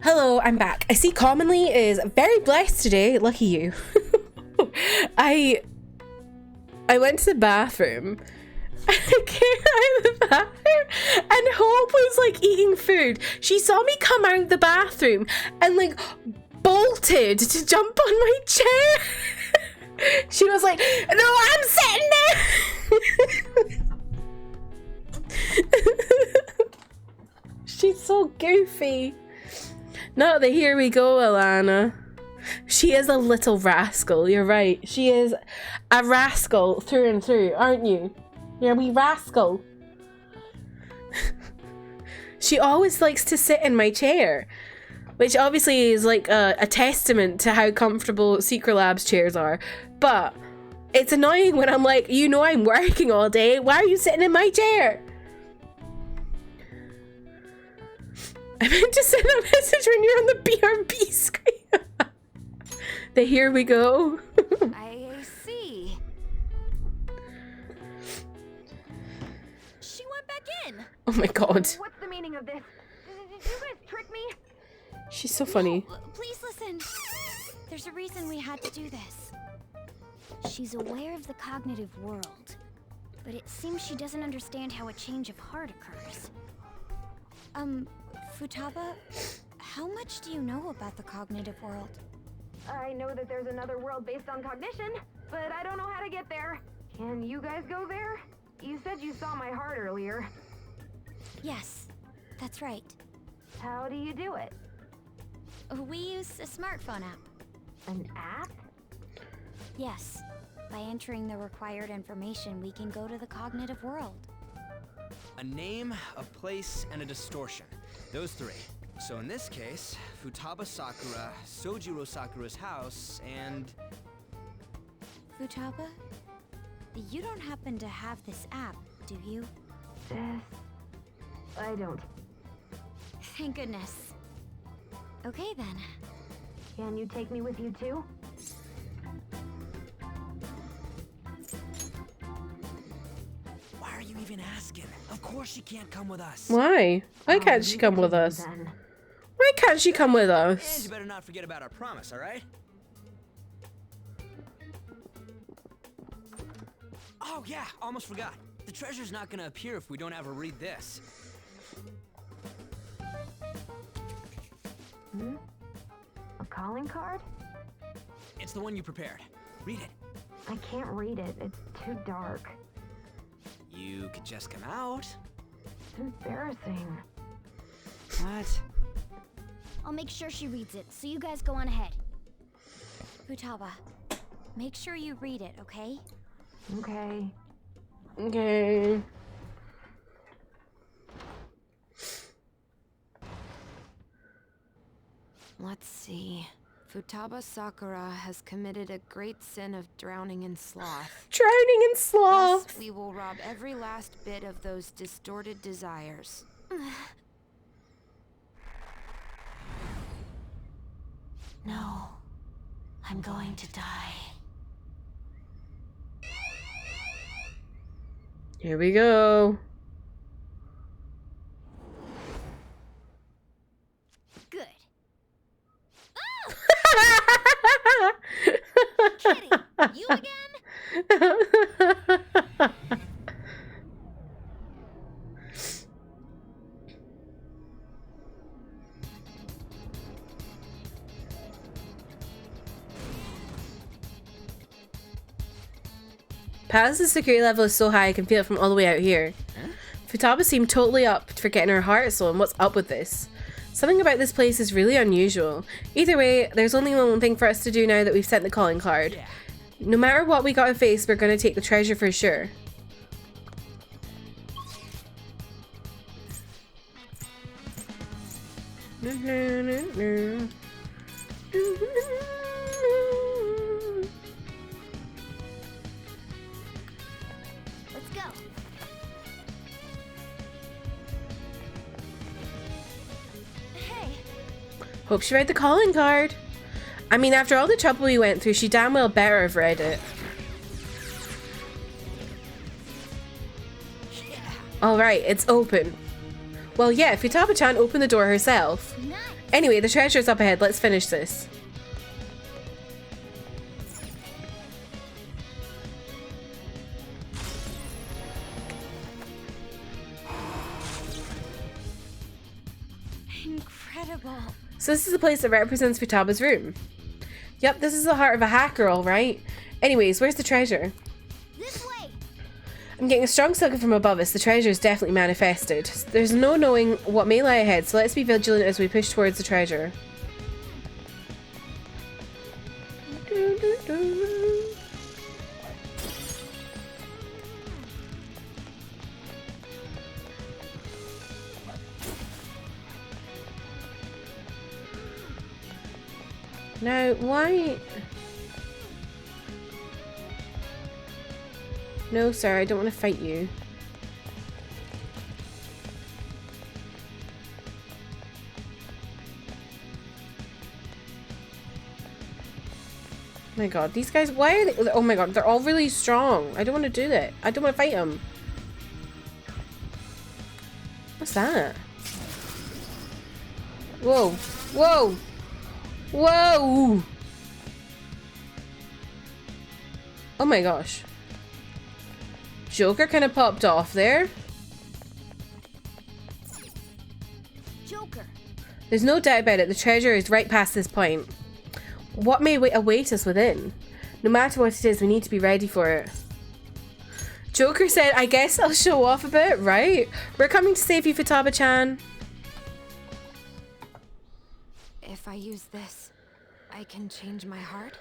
Hello, I'm back. I see Commonly is very blessed today. Lucky you. I went to the bathroom. I came out of the bathroom and Hope was like eating food. She saw me come out of the bathroom and like bolted to jump on my chair. She was like, no, I'm sitting there. She's so goofy. Not the here we go, Alana. She is a little rascal, you're right. She is a rascal through and through, aren't you? You're a wee rascal. She always likes to sit in my chair, which obviously is like a testament to how comfortable Secret Labs chairs are. But it's annoying when I'm like, you know, I'm working all day. Why are you sitting in my chair? I meant to send a message when you're on the BRB screen. The here we go. I see. She went back in. Oh my god. What's the meaning of this? Did you guys trick me? She's so funny. No, please listen. There's a reason we had to do this. She's aware of the cognitive world, but it seems she doesn't understand how a change of heart occurs. Futaba, how much do you know about the cognitive world? I know that there's another world based on cognition, but I don't know how to get there. Can you guys go there? You said you saw my heart earlier. Yes, that's right. How do you do it? We use a smartphone app. An app? Yes. By entering the required information, we can go to the cognitive world. A name, a place, and a distortion. Those three. So in this case, Futaba Sakura, Sojiro Sakura's house, and... Futaba? You don't happen to have this app, do you? I don't. Thank goodness. Okay then. Can you take me with you too? Why are you even asking? Of course she can't come with us. Why? Why can't she come with us? Why can't she come with And us? you better not forget about our promise, alright? Oh yeah, almost forgot. The treasure's not gonna appear if we don't have her read this. A calling card? It's the one you prepared. Read it. I can't read it. It's too dark. You could just come out. It's embarrassing. What? I'll make sure she reads it, so you guys go on ahead. Futaba, make sure you read it, okay? Okay. Okay. Let's see. Futaba Sakura has committed a great sin of drowning in sloth. Drowning in sloth! Thus, we will rob every last bit of those distorted desires. No. I'm going to die. Here we go. Good. Kitty, you again? Paz's security level is so high I can feel it from all the way out here. Futaba seemed totally up for getting her heart stolen. What's up with this? Something about this place is really unusual. Either way, there's only one thing for us to do now that we've sent the calling card. No matter what we gotta face, we're gonna take the treasure for sure. Let's go. Hey. Hope she read the calling card. I mean, after all the trouble we went through, she damn well better have read it. Alright, it's open. Well, yeah, Futaba-chan opened the door herself. Nice. Anyway, the treasure's up ahead. Let's finish this. Incredible. So this is the place that represents Futaba's room. Yep, this is the heart of a hacker, alright. Anyways, where's the treasure? This way. I'm getting a strong sucker from above us. The treasure is definitely manifested. There's no knowing what may lie ahead, so let's be vigilant as we push towards the treasure. Now, why? No, sir, I don't want to fight you. Oh my god, these guys, why are they? Oh my god, they're all really strong. I don't want to do that. I don't want to fight them. What's that? Whoa. Whoa. Whoa. Oh my gosh. Joker kind of popped off there. Joker. There's no doubt about it. The treasure is right past this point. What may await us within? No matter what it is, we need to be ready for it. Joker said, I guess I'll show off a bit, right? We're coming to save you, Futaba-chan. If I use this, I can change my heart?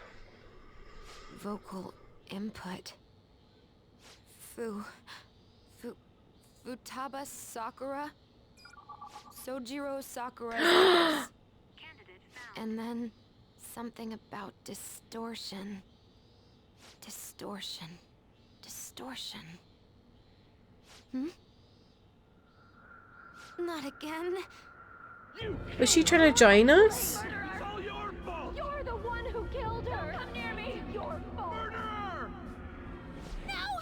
Vocal input. Futaba Sakura? Sojiro Sakura's house. And then something about distortion. Distortion. Hmm? Not again. Was she trying to join us? You're the one who killed her. Don't come near me. Your fault. Murderer! No!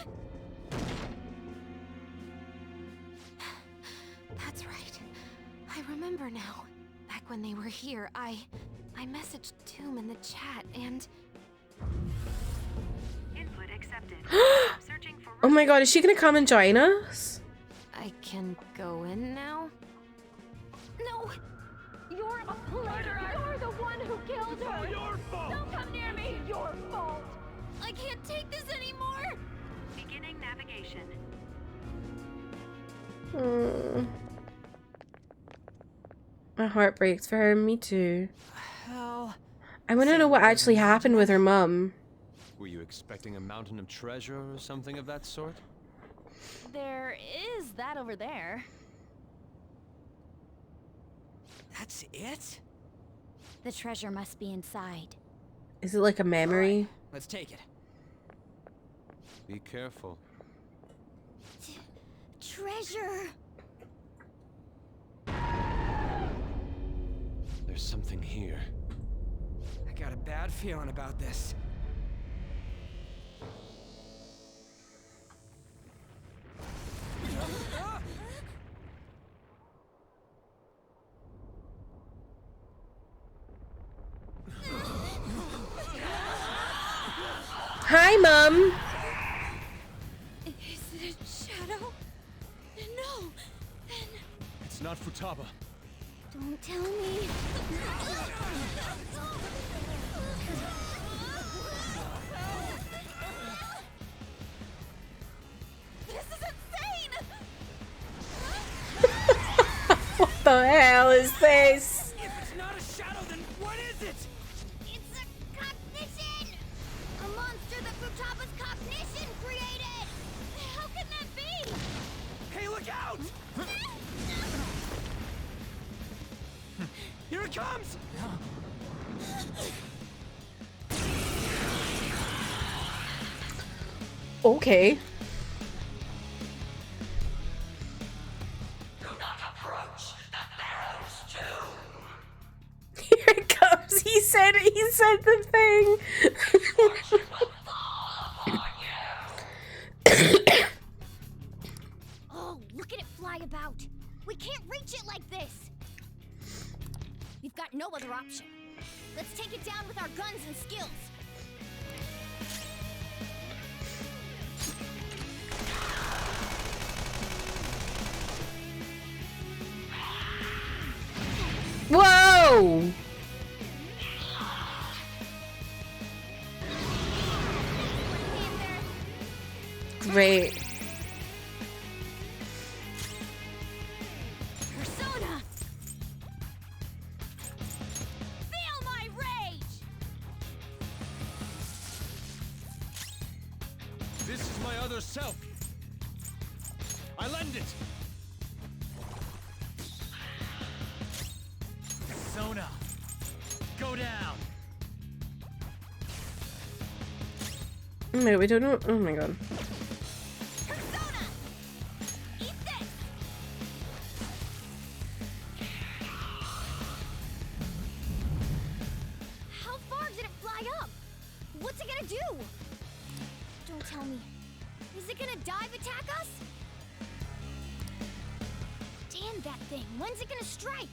That's right. I remember now. Back when they were here, I messaged Tomb in the chat and... Input accepted. Searching for... Oh my god, is she gonna come and join us? I can go in now? No! You're a murderer! You're the one who killed her! Your fault! Don't come near me! Your fault! I can't take this anymore! Beginning navigation. My heart breaks for her. Me too. Hell. I want to know what actually happened with her mum. Were you expecting a mountain of treasure or something of that sort? There is that over there. That's it? The treasure must be inside. Is it like a memory? Right, let's take it. Be careful. Treasure! There's something here. I got a bad feeling about this. Hi, Mum. Is it a shadow? No. Then It's not Futaba. Don't tell me. This is insane! What the hell is this? If it's not a shadow, then what is it? It's a cognition! A monster that Futaba's cognition created! How can that be? Hey, look out! Here it comes! Okay. Do not approach the Pharaoh's tomb. Here it comes. He said the thing. Oh, look at it fly about. We can't reach it like this. We've got no other option. Let's take it down with our guns and skills. Whoa! Great. Persona! Feel my rage! This is my other self. I lend it. Sona, go down. No, we don't know. Oh my god. How far did it fly up? What's it gonna do? Don't tell me. Is it gonna dive attack us? Damn that thing. When's it gonna strike?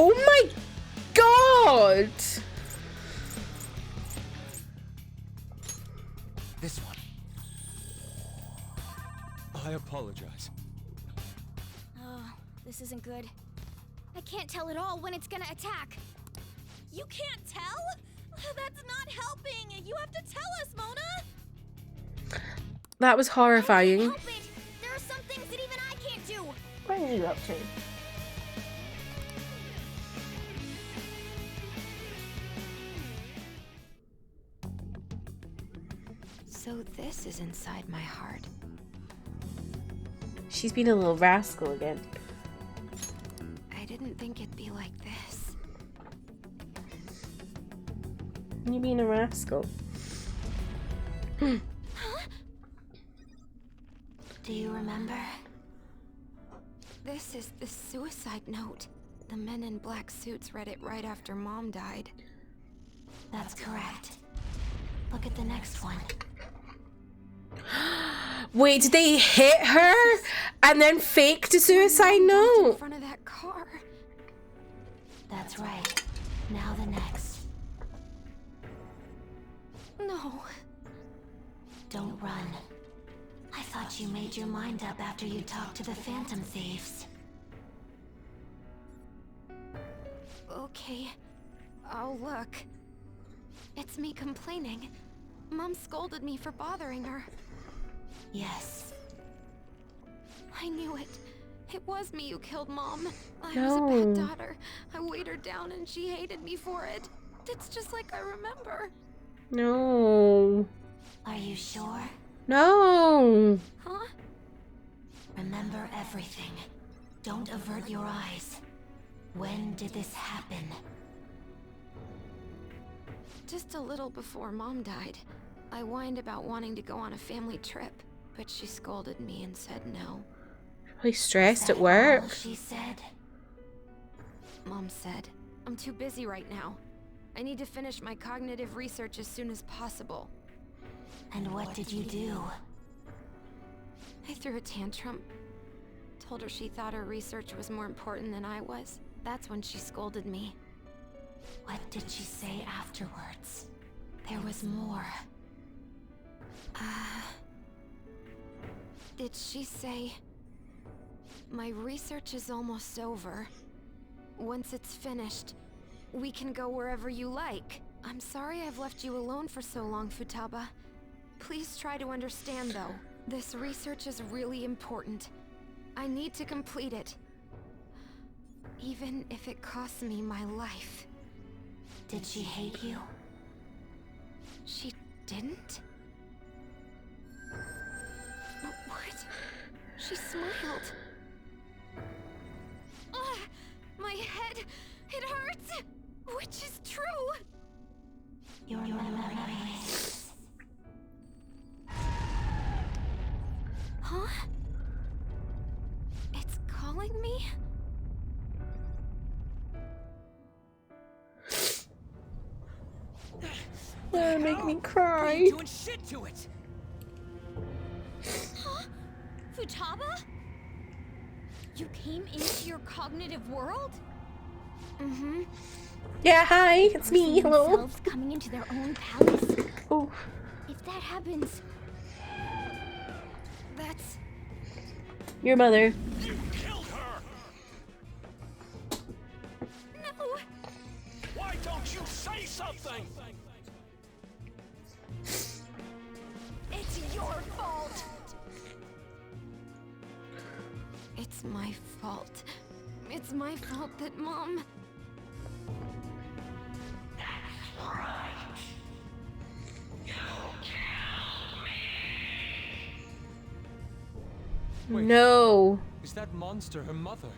Oh my god! This one. I apologize. Oh, this isn't good. I can't tell at all when it's gonna attack. You can't tell? That's not helping. You have to tell us, Mona. That was horrifying. Help it. There are some things that even I can't do. What are you up to? So this is inside my heart. She's been a little rascal again. I didn't think it'd be like this. You being a rascal? Do you remember? This is the suicide note. The men in black suits read it right after Mom died. That's correct. Look at the next one. Wait, did they hit her and then fake the suicide note? In front of that car. That's right. Now the next. No. Don't run. I thought you made your mind up after you talked to the Phantom Thieves. Okay. I'll look. It's me complaining. Mom scolded me for bothering her. Yes. I knew it. It was me who killed Mom. I was a bad daughter. I weighed her down and she hated me for it. It's just like I remember. No. Are you sure? No. Huh? Remember everything. Don't avert your eyes. When did this happen? Just a little before Mom died. I whined about wanting to go on a family trip, but she scolded me and said no. Probably stressed at work. All she said? Mom said, I'm too busy right now. I need to finish my cognitive research as soon as possible. And what did you do? I threw a tantrum. Told her she thought her research was more important than I was. That's when she scolded me. What did she say afterwards? There was more. Did she say... My research is almost over. Once it's finished, we can go wherever you like. I'm sorry I've left you alone for so long, Futaba. Please try to understand, though. This research is really important. I need to complete it. Even if it costs me my life. Did she hate you? She didn't? What? She smiled. Ugh, my head, it hurts. Which is true. Your memories. Huh? It's calling me? That make me cry. What are you doing shit to it? Huh? Futaba? You came into your cognitive world? Mm-hmm. Yeah, hi, it's me. Hello. Themselves coming into their own palace. Oh. If that happens, that's your mother. You killed her. No. Why don't you say something? It's your fault. It's my fault. It's my fault that Mom... That's right. You killed me. Wait, no. Is that monster her mother?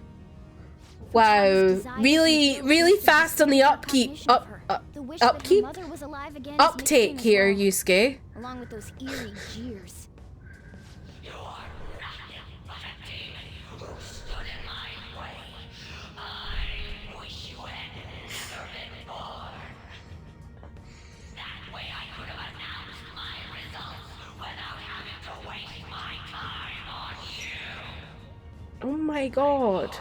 Wow. Really fast on the upkeep. Upkeep? Uptake here, Yusuke. Along with those eerie jeers. Oh my god.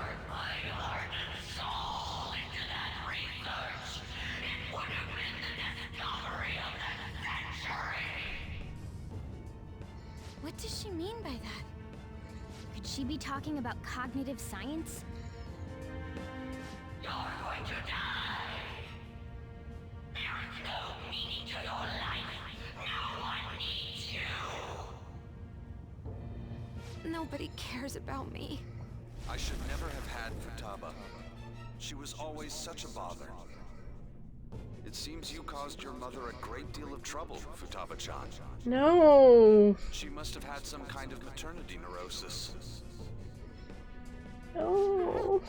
What does she mean by that? Could she be talking about cognitive science? You're going to die. There is no meaning to your life. No one needs you. Nobody cares about me. I should never have had Futaba. She was always such a bother. It seems you caused your mother a great deal of trouble, Futaba-chan. No. She must have had some kind of maternity neurosis. No.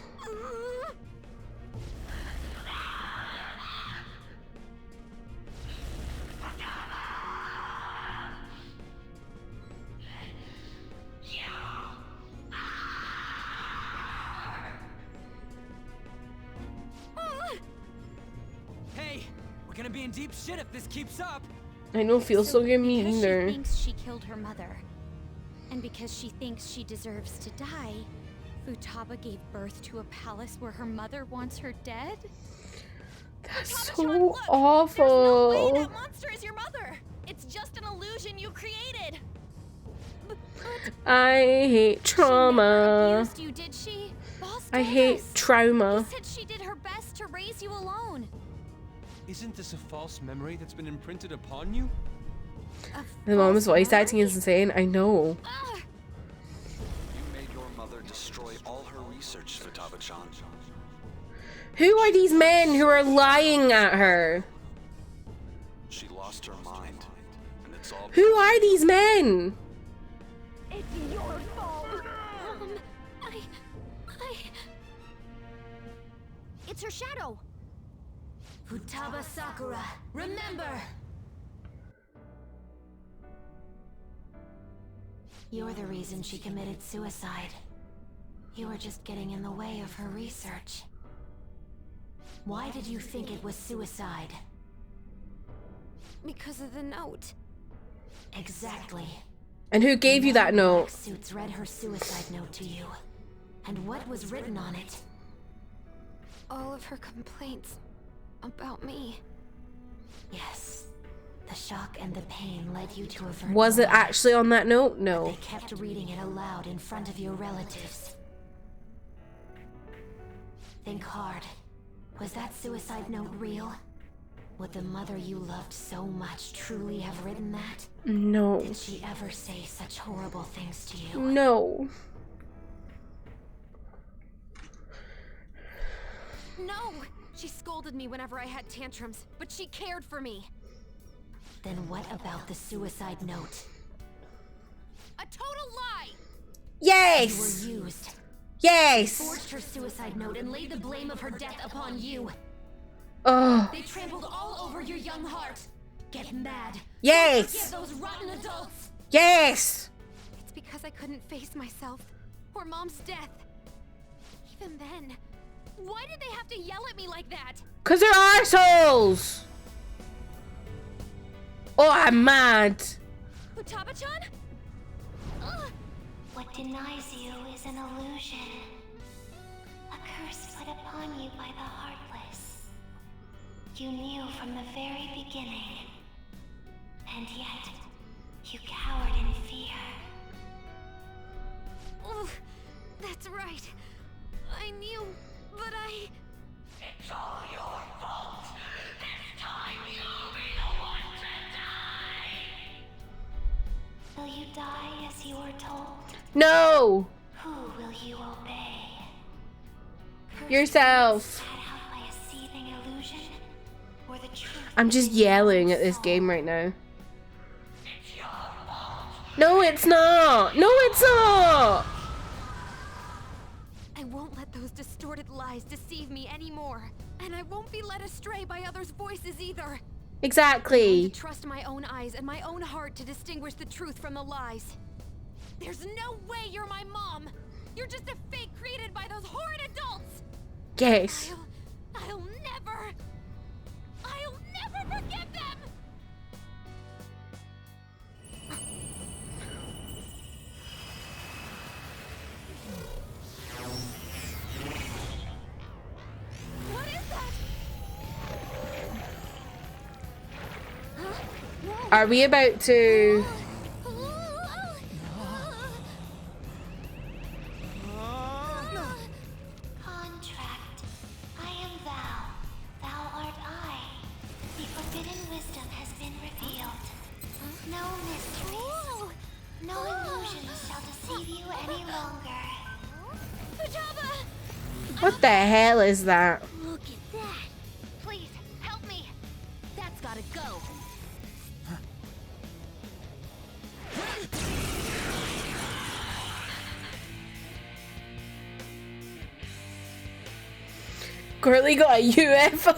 Hey, we're gonna be in deep shit if this keeps up. I don't feel so good me Because either. she thinks she killed her mother, and because she thinks she deserves to die, Futaba gave birth to a palace where her mother wants her dead? That's so awful. There's no way that monster is your mother. It's just an illusion you created. I hate trauma. Abused you, did she? Boss I told hate us. trauma. He said she did her best to raise you alone. Isn't this a false memory that's been imprinted upon you? The mom's voice acting is insane. I know. You made your mother destroy all her research, Futaba-chan. Who are these men who are lying at her? She lost her mind, and it's all. Who are these men? It's your fault. It's her shadow. Futaba Sakura, remember! You're the reason she committed suicide. You were just getting in the way of her research. Why did you think it was suicide? Because of the note. Exactly. And who gave you that note? Black suits read her suicide note to you. And what was written on it? All of her complaints about me. Yes. The shock and the pain led you to avert. Was it actually on that note? But No. they kept reading it aloud in front of your relatives. Think hard. Was that suicide note real? Would the mother you loved so much truly have written that? No. Did she ever say such horrible things to you? No. No! She scolded me whenever I had tantrums, but she cared for me. Then what about the suicide note? A total lie! Yes! You were used. Yes! They forged her suicide note and laid the blame of her death upon you. Oh. They trampled all over your young heart. Get mad. Yes! Forgive those rotten adults. Yes! It's because I couldn't face myself, or Mom's death. Even then, why did they have to yell at me like that? 'Cause they're arseholes! Oh, I'm mad. Futaba-chan? What denies you is an illusion. A curse put upon you by the Heartless. You knew from the very beginning. And yet, you cowered in fear. Oh, that's right. I knew, but I... It's all your fault. This time you'll be the one to die. Will you die as you were told? No! Who will you obey? Yourself. Out by a seething illusion, or the truth? I'm just yelling at this game right now. No, it's not. No, it's not. I won't let those distorted lies deceive me anymore. And I won't be led astray by others' voices either. Exactly. I'm going to trust my own eyes and my own heart to distinguish the truth from the lies. There's no way you're my mom. You're just a fake created by those horrid adults. Yes. I'll never forgive them. What is that? Are we about to... Contract. I am thou. Thou art I. The forbidden wisdom has been revealed. No mysteries. No illusions shall deceive you any longer. Futaba! What the hell is that? Look at that. Please, help me. That's gotta go. Currently got a UFO.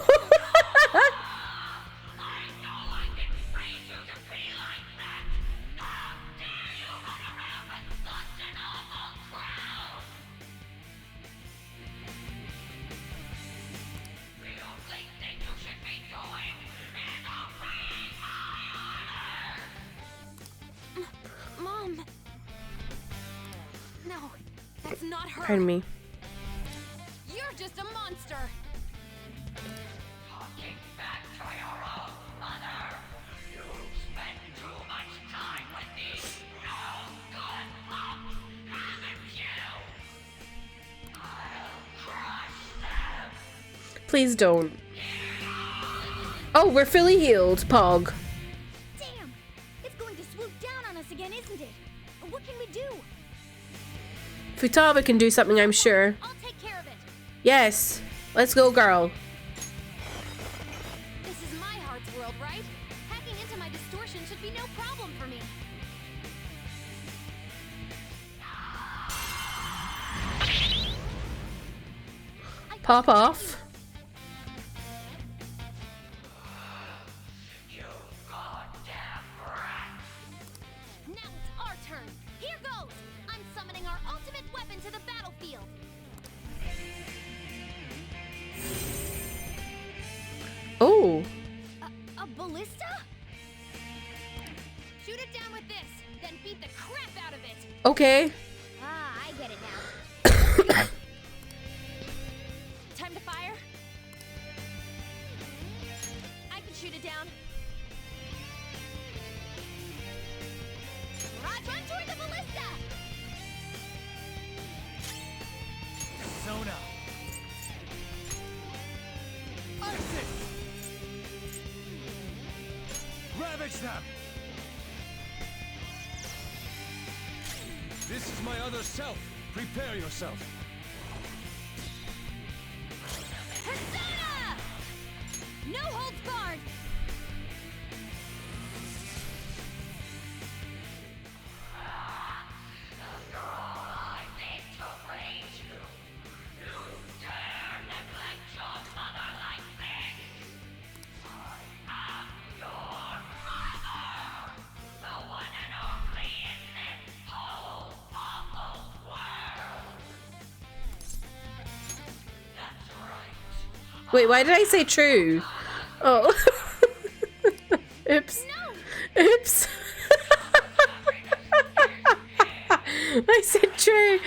Mom. No, that's not her. Pardon me. You're just a monster. Talking back to your own mother. You spend too much time with me. No good luck with you. I'll crush them. Please don't. Oh, we're fully healed, Pog. Damn! It's going to swoop down on us again, isn't it? What can we do? Futaba can do something, I'm sure. I'll take care of it. Yes. Let's go, girl. This is my heart's world, right? Hacking into my distortion should be no problem for me. Pop off. Now it's our turn. Here goes. I'm summoning our ultimate weapon to the battlefield. Oh. A ballista? Shoot it down with this, then beat the crap out of it. Okay. Ah, I get it now. Time to fire. I can shoot it down. Run toward the ballista! Sona. Ice it! Ravage them! This is my other self. Prepare yourself. Persona! No holds barred! Wait, why did I say true? Oh. Oops. Oops. I said true.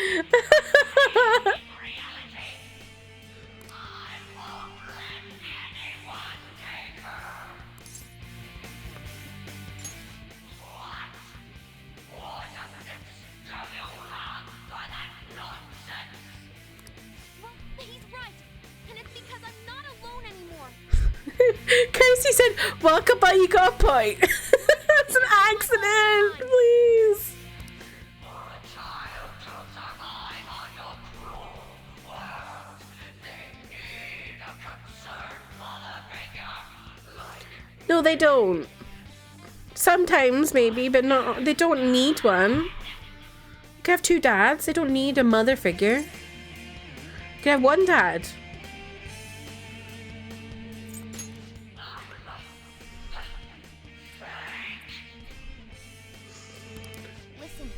Kirsty said, "Walkabout, you got a point." That's an accident, please. they don't. Sometimes, maybe, but not. They don't need one. You can have two dads. They don't need a mother figure. You can have one dad. Listen,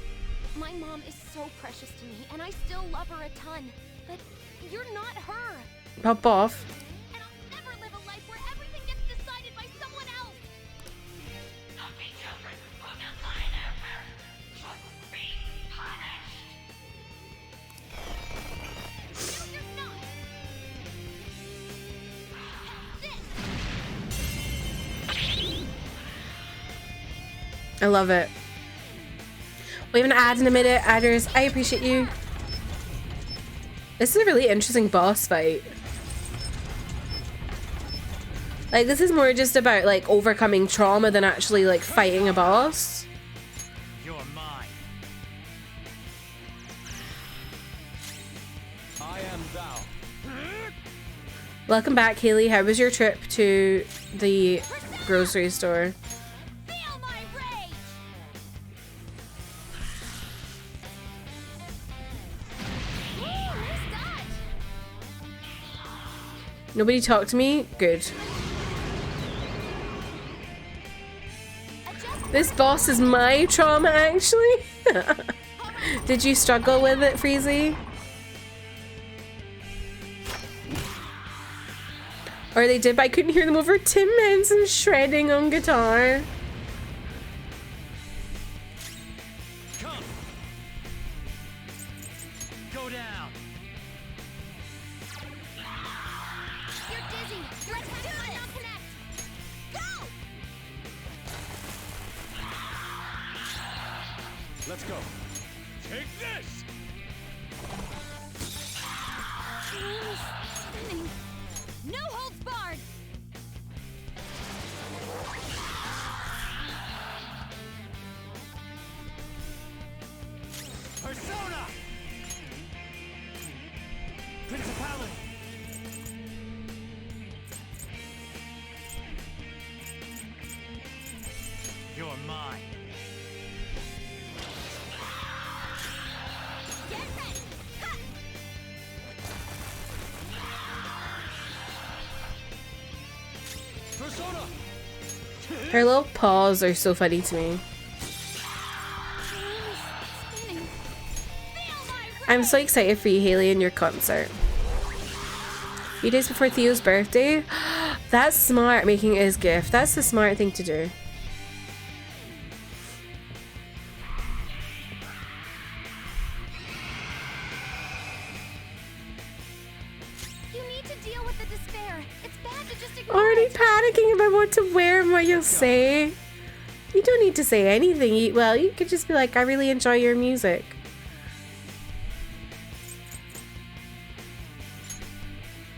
my mom is so precious to me, and I still love her a ton. But you're not her. Pop off. And I'll never live a life where everything gets decided by someone else. Happy children will define their parents for being punished. No, you're not. I love it. We have an ad in a minute. Adders, I appreciate you. This is a really interesting boss fight. Like, this is more just about, like, overcoming trauma than actually, like, fighting a boss. You're mine. I am thou. Welcome back, Haley. How was your trip to the grocery store? Feel my rage. Ooh, nice dodge. Nobody talked to me? Good. This boss is my trauma, actually. Did you struggle with it, Freezy? Or they did, but I couldn't hear them over Tim Henson shredding on guitar. Come. Go down. You're dizzy. Your attacks might not connect. Go! Let's go. Take this. Spinning. No holds barred. Persona. Principality. You're mine. Get ready. Cut. Persona. Her little paws are so funny to me. Spinning. I'm so excited for you, Haley, and your concert. A few days before Theo's birthday. That's smart, making his gift. That's the smart thing to do. You need to deal with the despair. It's bad to just ignore Already it. panicking about what to wear and what you'll say. You don't need to say anything. Well, you could just be like, I really enjoy your music.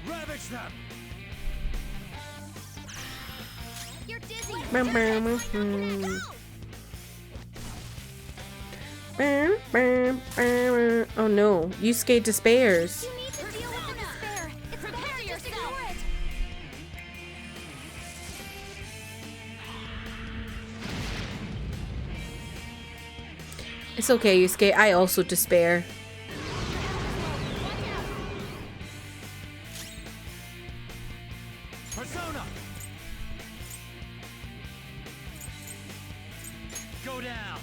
Ravage them. You're dizzy. Oh no, you skate despairs. You need to deal with the despair. It's bad to just ignore it. It's okay, you skate. I also despair. Persona. Go down.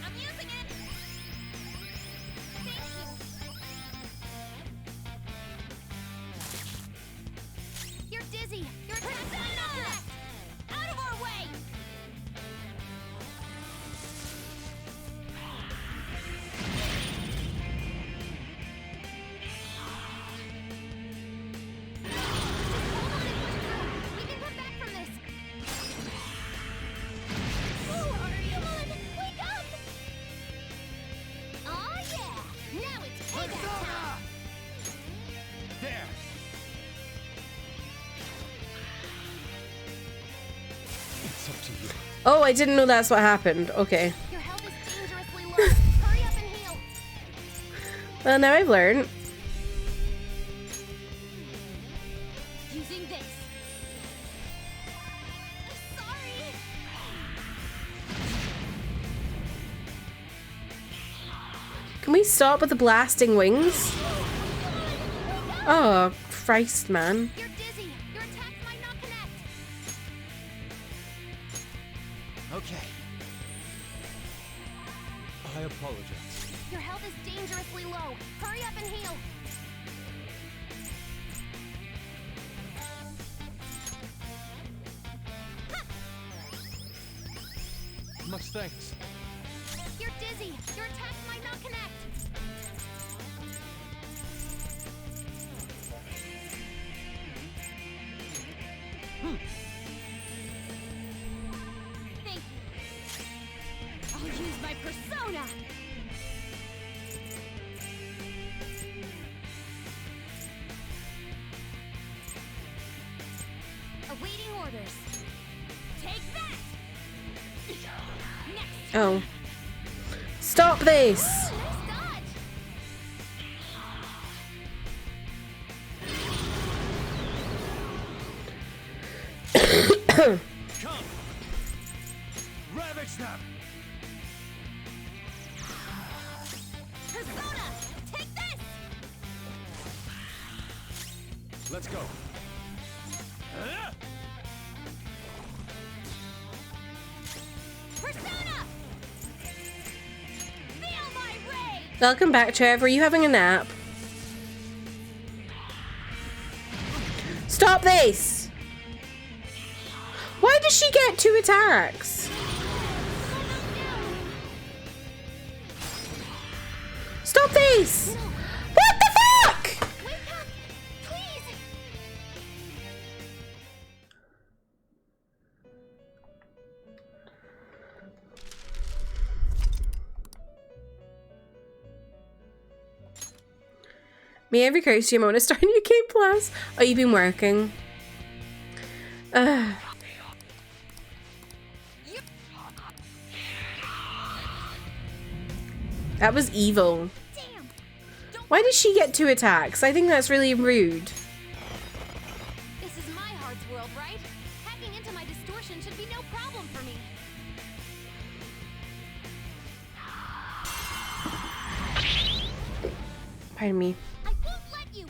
I'm using it. Thank you. You're dizzy. Your attacks might not connect. Out of our way. Oh, I didn't know that's what happened. Okay. Your health is dangerously low. Hurry up and heal. Well, now I've learned. Using this. Sorry. Can we stop with the blasting wings? Oh, Christ, man. You're dizzy. Your attacks might not connect. Okay. I apologize. Your health is dangerously low. Hurry up and heal. Much thanks. You're dizzy. Your attacks might not connect. Thank you. I'll use my persona. Awaiting orders. Take that. Next. Oh. Stop this! Nice dodge. Come! Ravage them! Persona, take this. Let's go. Persona. Feel my rage. Welcome back, Trev. Were you having a nap? Stop this! Why does she get 2 attacks? Stop this! What the fuck? Wake up, please. May every curse you want to start in UK Plus. Oh, you've been working. That was evil. Damn. Why did she get 2 attacks? I think that's really rude. This is my heart's world, right? Hacking into my distortion should be no problem for me. Pardon me. I won't let you.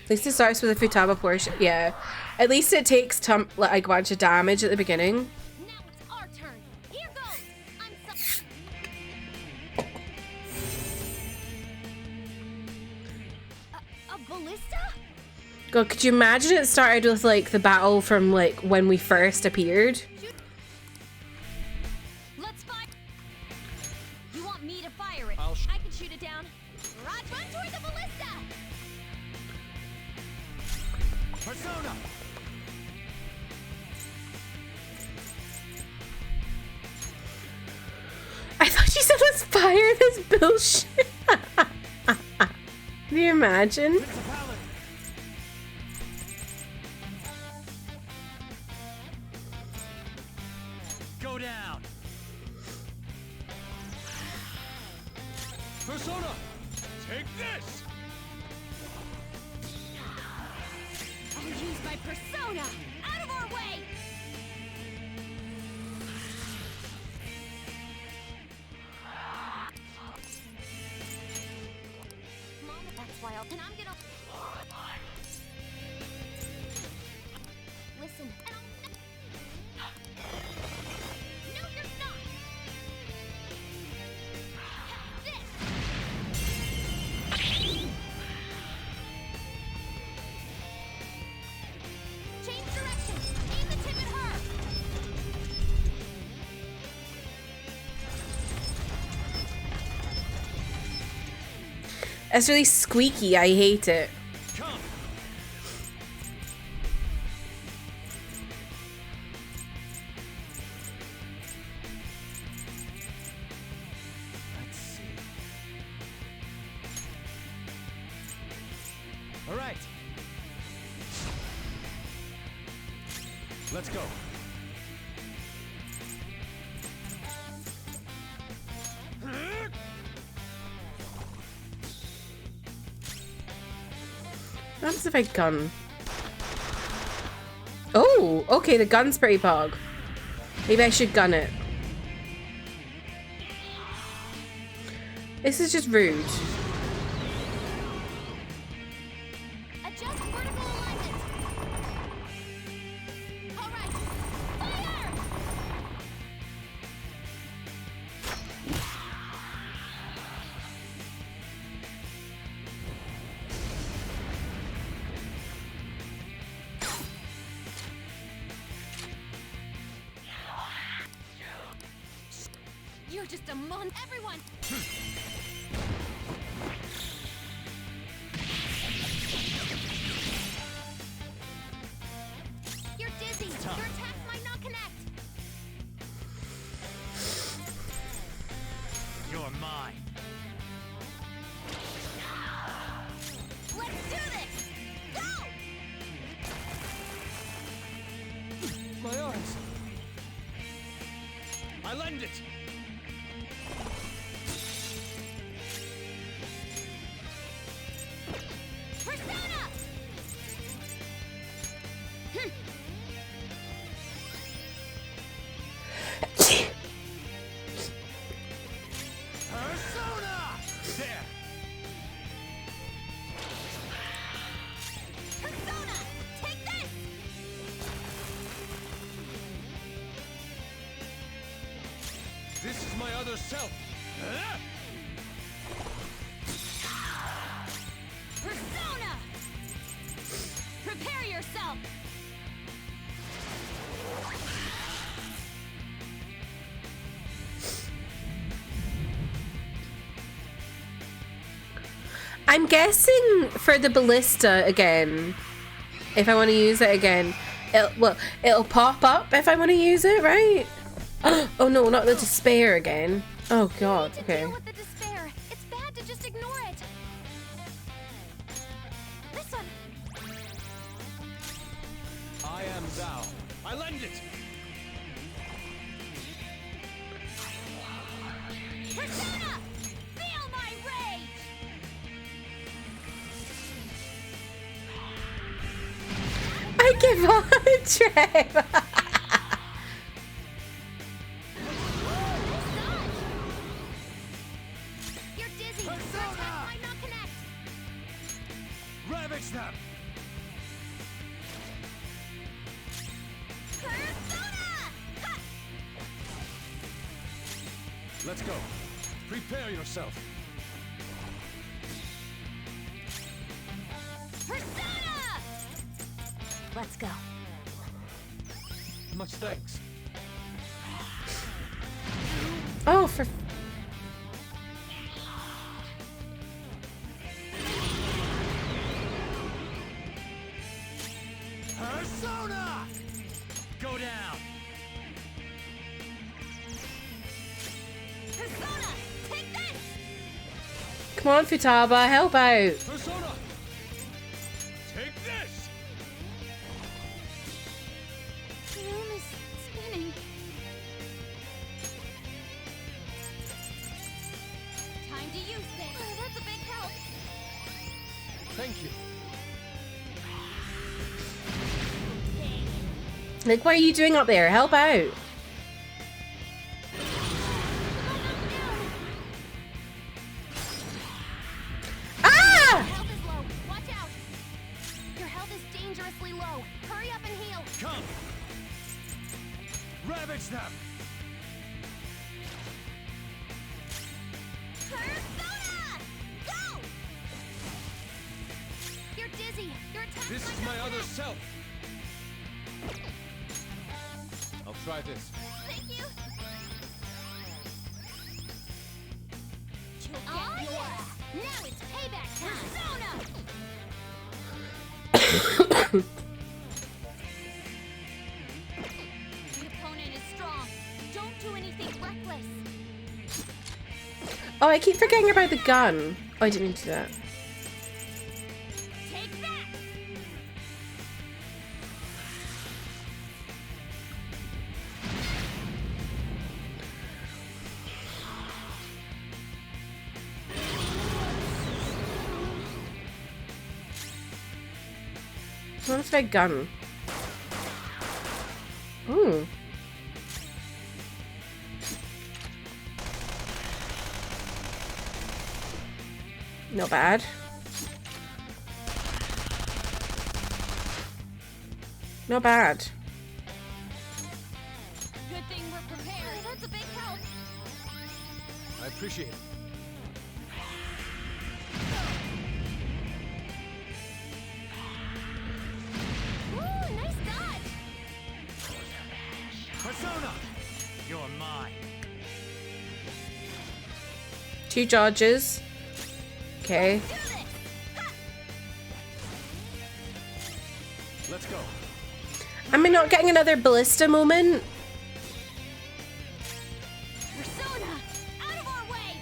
At least it starts with a Futaba portion. Yeah. At least it takes like a bunch of damage at the beginning. Now it's our turn. Here goes. A ballista? God, could you imagine it started with like the battle from like when we first appeared? Let's fire. You want me to fire it? I can shoot it down. Run toward the ballista. Persona! I thought you said let's fire this bullshit. Can you imagine? Go down! Persona! Take this! I'll use my persona. Out of our way. Mom, that's wild. And I'm gonna listen. And no, you're not. This. Change direction. Aim the tip at her. It's really squeaky. I hate it. Come! Let's see. All right. Let's go. What happens if I gun? Oh, okay, the gun's pretty pog. Maybe I should gun it. This is just rude. Adjust vertical alignment. All right, fire! You're just a mon. Everyone. You're dizzy. Your attacks might not connect. You're mine. Let's do this. Go! My eyes. I lend it. Persona! Persona! There. Persona! Take this! This is my other self. Persona! Prepare yourself! I'm guessing for the ballista again, if I want to use it again, it'll pop up if I want to use it, right? Oh no, not the despair again. Oh god, okay. Deal with the despair. It's bad to just ignore it. This one. I am thou. I lend it. Persona! Feel my rage! I give up, Trev. You're dizzy. Your attack might not connect. Ravage them. Persona! Ha! Let's go. Prepare yourself. Persona! Let's go. Much thanks. Oh, for... Persona! Go down. Persona! Take this! Come on, Futaba, help out. Persona! Take this! The room is spinning. Time to use this. Oh, that's a big help. Thank you. Like, what are you doing up there? Help out. Ah! Your health is low. Watch out. Your health is dangerously low. Hurry up and heal. Come! Ravage them! Persona! Go! You're dizzy. Your attack This is my other self. I'll try this. Thank you. Oh, yes! Now it's payback time! Persona! The opponent is strong. Don't do anything reckless. Oh, I keep forgetting about the gun. Oh, I didn't need to do that. Take that! What's my gun? Ooh. Not bad. Not bad. Good thing we're prepared. That's a big help. I appreciate it. Ooh, nice dodge. Persona! You're mine. 2 charges. Okay. Let's go. Am I not getting another ballista moment? Persona, out of our way.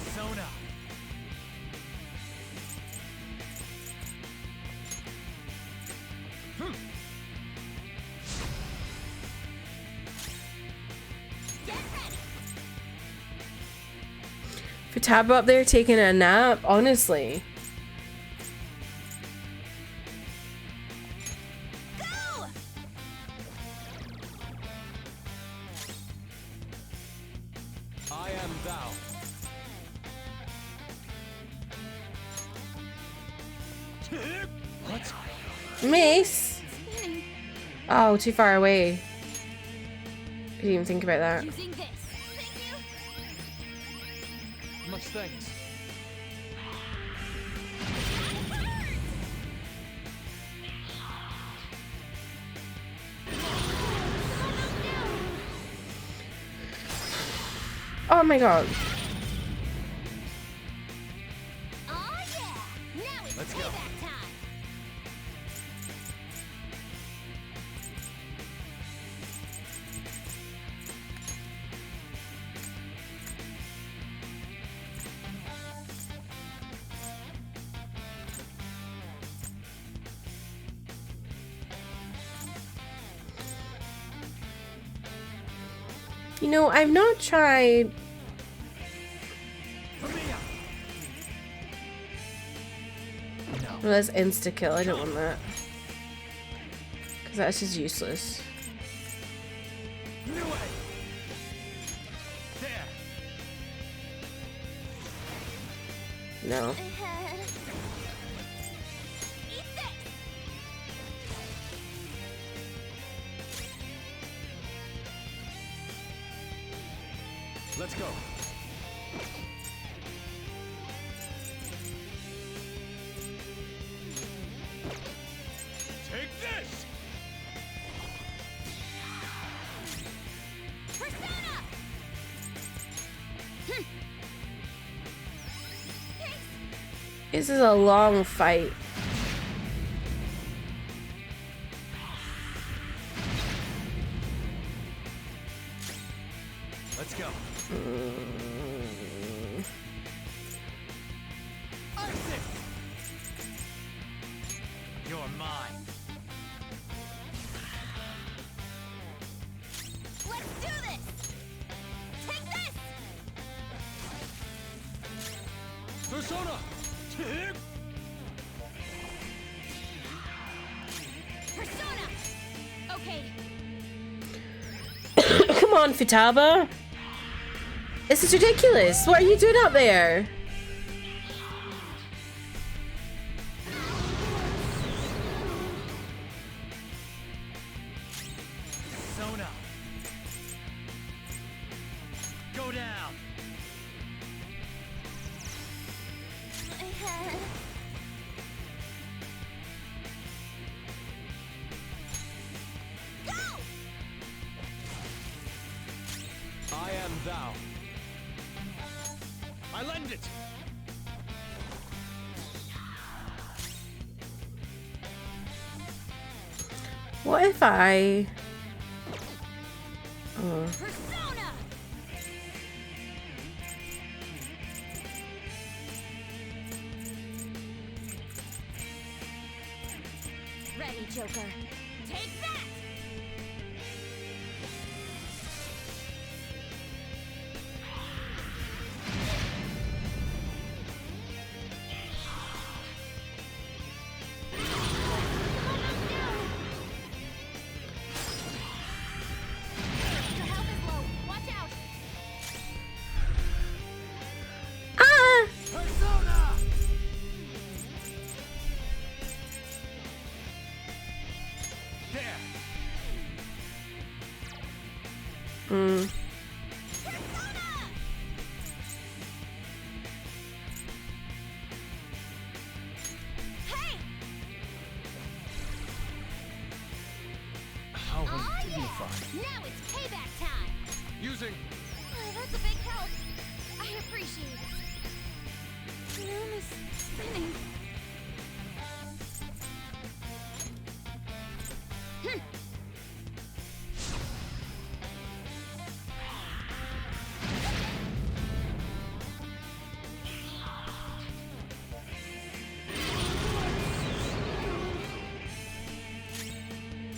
Persona. Futaba up there taking a nap, honestly. Go! I am thou. What? Mace? Oh, too far away. Didn't even think about that. Using this. Much thanks. Oh my god. Oh yeah! Now it's Let's go. payback time. You know, I've not tried. Well, that's insta kill. I don't want that. Because that's just useless. No. Let's go. Take this! Persona! This is a long fight. Let's go. Arceus! You're mine. Let's do this! Take this! Persona! Persona! Okay. Come on, Futaba. This is ridiculous. What are you doing up there? Persona. Go down. Go! I am thou. I lend it. What if I... Oh. Persona! ready, Joker. Take that! Your health is low. Watch out! Ah! Persona! There. Hmm. Hey! How Oh yeah! undignified. Now it's payback time! Using. Oh, that's a big help. I appreciate it. The room is spinning.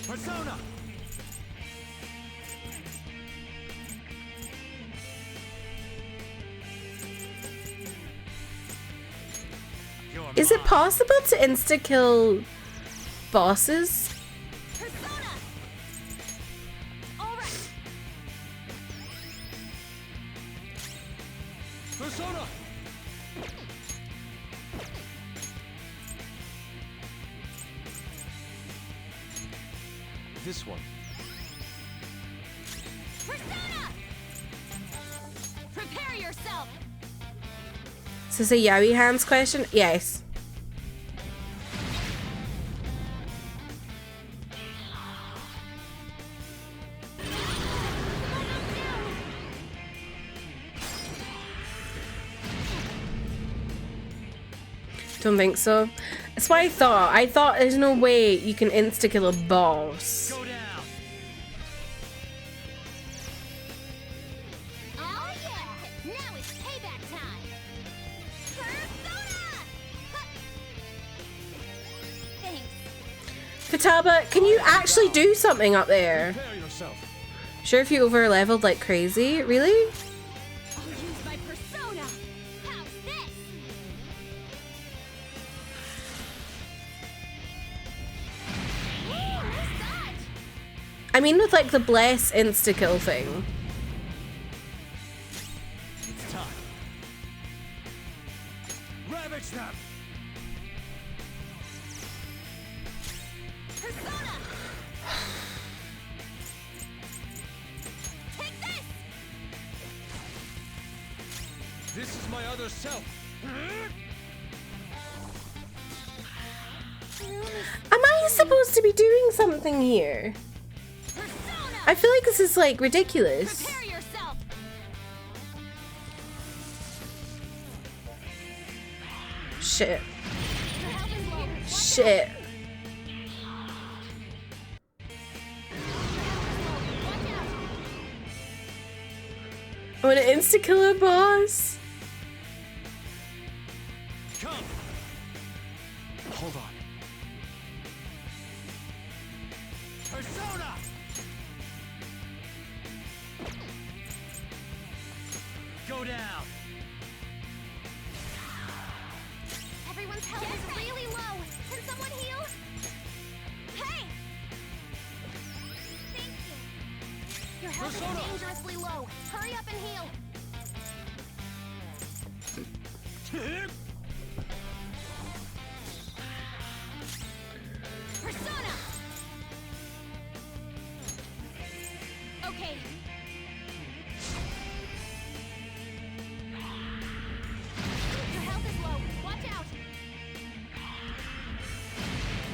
Persona! Is it possible to insta-kill bosses? Persona! All right. Persona! This one. Persona! Prepare yourself. Is this a Yowie Hands question? Yes. Don't think so. That's what I thought. I thought there's no way you can insta-kill a boss. Go down. Oh yeah! Now it's payback time. Persona! Thanks. Futaba, can you actually do something up there? Prepare yourself. Sure, if you over-leveled like crazy? Really? I'll use my persona. How's this? Ooh, nice dodge. I mean with like the bless insta-kill thing. It's time. Ravage them! Persona! Take this! This is my other self. Am I supposed to be doing something here? Persona! I feel like this is like ridiculous. Prepare yourself! Shit. Your health is low. Watch Shit. I want to insta-kill a boss. Come! Hold on. Persona! Go down! Everyone's health is really low. Can someone heal? Hey! Thank you. Your health Persona! is dangerously low. Hurry up and heal. Persona! Okay. Your health is low. Watch out.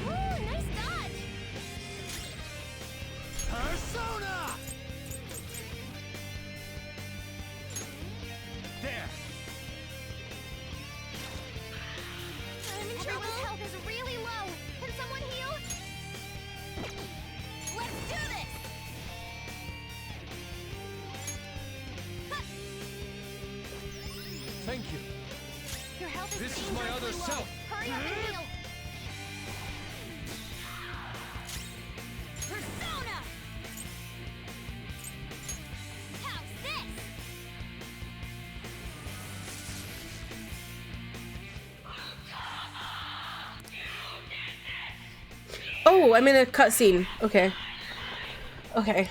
Ooh, nice dodge. Persona! There! I'm in trouble. Everyone's health is really low. Can someone heal? Let's do this. Thank you. Your health is This is my dangerously other low. self. Hurry up and heal. Oh, I'm in a cutscene. Okay. Okay.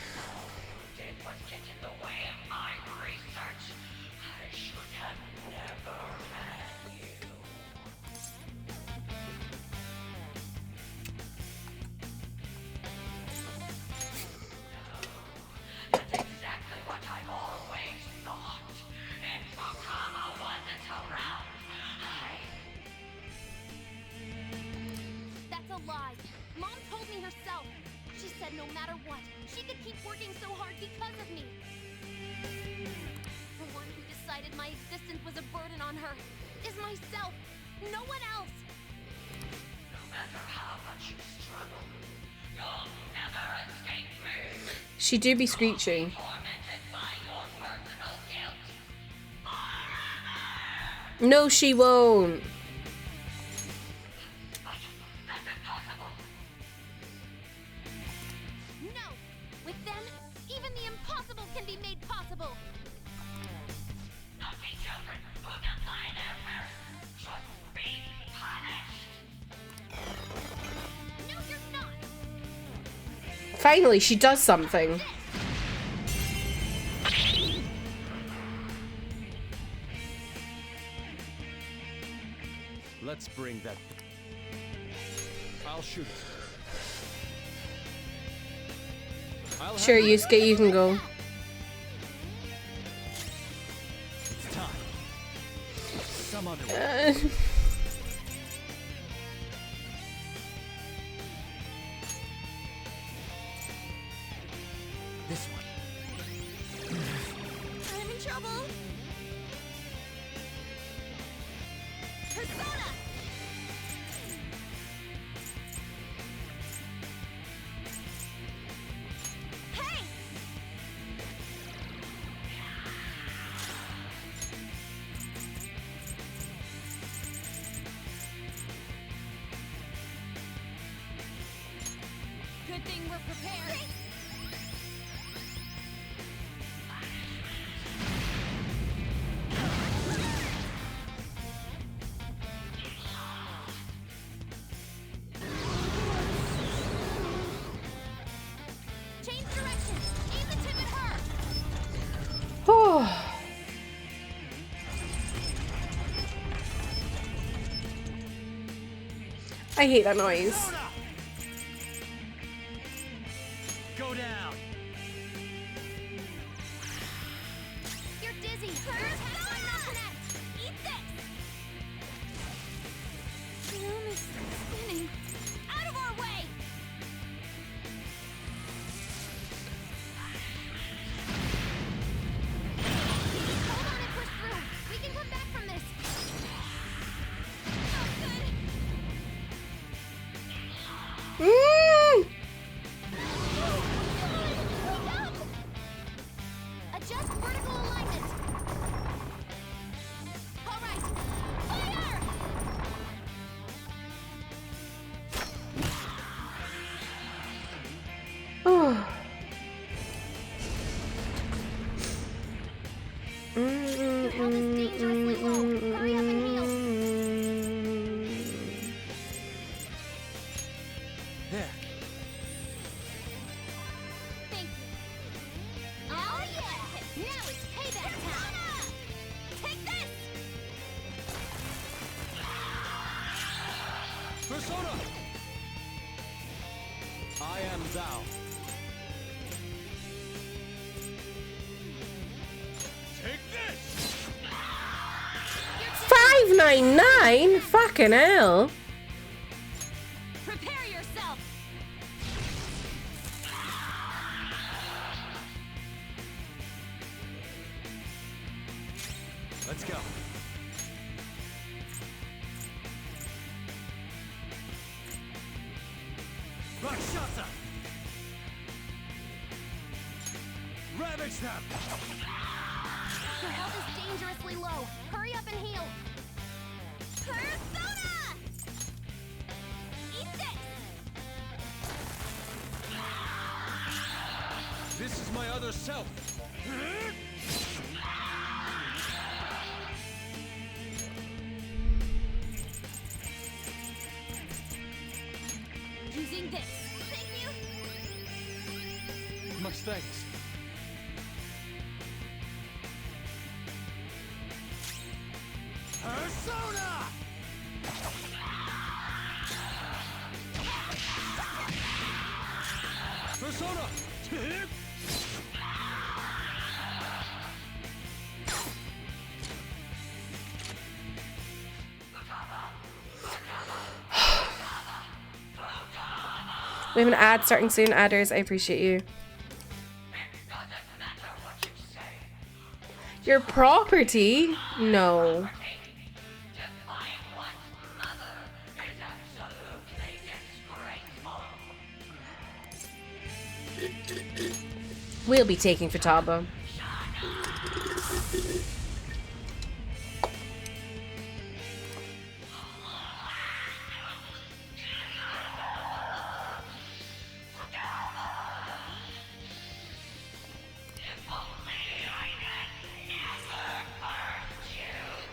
That's a lie. Mom told me herself. She said no matter what, she could keep working so hard because of me. The one who decided my existence was a burden on her is myself, no one else. No matter how much you struggle, you'll never escape me. She do be screeching. Tormented by your personal guilt. No, she won't. That's impossible. No! With them, even the impossible can be made possible. Naughty children who defy their parents should be punished. No, you're not! Finally, she does something. Let's bring that. I'll shoot it. Sure, Yusuke, you can go. It's time. Some other way. This one. I'm in trouble! Persona! Hey! Good thing we're prepared. Change direction. Aim the tip at her. Oh. I hate that noise. Go down. You're dizzy. Her attacks might not connect. Eat this. The room is spinning. Out of our way. Hold on and push through. We can come back from this. Not good. Adjust vertical alignment. All right. Fire! Oh. Your health is dangerously low. Hurry up and heal. There. Thank you. Oh yeah! Now it's payback time. Take this! Persona! I am thou. Take this. 599? Fucking hell. Prepare yourself. Let's go. Rakshasa. Ravage them. Your health is dangerously low. Hurry up and heal. Persona! Eat this! This is my other self. Using this. Thanks. Persona! Persona! We have an ad starting soon. Adders, I appreciate you. Your property? No. We'll be taking Futaba.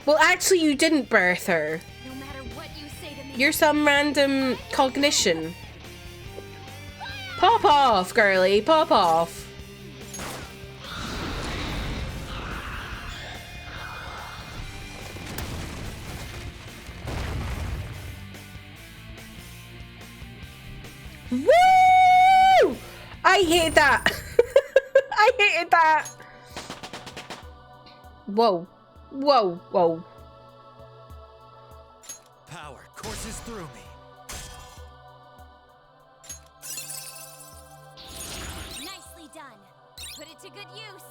Well, actually, you didn't birth her. No matter what you say to me. You're some random cognition. Pop off, girly. Pop off. Woo! I hated that. I hated that. Whoa. Whoa, whoa. Power courses through me. Nicely done. Put it to good use.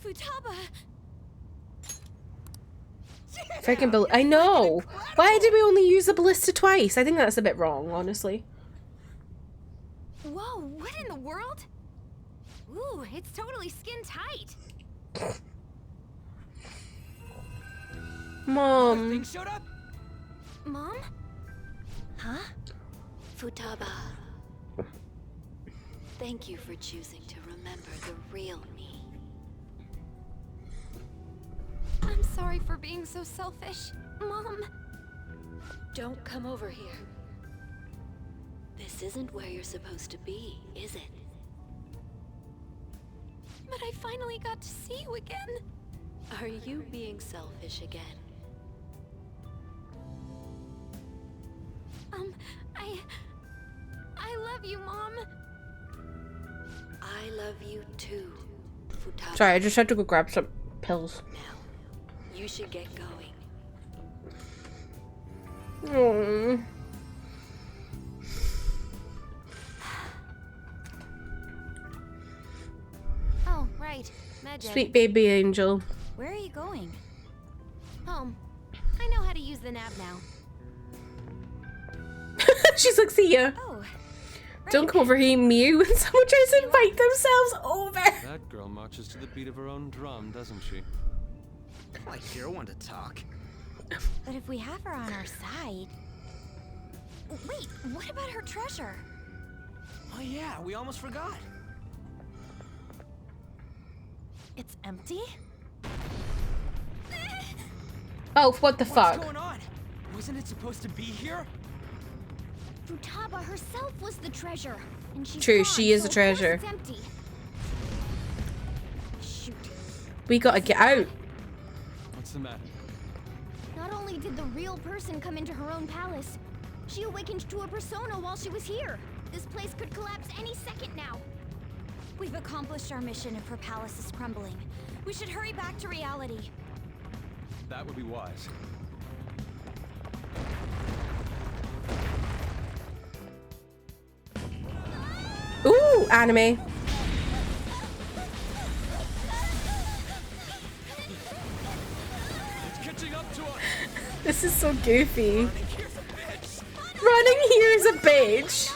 Futaba! Freaking I know. Why did we only use the ballista twice? I think that's a bit wrong, honestly. Whoa, what in the world? Ooh, it's totally skin tight. Mom. Things showed up? Mom? Huh? Futaba. Thank you for choosing to remember the real me. I'm sorry for being so selfish. Mom! Don't come over here. This isn't where you're supposed to be, is it? But I finally got to see you again. Are you being selfish again? I love you, Mom. I love you too, Futaba. Sorry, I just had to go grab some pills. Now, you should get going. Aww. Oh, right. Magic. Sweet baby angel. Where are you going? Home. I know how to use the nav now. She's like, see ya. Oh, Don't come over here, Mew, when someone tries to invite themselves over. That girl marches to the beat of her own drum, doesn't she? Like you're one to talk. but if we have her on our side... Wait, what about her treasure? Oh yeah, we almost forgot. It's empty? Oh, what the fuck? What's going on? Wasn't it supposed to be here? Futaba herself was the treasure, and she's True, gone, she is so a treasure. of course it's empty. Shoot. We gotta get out. What's the matter? Not only did the real person come into her own palace, she awakened to a persona while she was here. This place could collapse any second now. We've accomplished our mission if her palace is crumbling. We should hurry back to reality. That would be wise. Ooh, anime. It's catching up to us. This is so goofy. Running here is a bitch.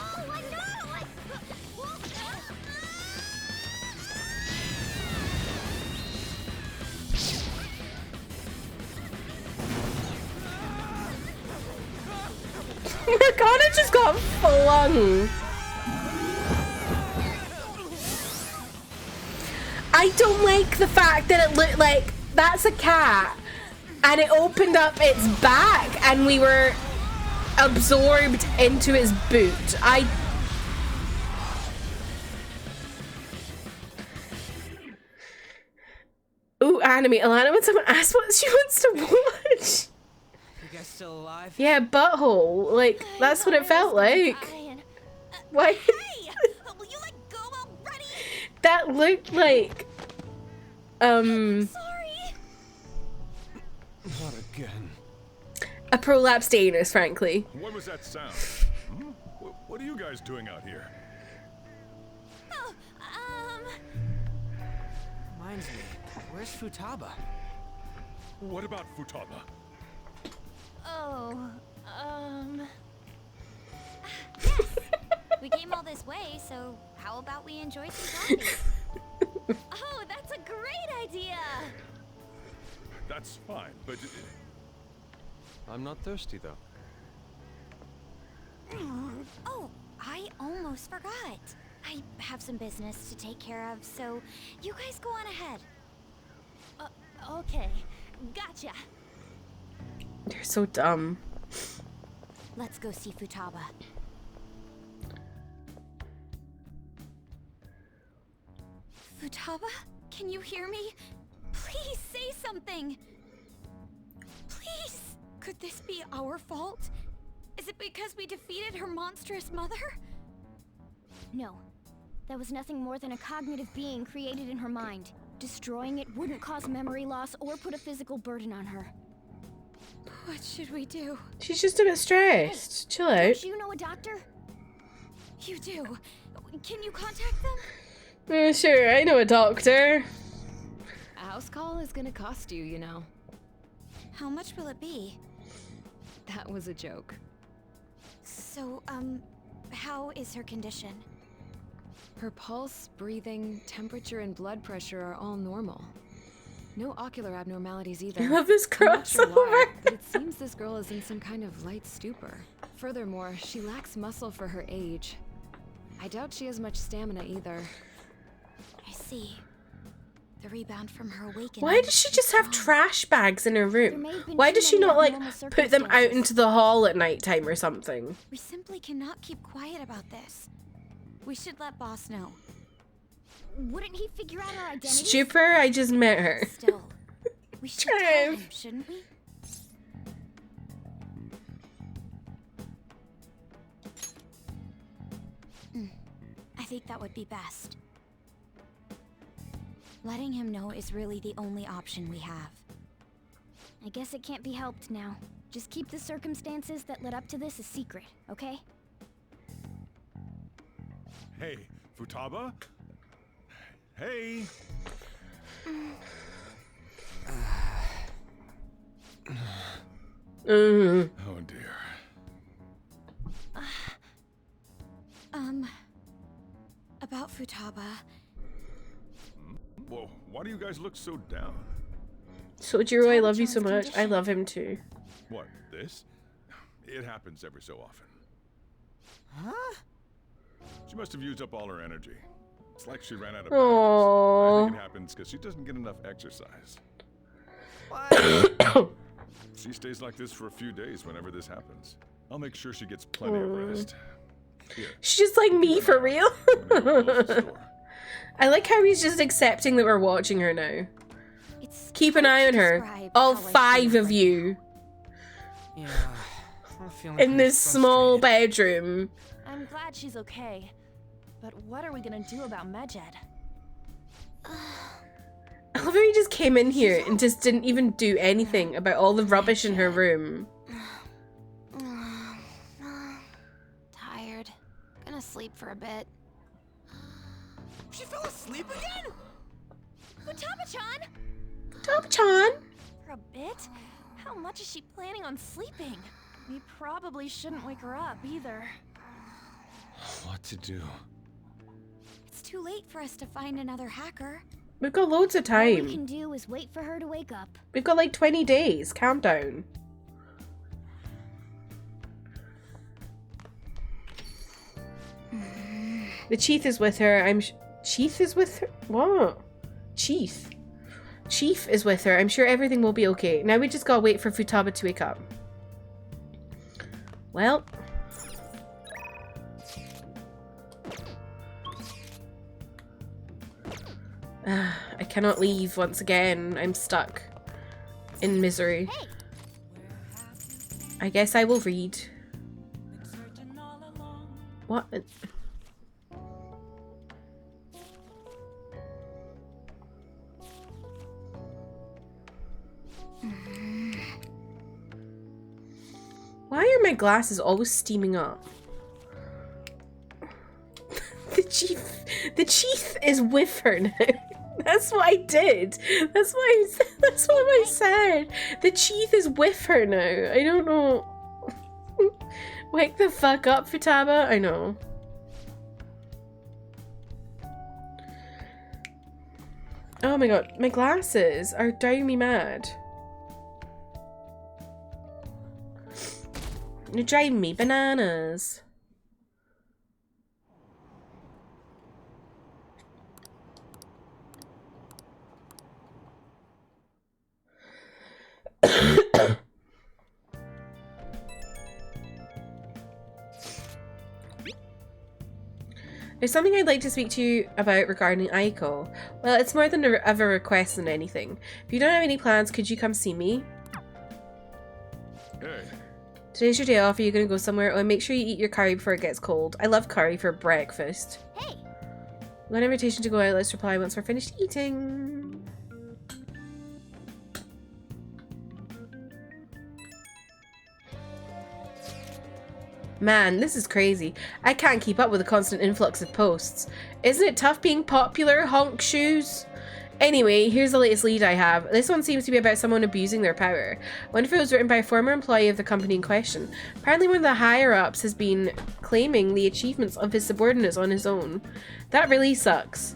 Morgana just got flung. I don't like the fact that it looked like that's a cat and it opened up its back and we were absorbed into its boot. Ooh, anime. Alana, when someone asks what she wants to watch. You guys still alive? Yeah, butthole. Like, that's what it felt like. Why? Hey! Will you let go already? That looked like... Sorry. Not again. a prolapsed anus, frankly. What was that sound? Hmm? What are you guys doing out here? Oh, Reminds me, where's Futaba? What about Futaba? Oh, Yes. We came all this way, so how about we enjoy some coffee? oh, that's a great idea. That's fine, but... I'm not thirsty, though. Oh, I almost forgot. I have some business to take care of, so you guys go on ahead. Okay, gotcha. You're so dumb. Let's go see Futaba. Futaba? Can you hear me? Please say something! Please! Could this be our fault? Is it because we defeated her monstrous mother? No. That was nothing more than a cognitive being created in her mind. Destroying it wouldn't cause memory loss or put a physical burden on her. What should we do? She's just a bit stressed. Chill out. Don't you know a doctor? You do. Can you contact them? Sure, I know a doctor. A house call is gonna cost you, you know. How much will it be? That was a joke. So, how is her condition? Her pulse, breathing, temperature, and blood pressure are all normal. No ocular abnormalities either. I love this I'm not sure crossover. why, but it seems this girl is in some kind of light stupor. Furthermore, she lacks muscle for her age. I doubt she has much stamina either. I see. The rebound from her awakening. Why does she just have trash bags in her room? may have been Why too does she many not, like, abnormal put them out circumstances. into the hall at night time or something? We simply cannot keep quiet about this. We should let boss know. Wouldn't he figure out our identity? Stupor, I just met her. Still, we should tell him, shouldn't we? I think that would be best. Letting him know is really the only option we have. I guess it can't be helped now. Just keep the circumstances that led up to this a secret, okay? Hey, Futaba? Hey! Oh dear. About Futaba. Whoa, why do you guys look so down? Sojiro, I love you so much. I love him too. What, this? It happens every so often. Huh? She must have used up all her energy. It's like she ran out of Aww. batteries. I think it happens because she doesn't get enough exercise. She stays like this for a few days whenever this happens. I'll make sure she gets plenty of rest. Here. She's just like me for real. I like how he's just accepting that we're watching her now. Keep an eye on her. All 5 of you. Yeah, I'm feeling In pretty this small bedroom. I'm glad she's okay. But what are we gonna do about Medjed? I love how he just came in here and just didn't even do anything about all the rubbish in her room. Tired. Gonna sleep for a bit. She fell asleep again? Futaba-chan! Futaba-chan! For a bit? How much is she planning on sleeping? We probably shouldn't wake her up either. What to do? It's too late for us to find another hacker. We've got loads of All we time. can do is wait for her to wake up. We've got like 20 days. Calm down. The Chief is with her. Chief is with her? What? Chief. Chief is with her. I'm sure everything will be okay. Now we just gotta wait for Futaba to wake up. Well. I cannot leave once again. I'm stuck in misery. I guess I will read. What? Why are my glasses always steaming up? The chief is with her now. That's what I did. That's what I said. The chief is with her now. I don't know. Wake the fuck up, Futaba. I know. Oh my god, my glasses are driving me mad. You're driving me bananas. There's something I'd like to speak to you about regarding Aiko. Well, it's more than of a request than anything. If you don't have any plans, could you come see me? Hey. Today's your day off. Are you going to go somewhere? Oh, and make sure you eat your curry before it gets cold. I love curry for breakfast. Hey! Got an invitation to go out. Let's reply once we're finished eating. Man, this is crazy. I can't keep up with the constant influx of posts. Isn't it tough being popular, honk shoes? Anyway, here's the latest lead I have. This one seems to be about someone abusing their power. I wonder if it was written by a former employee of the company in question. Apparently one of the higher-ups has been claiming the achievements of his subordinates on his own. That really sucks.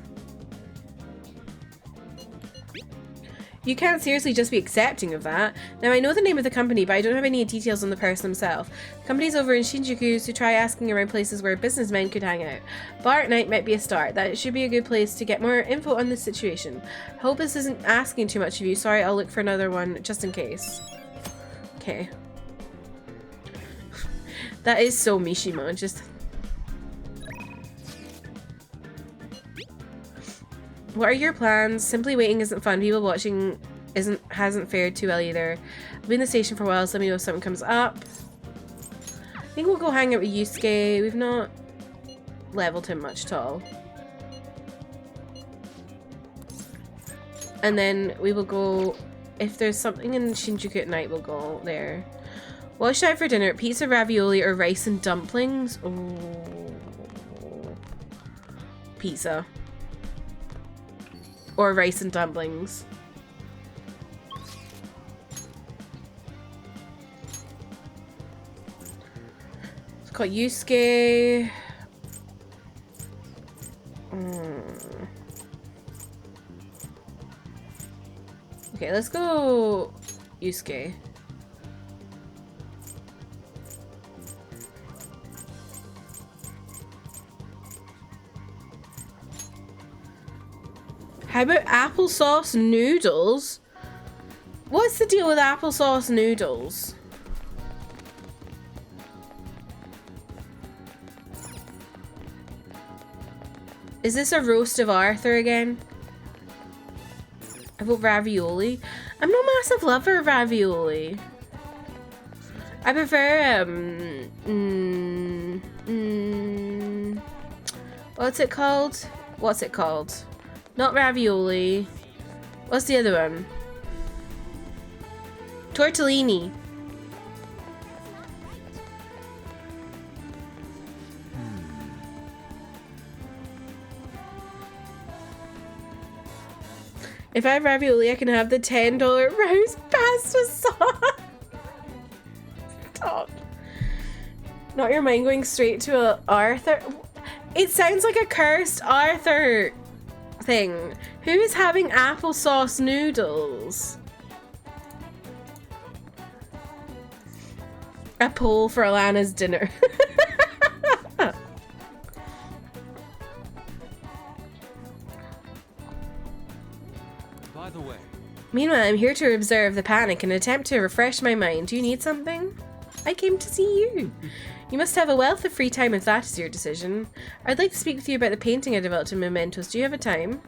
You can't seriously just be accepting of that. Now, I know the name of the company, but I don't have any details on the person himself. The company's over in Shinjuku, so try asking around places where businessmen could hang out. Bar at night might be a start. That should be a good place to get more info on this situation. Hope this isn't asking too much of you. Sorry, I'll look for another one just in case. Okay. That is so Mishima, just... What are your plans? Simply waiting isn't fun. People watching hasn't fared too well either. I'll be in the station for a while, so let me know if something comes up. I think we'll go hang out with Yusuke. We've not leveled him much at all. And then we will go, if there's something in Shinjuku at night, we'll go there. What should I have for dinner? Pizza, ravioli, or rice and dumplings? Oh, pizza. Or rice and dumplings. It's called Yusuke. Okay, let's go Yusuke. How about applesauce noodles? What's the deal with applesauce noodles? Is this a roast of Arthur again? I vote ravioli. I'm not a massive lover of ravioli. I prefer what's it called? What's it called? Not ravioli. What's the other one? Tortellini. If I have ravioli, I can have the $10 roast pasta sauce. Stop. Not your mind going straight to a Arthur. It sounds like a cursed Arthur thing. Who is having applesauce noodles? A poll for Alana's dinner. By the way, Meanwhile, I'm here to observe the panic and attempt to refresh my mind. Do you need something? I came to see you. You must have a wealth of free time if that is your decision. I'd like to speak with you about the painting I developed in Mementos. Do you have a time?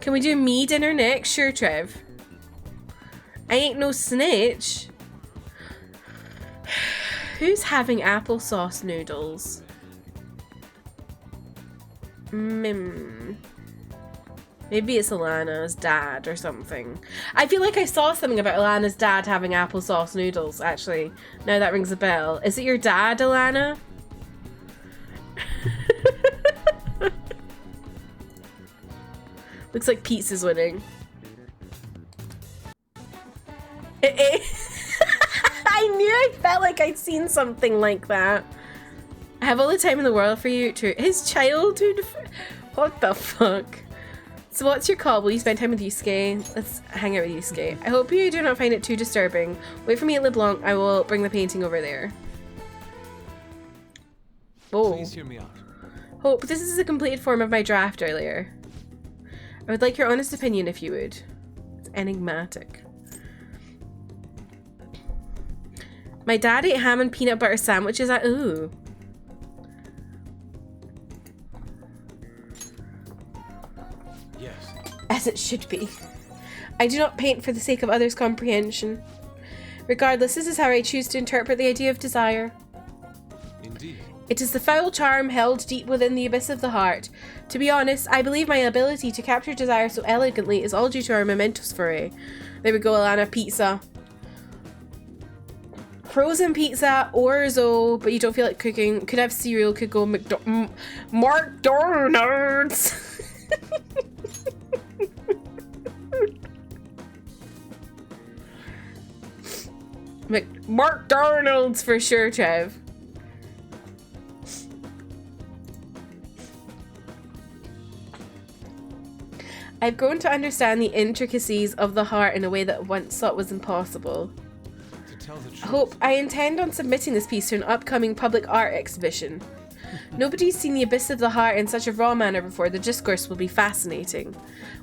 Can we do me dinner next? Sure, Trev. I ain't no snitch. Who's having applesauce noodles? Maybe it's Alana's dad or something. I feel like I saw something about Alana's dad having applesauce noodles, actually. Now that rings a bell. Is it your dad, Alana? Looks like pizza's winning. I knew I felt like I'd seen something like that. I have all the time in the world for you to his childhood. What the fuck? So what's your call? Will you spend time with Yusuke? Let's hang out with Yusuke. I hope you do not find it too disturbing. Wait for me at LeBlanc. I will bring the painting over there. Oh. Please hear me out. Hope, this is a completed form of my draft earlier. I would like your honest opinion if you would. It's enigmatic. My dad ate ham and peanut butter sandwiches at ooh. Yes. As it should be. I do not paint for the sake of others' comprehension. Regardless, this is how I choose to interpret the idea of desire. Indeed. It is the foul charm held deep within the abyss of the heart. To be honest, I believe my ability to capture desire so elegantly is all due to our Mementos foray. There we go, Alana. Pizza. Frozen pizza, orzo, but you don't feel like cooking. Could have cereal, could go McDonald's. McDonald's for sure, Trev. I've grown to understand the intricacies of the heart in a way that I once thought was impossible. Hope, I intend on submitting this piece to an upcoming public art exhibition. Nobody's seen the abyss of the heart in such a raw manner before. The discourse will be fascinating.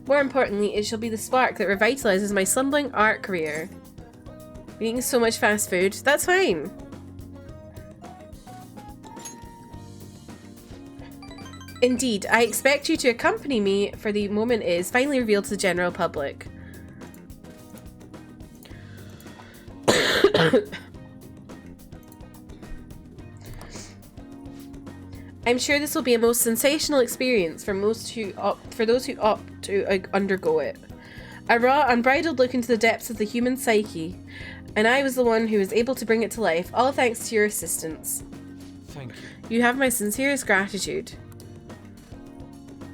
More importantly, it shall be the spark that revitalizes my slumbering art career. I'm eating so much fast food. That's fine. Indeed, I expect you to accompany me for the moment is finally revealed to the general public. I'm sure this will be a most sensational experience for those who opt to undergo it. A raw, unbridled look into the depths of the human psyche, and I was the one who was able to bring it to life, all thanks to your assistance. Thank you. You have my sincerest gratitude.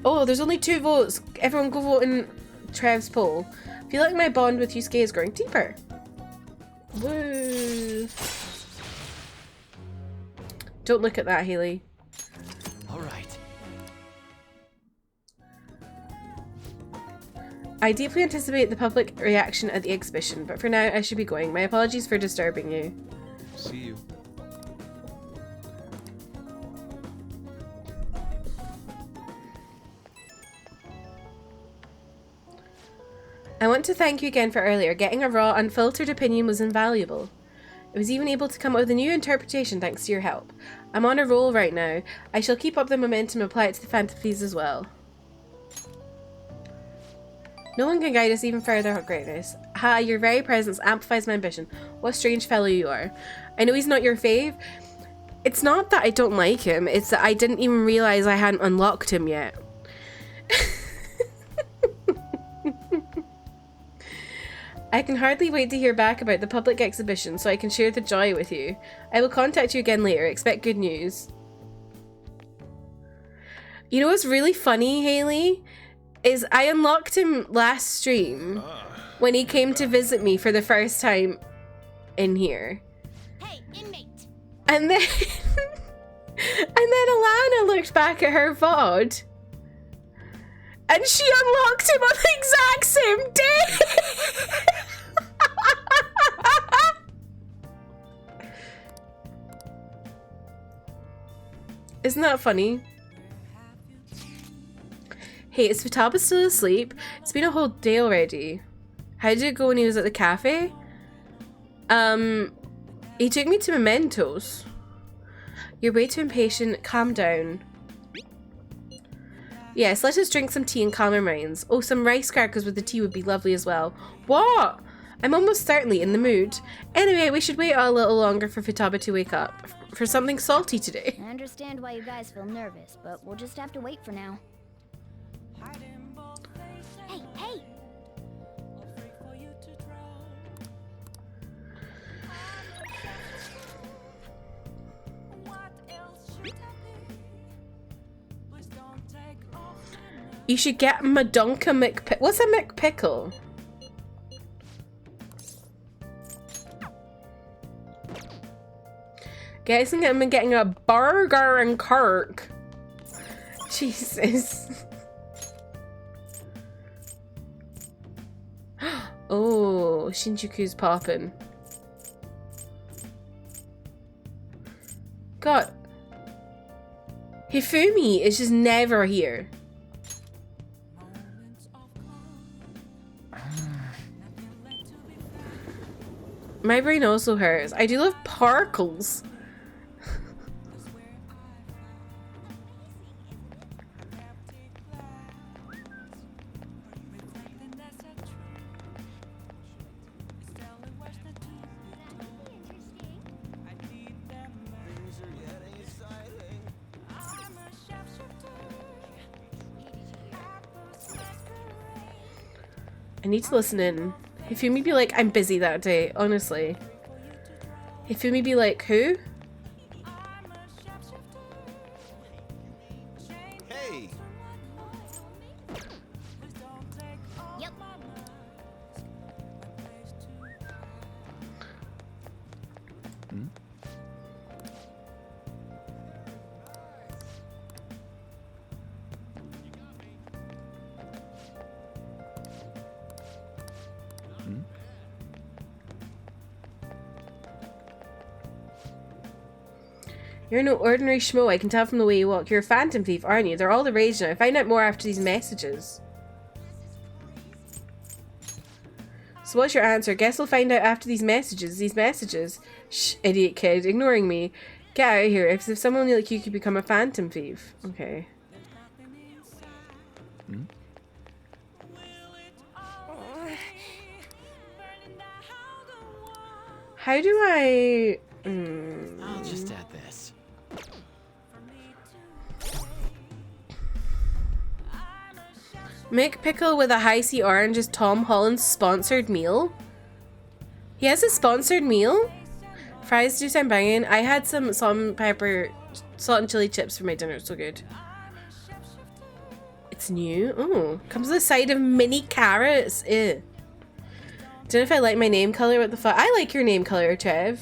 Oh, there's only 2 votes. Everyone go vote in Trev's poll. I feel like my bond with Yusuke is growing deeper. Woo. Don't look at that, Haley. All right. I deeply anticipate the public reaction at the exhibition, but for now I should be going. My apologies for disturbing you. See you. I want to thank you again for earlier. Getting a raw, unfiltered opinion was invaluable. I was even able to come up with a new interpretation thanks to your help. I'm on a roll right now. I shall keep up the momentum and apply it to the fantasies as well. No one can guide us even further, greatness. Ha, your very presence amplifies my ambition. What a strange fellow you are. I know he's not your fave. It's not that I don't like him, it's that I didn't even realize I hadn't unlocked him yet. I can hardly wait to hear back about the public exhibition so I can share the joy with you. I will contact you again later. Expect good news. You know what's really funny, Haley? Is I unlocked him last stream when he came to visit me for the first time in here. Hey, inmate. And then Alana looked back at her VOD and she unlocked him on the exact same day. Isn't that funny? Hey, is Futaba still asleep? It's been a whole day already. How did it go when he was at the cafe? He took me to Mementos. You're way too impatient. Calm down. Yes, let us drink some tea and calm our minds. Oh, some rice crackers with the tea would be lovely as well. What? I'm almost certainly in the mood. Anyway, we should wait a little longer for Futaba to wake up. For something salty today. I understand why you guys feel nervous, but we'll just have to wait for now. Hey, hey! You should get Madonka McPickle. What's a McPickle? Guessing I'm getting a burger in Kirk. Jesus. Oh, Shinjuku's popping. God. Hifumi is just never here. My brain also hurts. I do love parkles. I need to listen in. Hifumi be like, I'm busy that day, honestly. Hifumi be like, who? Hey! Yep. Hmm? You're no ordinary schmo, I can tell from the way you walk. You're a phantom thief, aren't you? They're all the rage now. Find out more after these messages. So what's your answer? Guess we'll find out after these messages. These messages? Shh, idiot kid, ignoring me. Get out of here, if someone like you could become a phantom thief. Okay. Hmm? How do I... I'll just add this. McPickle with a high C orange is Tom Holland's sponsored meal? He has a sponsored meal? Fries do sound banging. I had some salt and pepper, salt and chili chips for my dinner. It's so good. It's new. Oh, comes with a side of mini carrots. Ew. Don't know if I like my name color. What the fuck? I like your name color, Trev.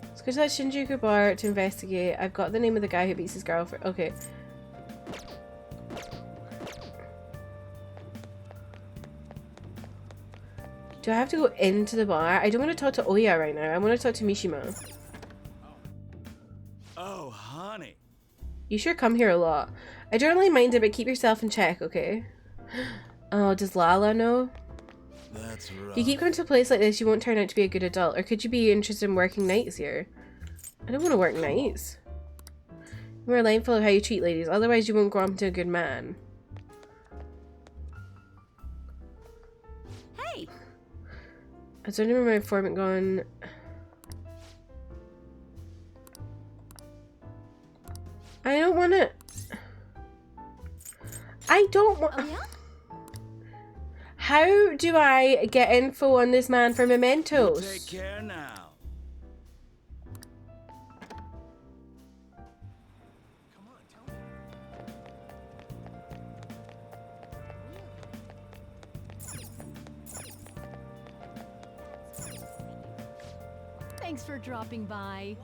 Let's go to that Shinjuku bar to investigate. I've got the name of the guy who beats his girlfriend. Okay. Do I have to go into the bar? I don't want to talk to Oya right now. I want to talk to Mishima. Oh, honey. You sure come here a lot. I don't really mind it, but keep yourself in check, okay? Oh, does Lala know? That's right. If you keep coming to a place like this, you won't turn out to be a good adult. Or could you be interested in working nights here? I don't want to work nights. You are mindful of how you treat ladies, otherwise you won't grow up into a good man. Hey! I don't remember my informant going. I don't want to. I don't want. Oh, yeah? How do I get info on this man for Mementos? Take care now. Thanks for dropping by.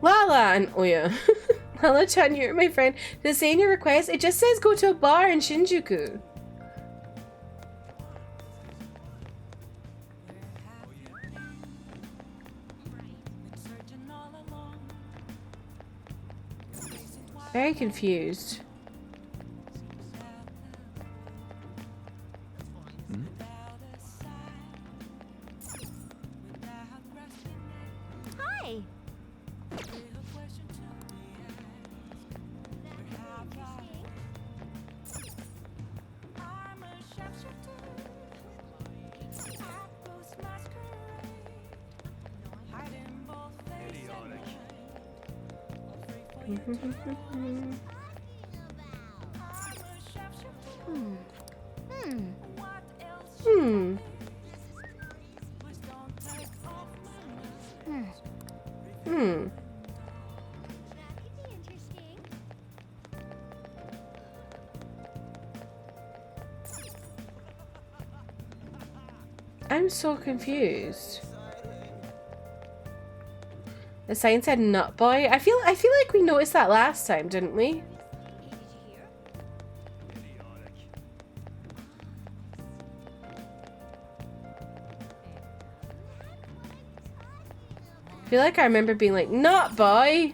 Lala and Oya. Lala-chan, you're my friend. Does it say in your request? It just says go to a bar in Shinjuku. Very confused. Hi. I'm so confused. The sign said nut boy. I feel like we noticed that last time, didn't we? I feel like I remember being like, nut boy.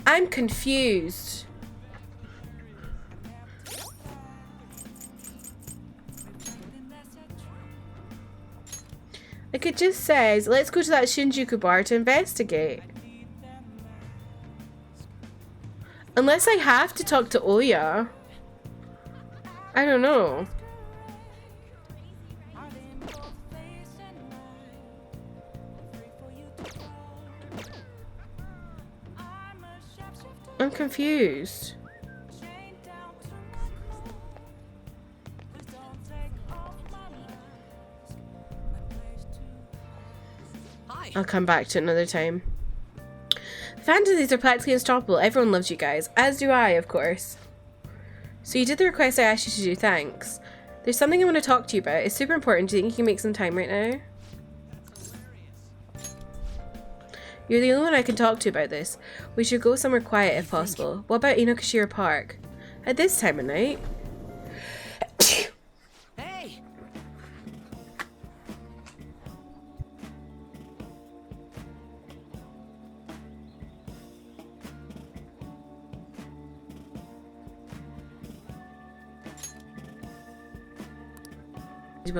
I'm confused. Like, it just says, let's go to that Shinjuku bar to investigate. Unless I have to talk to Oya. I don't know. I'm confused. I'll come back to it another time. Fantasies are practically unstoppable. Everyone loves you guys. As do I, of course. So you did the request I asked you to do. Thanks. There's something I want to talk to you about. It's super important. Do you think you can make some time right now? You're the only one I can talk to about this. We should go somewhere quiet if possible. What about Inokashira Park? At this time of night? Hey!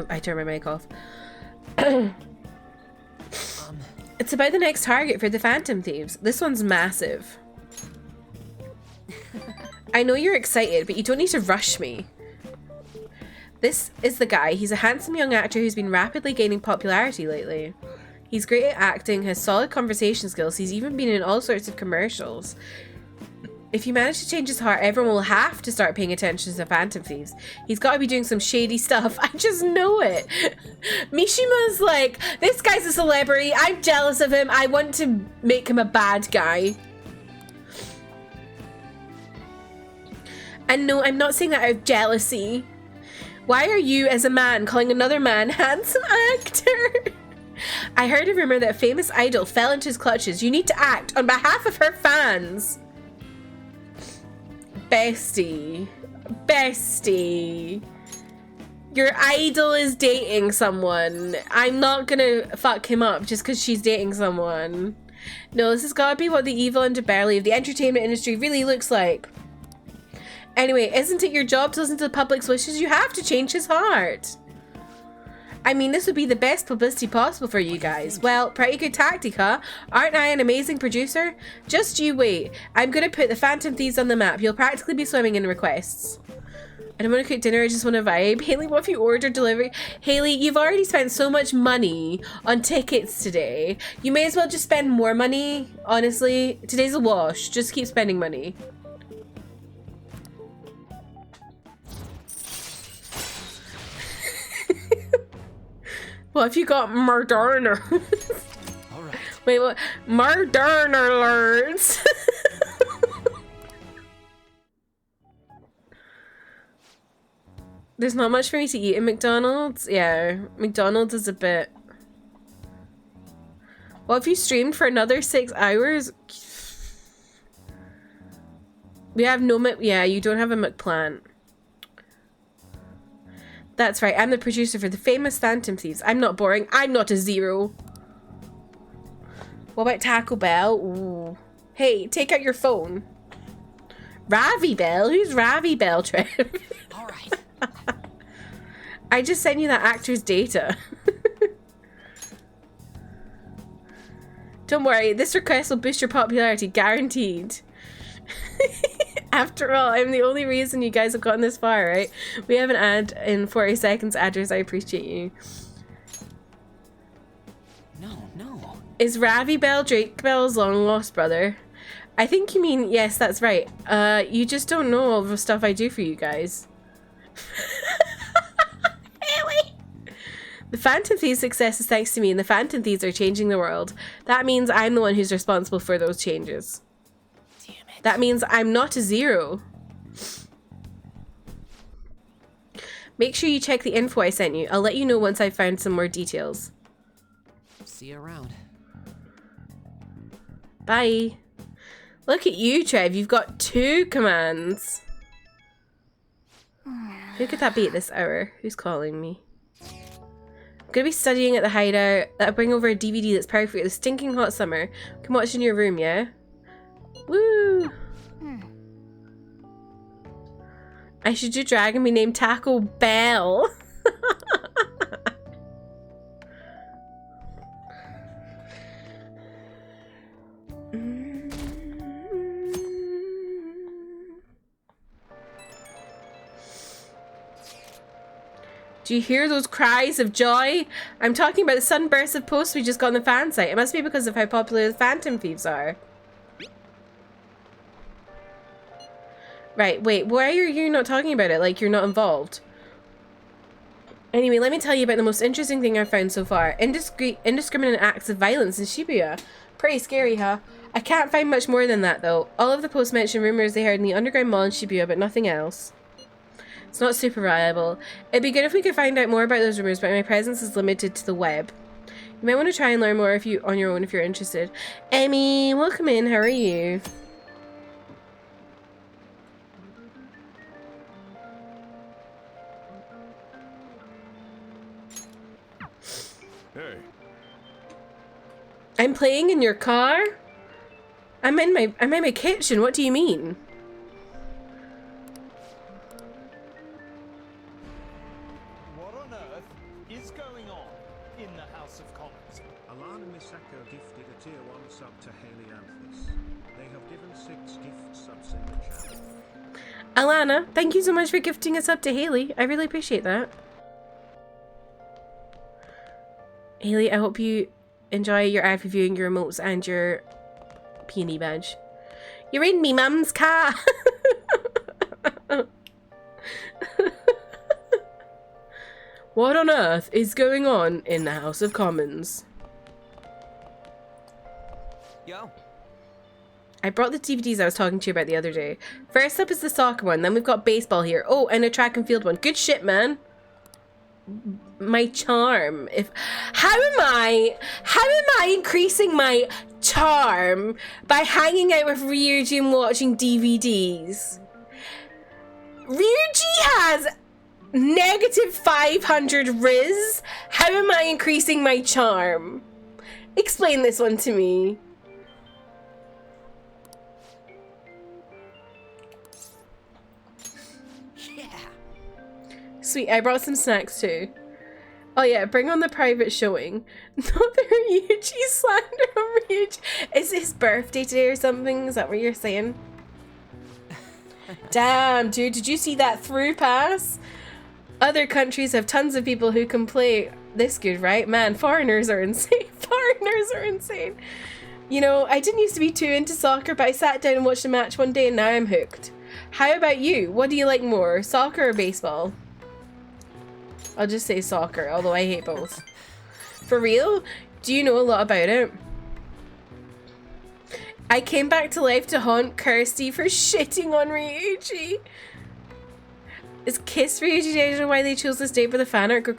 I turned my mic off. It's about the next target for the Phantom Thieves. This one's massive. I know you're excited, but you don't need to rush me. This is the guy. He's a handsome young actor who's been rapidly gaining popularity lately. He's great at acting, has solid conversation skills. He's even been in all sorts of commercials. If you manage to change his heart, everyone will have to start paying attention to the Phantom Thieves. He's got to be doing some shady stuff. I just know it. Mishima's like, this guy's a celebrity. I'm jealous of him. I want to make him a bad guy. And no, I'm not saying that out of jealousy. Why are you, as a man, calling another man handsome actor? I heard a rumor that a famous idol fell into his clutches. You need to act on behalf of her fans. Bestie. Bestie. Your idol is dating someone. I'm not gonna fuck him up just because she's dating someone. No, this has gotta be what the evil underbelly of the entertainment industry really looks like. Anyway, isn't it your job to listen to the public's wishes? You have to change his heart. I mean, this would be the best publicity possible for you guys. Well, pretty good tactic, huh? Aren't I an amazing producer? Just you wait. I'm gonna put the Phantom Thieves on the map. You'll practically be swimming in requests. I don't want to cook dinner, I just want to vibe. Haley, what if you order delivery? Haley, you've already spent so much money on tickets today. You may as well just spend more money, honestly. Today's a wash. Just keep spending money. What if you got Moderna? Alright. Wait, what? Moderna alerts. There's not much for me to eat at McDonald's. Yeah, McDonald's is a bit... Well, if you streamed for another 6 hours... We have no... Yeah, you don't have a McPlant. That's right, I'm the producer for the famous Phantom Thieves. I'm not boring. I'm not a zero. What about Taco Bell? Ooh. Hey, take out your phone. Ravi Bell? Who's Ravi Bell, Trev? Alright. I just sent you that actor's data. Don't worry, this request will boost your popularity, guaranteed. After all, I'm the only reason you guys have gotten this far, right? We have an ad in 40 seconds, address, I appreciate you. No. Is Ravi Bell Drake Bell's long lost brother? I think you mean, yes, that's right. You just don't know all the stuff I do for you guys. Really? The Phantom Thieves' success is thanks to me, and the Phantom Thieves are changing the world. That means I'm the one who's responsible for those changes. Damn it. That means I'm not a zero. Make sure you check the info I sent you. I'll let you know once I've found some more details. See you around. Bye. Look at you, Trev. You've got 2 commands. Who could that be at this hour? Who's calling me? I'm gonna be studying at the hideout. I'll bring over a DVD that's perfect for the stinking hot summer. You can watch in your room, yeah? Woo! I should do drag and be named Taco Bell. Do you hear those cries of joy? I'm talking about the sudden burst of posts we just got on the fan site. It must be because of how popular the Phantom Thieves are. Right, wait, why are you not talking about it? Like you're not involved? Anyway, let me tell you about the most interesting thing I've found so far. Indiscriminate acts of violence in Shibuya. Pretty scary, huh? I can't find much more than that, though. All of the posts mention rumors they heard in the underground mall in Shibuya, but nothing else. It's not super reliable. It'd be good if we could find out more about those rumors, but my presence is limited to the web. You might want to try and learn more on your own if you're interested. Emmy, welcome in. How are you? Hey. I'm playing in your car? I'm in my kitchen. What do you mean? What on earth is going on in the House of Commons? Alana Misako gifted a tier 1 sub to Haley Anthus. They have given 6 gift subs in the chat. Alana, thank you so much for gifting us up to Haley. I really appreciate that. Haley, I hope you enjoy your ad reviewing, your remotes, and your peony badge. You're in me mum's car. What on earth is going on in the House of Commons? Yo. I brought the DVDs I was talking to you about the other day. First up is the soccer one, then we've got baseball here. Oh, and a track and field one. Good shit, man. My charm. How am I increasing my charm by hanging out with Ryuji and watching DVDs? Ryuji has -500 Riz. How am I increasing my charm? Explain this one to me. Sweet, I brought some snacks too. Oh yeah, bring on the private showing. Not the Ryuji slander on Ryuji. Is it his birthday today or something? Is that what you're saying? Damn, dude, did you see that through pass? Other countries have tons of people who can play this good, right? Man, foreigners are insane. Foreigners are insane. You know, I didn't used to be too into soccer, but I sat down and watched a match one day and now I'm hooked. How about you? What do you like more, soccer or baseball? I'll just say soccer, although I hate both. For real? Do you know a lot about it? I came back to life to haunt Kirsty for shitting on Ryuji. Is Kiss Ryuji Day? I don't know why they chose this date for the fan art.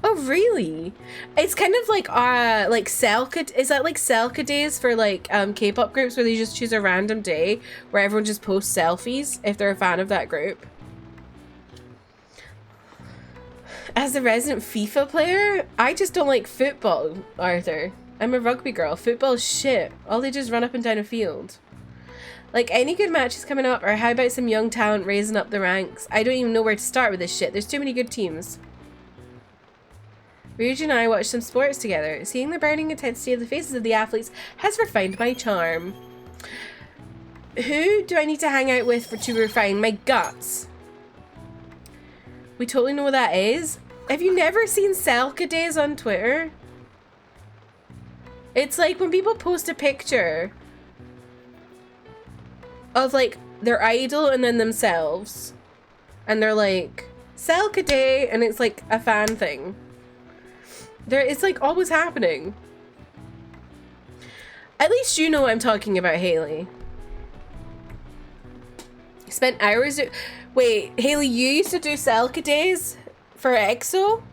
Oh, really? It's kind of like Selka. Is that like Selka days for like K-pop groups where they just choose a random day where everyone just posts selfies if they're a fan of that group? As a resident FIFA player, I just don't like football, Arthur. I'm a rugby girl. Football's shit. All they do is run up and down a field. Like, any good matches coming up, or how about some young talent raising up the ranks? I don't even know where to start with this shit. There's too many good teams. Ryuji and I watched some sports together. Seeing the burning intensity of the faces of the athletes has refined my charm. Who do I need to hang out with to refine my guts? We totally know what that is. Have you never seen Selka Days on Twitter? It's like when people post a picture of like their idol and then themselves. And they're like, Selka Day, and it's like a fan thing. It's like always happening. At least you know what I'm talking about, Haley. Spent hours. Wait, Haley, you used to do Selka Days for EXO?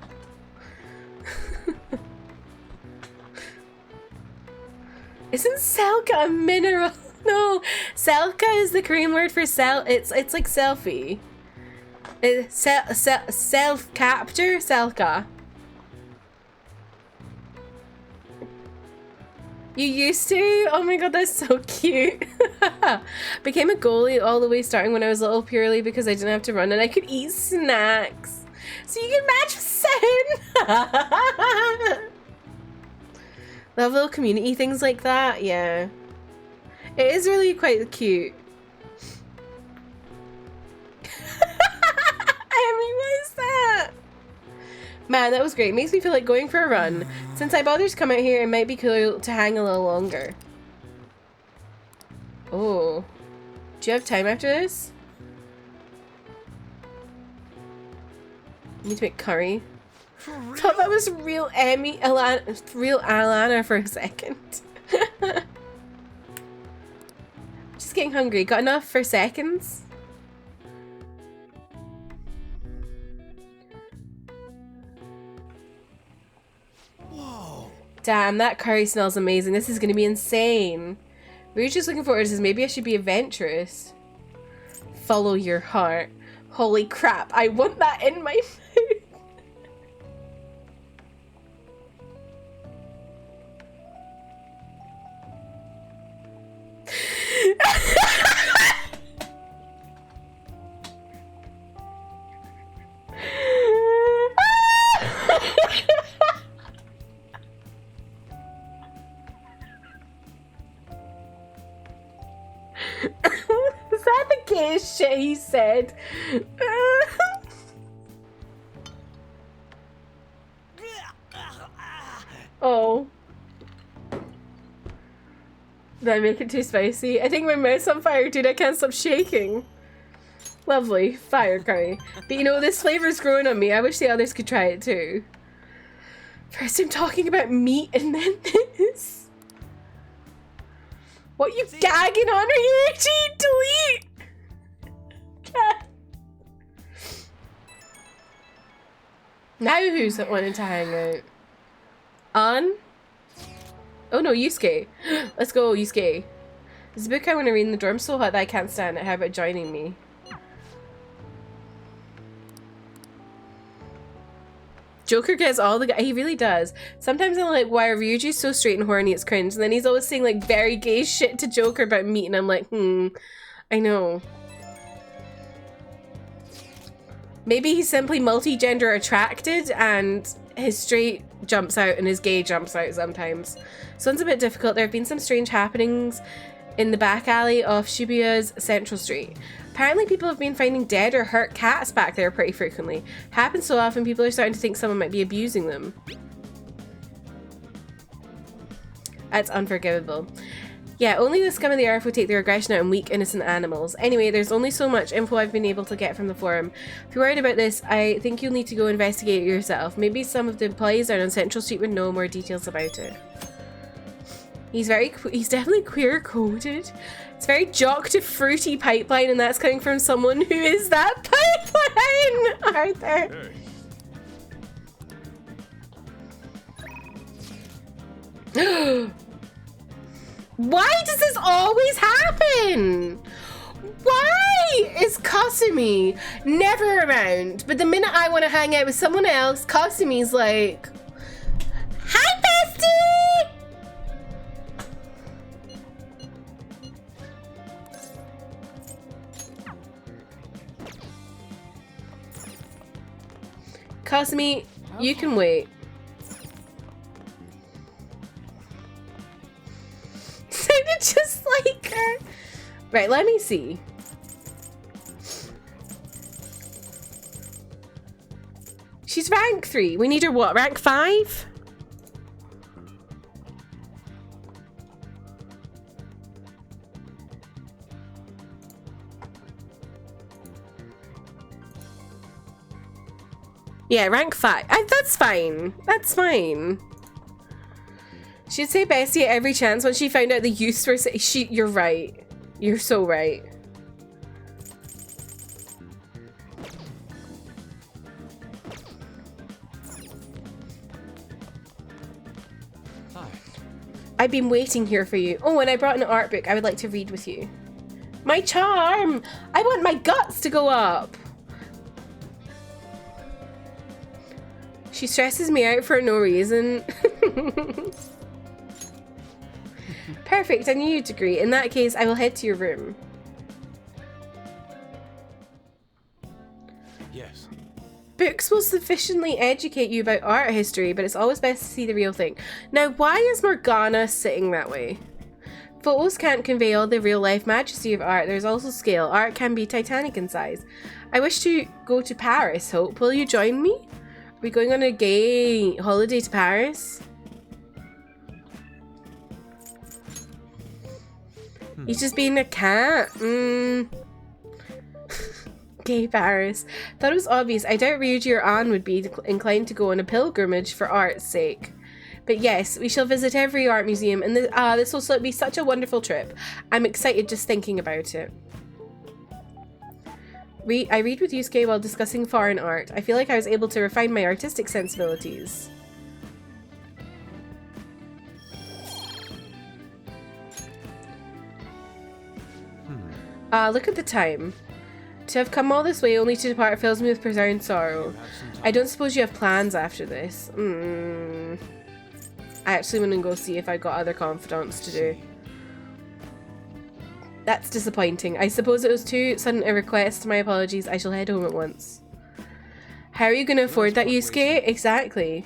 Isn't Selka a mineral? No, Selka is the Korean word for it's like selfie. It's self-capture, Selka. You used to? Oh my god, that's so cute. Became a goalie all the way starting when I was little purely because I didn't have to run and I could eat snacks. So you can match with Sen. Love little community things like that, yeah. It is really quite cute. I mean, what is that? Man, that was great. Makes me feel like going for a run. Since I bothered to come out here, it might be cool to hang a little longer. Oh. Do you have time after this? I need to make curry. Thought that was real Alana for a second. Just getting hungry. Got enough for seconds? Whoa. Damn, that curry smells amazing. This is gonna be insane. We were just looking forward to this. Maybe I should be adventurous. Follow your heart. Holy crap, I want that in my mouth. Is that the gayest shit he said? Oh. Did I make it too spicy? I think my mouth's on fire, dude. I can't stop shaking. Lovely. Fire curry. But you know, this flavor's growing on me. I wish the others could try it too. First I'm talking about meat and then this. What you gagging on, Ryuji? Delete! Now who's wanting to hang out? On? Oh no, Yusuke. Let's go, Yusuke. There's a book I want to read in the dorm so hot that I can't stand it. How about joining me? Joker gets all the guys. He really does. Sometimes I'm like, why are Ryuji so straight and horny? It's cringe. And then he's always saying like very gay shit to Joker about meat. And I'm like, I know. Maybe he's simply multi-gender attracted and his straight jumps out and his gay jumps out sometimes. So it's a bit difficult. There have been some strange happenings in the back alley of Shibuya's Central Street. Apparently people have been finding dead or hurt cats back there pretty frequently. Happens so often people are starting to think someone might be abusing them. That's unforgivable. Yeah, only the scum of the earth would take their aggression out on weak, innocent animals. Anyway, there's only so much info I've been able to get from the forum. If you're worried about this, I think you'll need to go investigate it yourself. Maybe some of the employees out on Central Street would know more details about it. He's definitely queer-coded. It's very jock to fruity pipeline, and that's coming from someone who is that pipeline, Arthur. Hey. Why does this always happen? Why is Kasumi never around. But the minute I want to hang out with someone else, Kasumi's like, hi, bestie! Kasumi, you can wait. Sounded just like her. Right, let me see. She's rank 3. We need her what? Rank 5? Yeah, rank 5. That's fine. That's fine. She'd say bestie at every chance when she found out the youths were you're right. You're so right. Hi. I've been waiting here for you. Oh, and I brought an art book I would like to read with you. My charm! I want my guts to go up! She stresses me out for no reason. Perfect, I knew you'd agree. In that case, I will head to your room. Yes. Books will sufficiently educate you about art history, but it's always best to see the real thing. Now, why is Morgana sitting that way? Photos can't convey all the real-life majesty of art. There's also scale. Art can be titanic in size. I wish to go to Paris, Hope. Will you join me? Are we going on a gay holiday to Paris? He's just being a cat. Gay Paris. Thought it was obvious. I doubt Ryuji or Anne would be inclined to go on a pilgrimage for art's sake. But yes, we shall visit every art museum, and this will be such a wonderful trip. I'm excited just thinking about it. I read with Yusuke while discussing foreign art. I feel like I was able to refine my artistic sensibilities. Look at the time. To have come all this way only to depart fills me with profound sorrow. I don't suppose you have plans after this. I actually want to go see if I got other confidants to do. That's disappointing. I suppose it was too sudden a request. My apologies. I shall head home at once. How are you going to afford that, Yusuke? Exactly.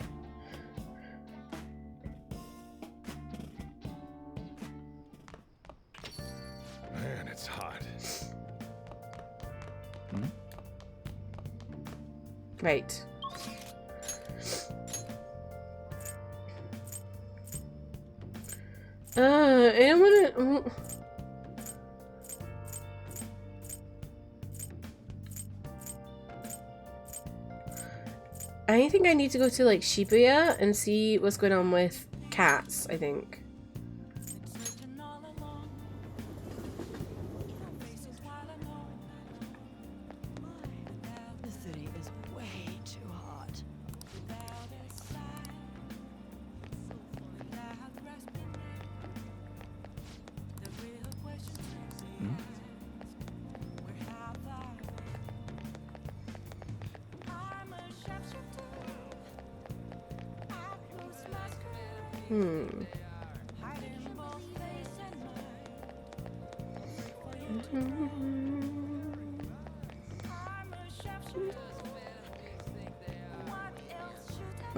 Man, it's hot. Right. I don't want to... I think I need to go to like Shibuya and see what's going on with cats, I think. The city is way too hot.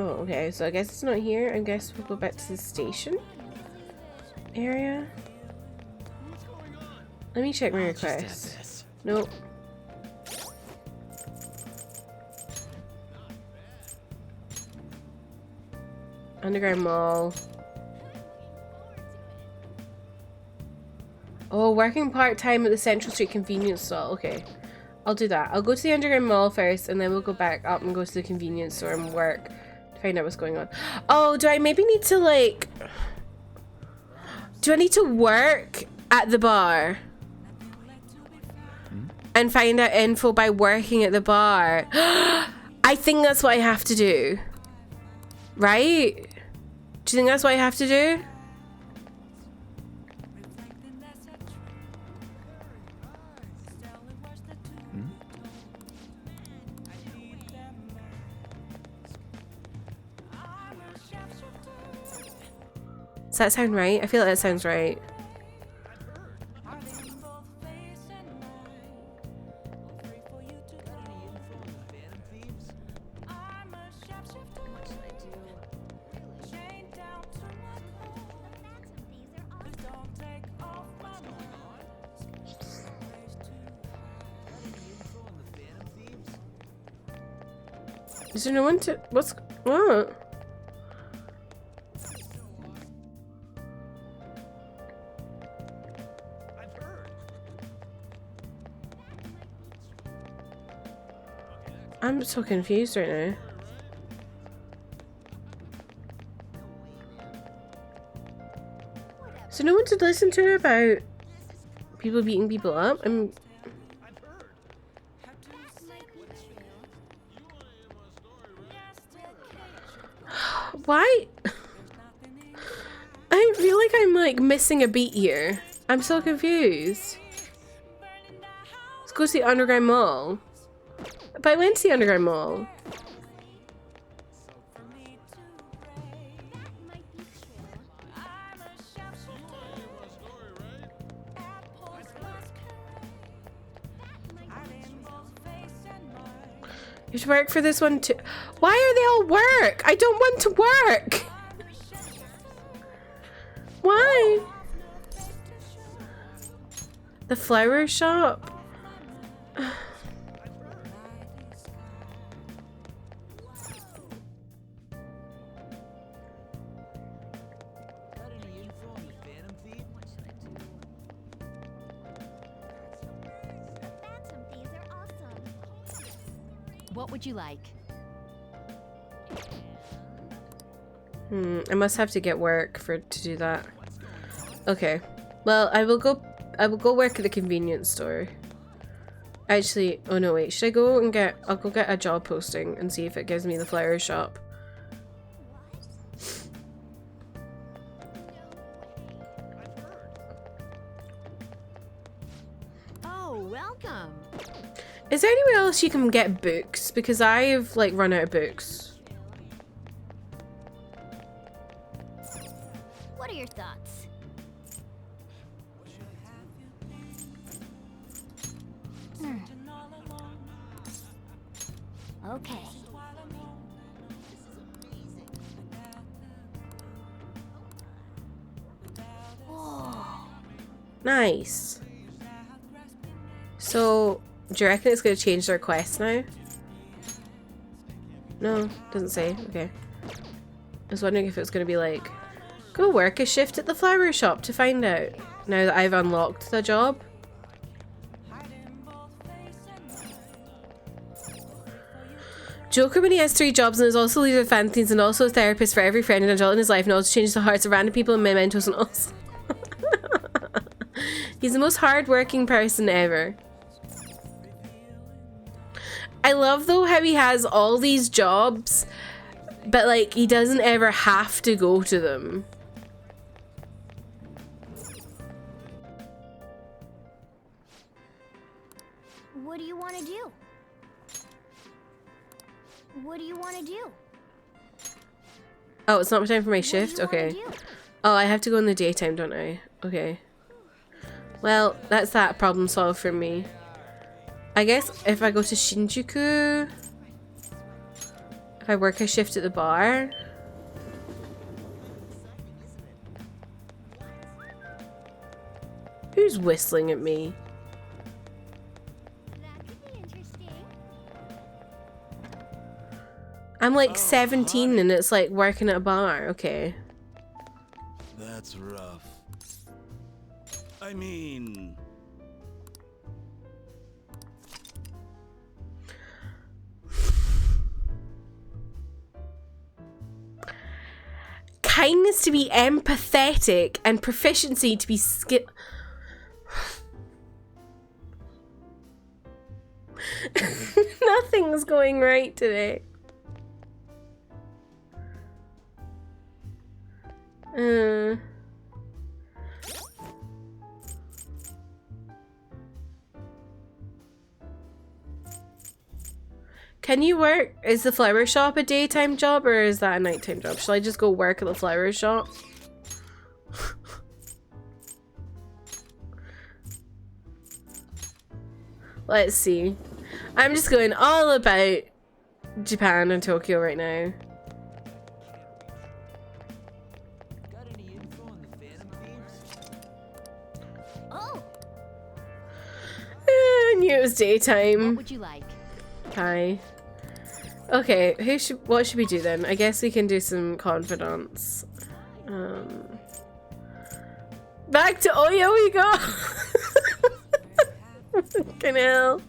Oh, okay, so I guess it's not here. I guess we'll go back to the station area. Let me check my requests. Nope. Underground Mall. Oh, working part-time at the Central Street convenience store. Okay, I'll do that. I'll go to the Underground Mall first, and then we'll go back up and go to the convenience store and work to find out what's going on. Oh, do I maybe need to, like... Do I need to work at the bar? And find out info by working at the bar? I think that's what I have to do. Right? Do you think that's what I have to do? Does that sound right? I feel like that sounds right. Is there no one to... What's... What? I'm so confused right now. So no one to listen to about people beating people up? Why? I feel like I'm like missing a beat here. I'm so confused. Let's go to the underground mall. But I went to the underground mall. You should work for this one too. Why are they all work? I don't want to work. Why? The flower shop. What would you like? I must have to get work to do that. Okay. Well, I will go work at the convenience store. Actually, oh no wait, should I go and I'll go get a job posting and see if it gives me the flower shop. Oh, welcome. Is there anywhere else you can get books? Because I've like run out of books. What are your thoughts? Okay. Nice. So, do you reckon it's going to change their quest now? No, doesn't say. Okay. I was wondering if it's going to be like, go work a shift at the flower shop to find out. Now that I've unlocked the job. Joker, when he has 3 jobs and is also leader of fanzines and also a therapist for every friend and adult in his life and also changes the hearts of random people and mementos and all. He's the most hard-working person ever. I love though how he has all these jobs, but like he doesn't ever have to go to them. What do you want to do? What do you want to do? Oh, it's not time for my shift? Okay. Oh, I have to go in the daytime, don't I? Okay. Well, that's that problem solved for me. I guess if I go to Shinjuku, if I work a shift at the bar. Who's whistling at me? I'm like 17 and it's like working at a bar. Okay. That's rough. I mean... Kindness to be empathetic and proficiency to be skill. Nothing's going right today. Can you work? Is the flower shop a daytime job or is that a nighttime job? Shall I just go work at the flower shop? Let's see. I'm just going all about Japan and Tokyo right now. Oh. I knew it was daytime. What would you like? Hi. Okay, what should we do then? I guess we can do some confidants. Back to Oyo we go! Fucking hell.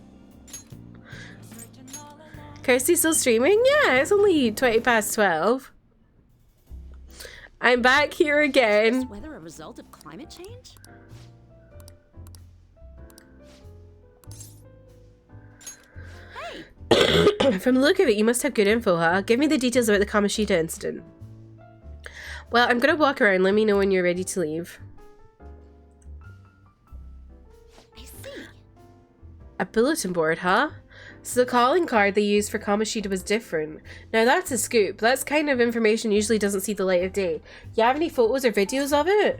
Kirsty's still streaming? Yeah, it's only 12:20. I'm back here again. Is weather a result of climate change? From the look of it, you must have good info, huh? Give me the details about the Kamoshida incident. Well, I'm gonna walk around. Let me know when you're ready to leave. I see. A bulletin board, huh? So the calling card they used for Kamoshida was different. Now that's a scoop. That kind of information usually doesn't see the light of day. You have any photos or videos of it?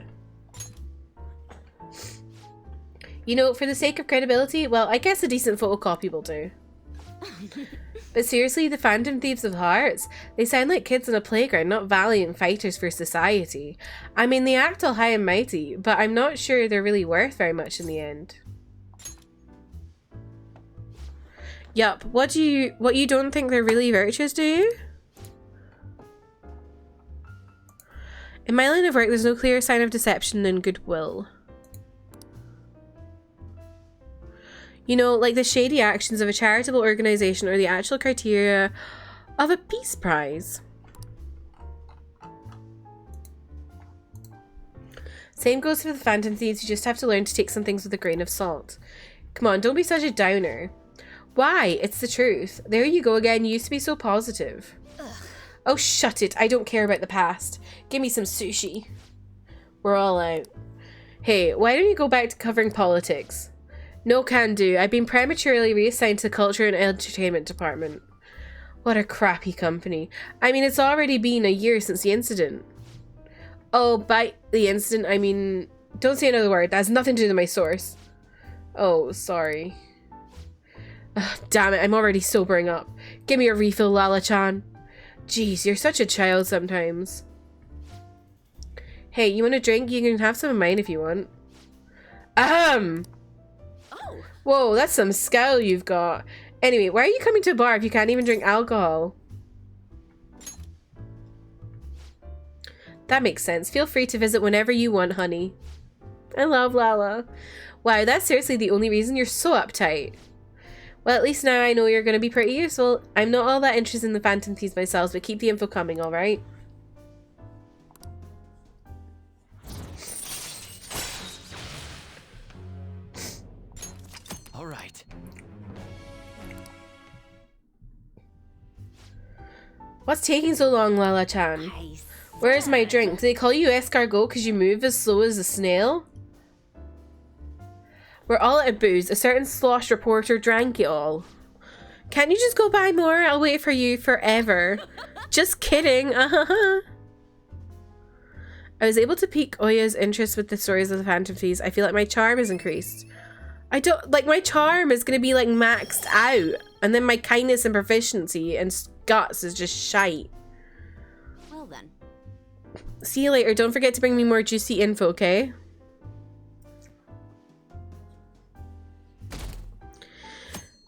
You know, for the sake of credibility, well, I guess a decent photocopy will do. But seriously, the Phantom Thieves of Hearts? They sound like kids on a playground, not valiant fighters for society. I mean, they act all high and mighty, but I'm not sure they're really worth very much in the end. Yup, what you don't think they're really virtuous, do you? In my line of work, there's no clearer sign of deception than goodwill. You know, like the shady actions of a charitable organization or the actual criteria of a peace prize. Same goes for the Phantom Thieves, you just have to learn to take some things with a grain of salt. Come on, don't be such a downer. Why? It's the truth. There you go again, you used to be so positive. Ugh. Oh, shut it. I don't care about the past. Give me some sushi. We're all out. Hey, why don't you go back to covering politics? No can do. I've been prematurely reassigned to the Culture and Entertainment Department. What a crappy company. I mean, it's already been a year since the incident. Oh, by the incident, I mean... Don't say another word. That has nothing to do with my source. Oh, sorry. Ugh, damn it, I'm already sobering up. Give me a refill, Lala-chan. Jeez, you're such a child sometimes. Hey, you want a drink? You can have some of mine if you want. Oh. Whoa, that's some scowl you've got. Anyway, why are you coming to a bar if you can't even drink alcohol? That makes sense. Feel free to visit whenever you want, honey. I love Lala. Wow, that's seriously the only reason you're so uptight. Well, at least now I know you're going to be pretty useful. I'm not all that interested in the Phantom Thieves myself, but keep the info coming, alright? Alright. What's taking so long, Lala-chan? Where's my drink? Do they call you escargot because you move as slow as a snail? We're all out of booze. A certain slosh reporter drank it all. Can't you just go buy more? I'll wait for you forever. Just kidding. I was able to pique Oya's interest with the stories of the Phantom Thieves. I feel like my charm has increased. I don't... Like, my charm is going to be, like, maxed out. And then my kindness and proficiency and guts is just shite. Well then. See you later. Don't forget to bring me more juicy info, okay?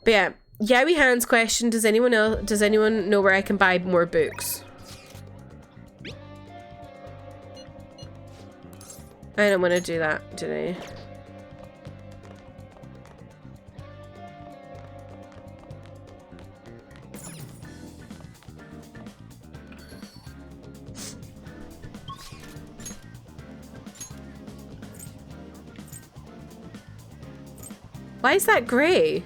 But yeah, Yowie Hand's question, does anyone know where I can buy more books? I don't want to do that today. Why is that grey?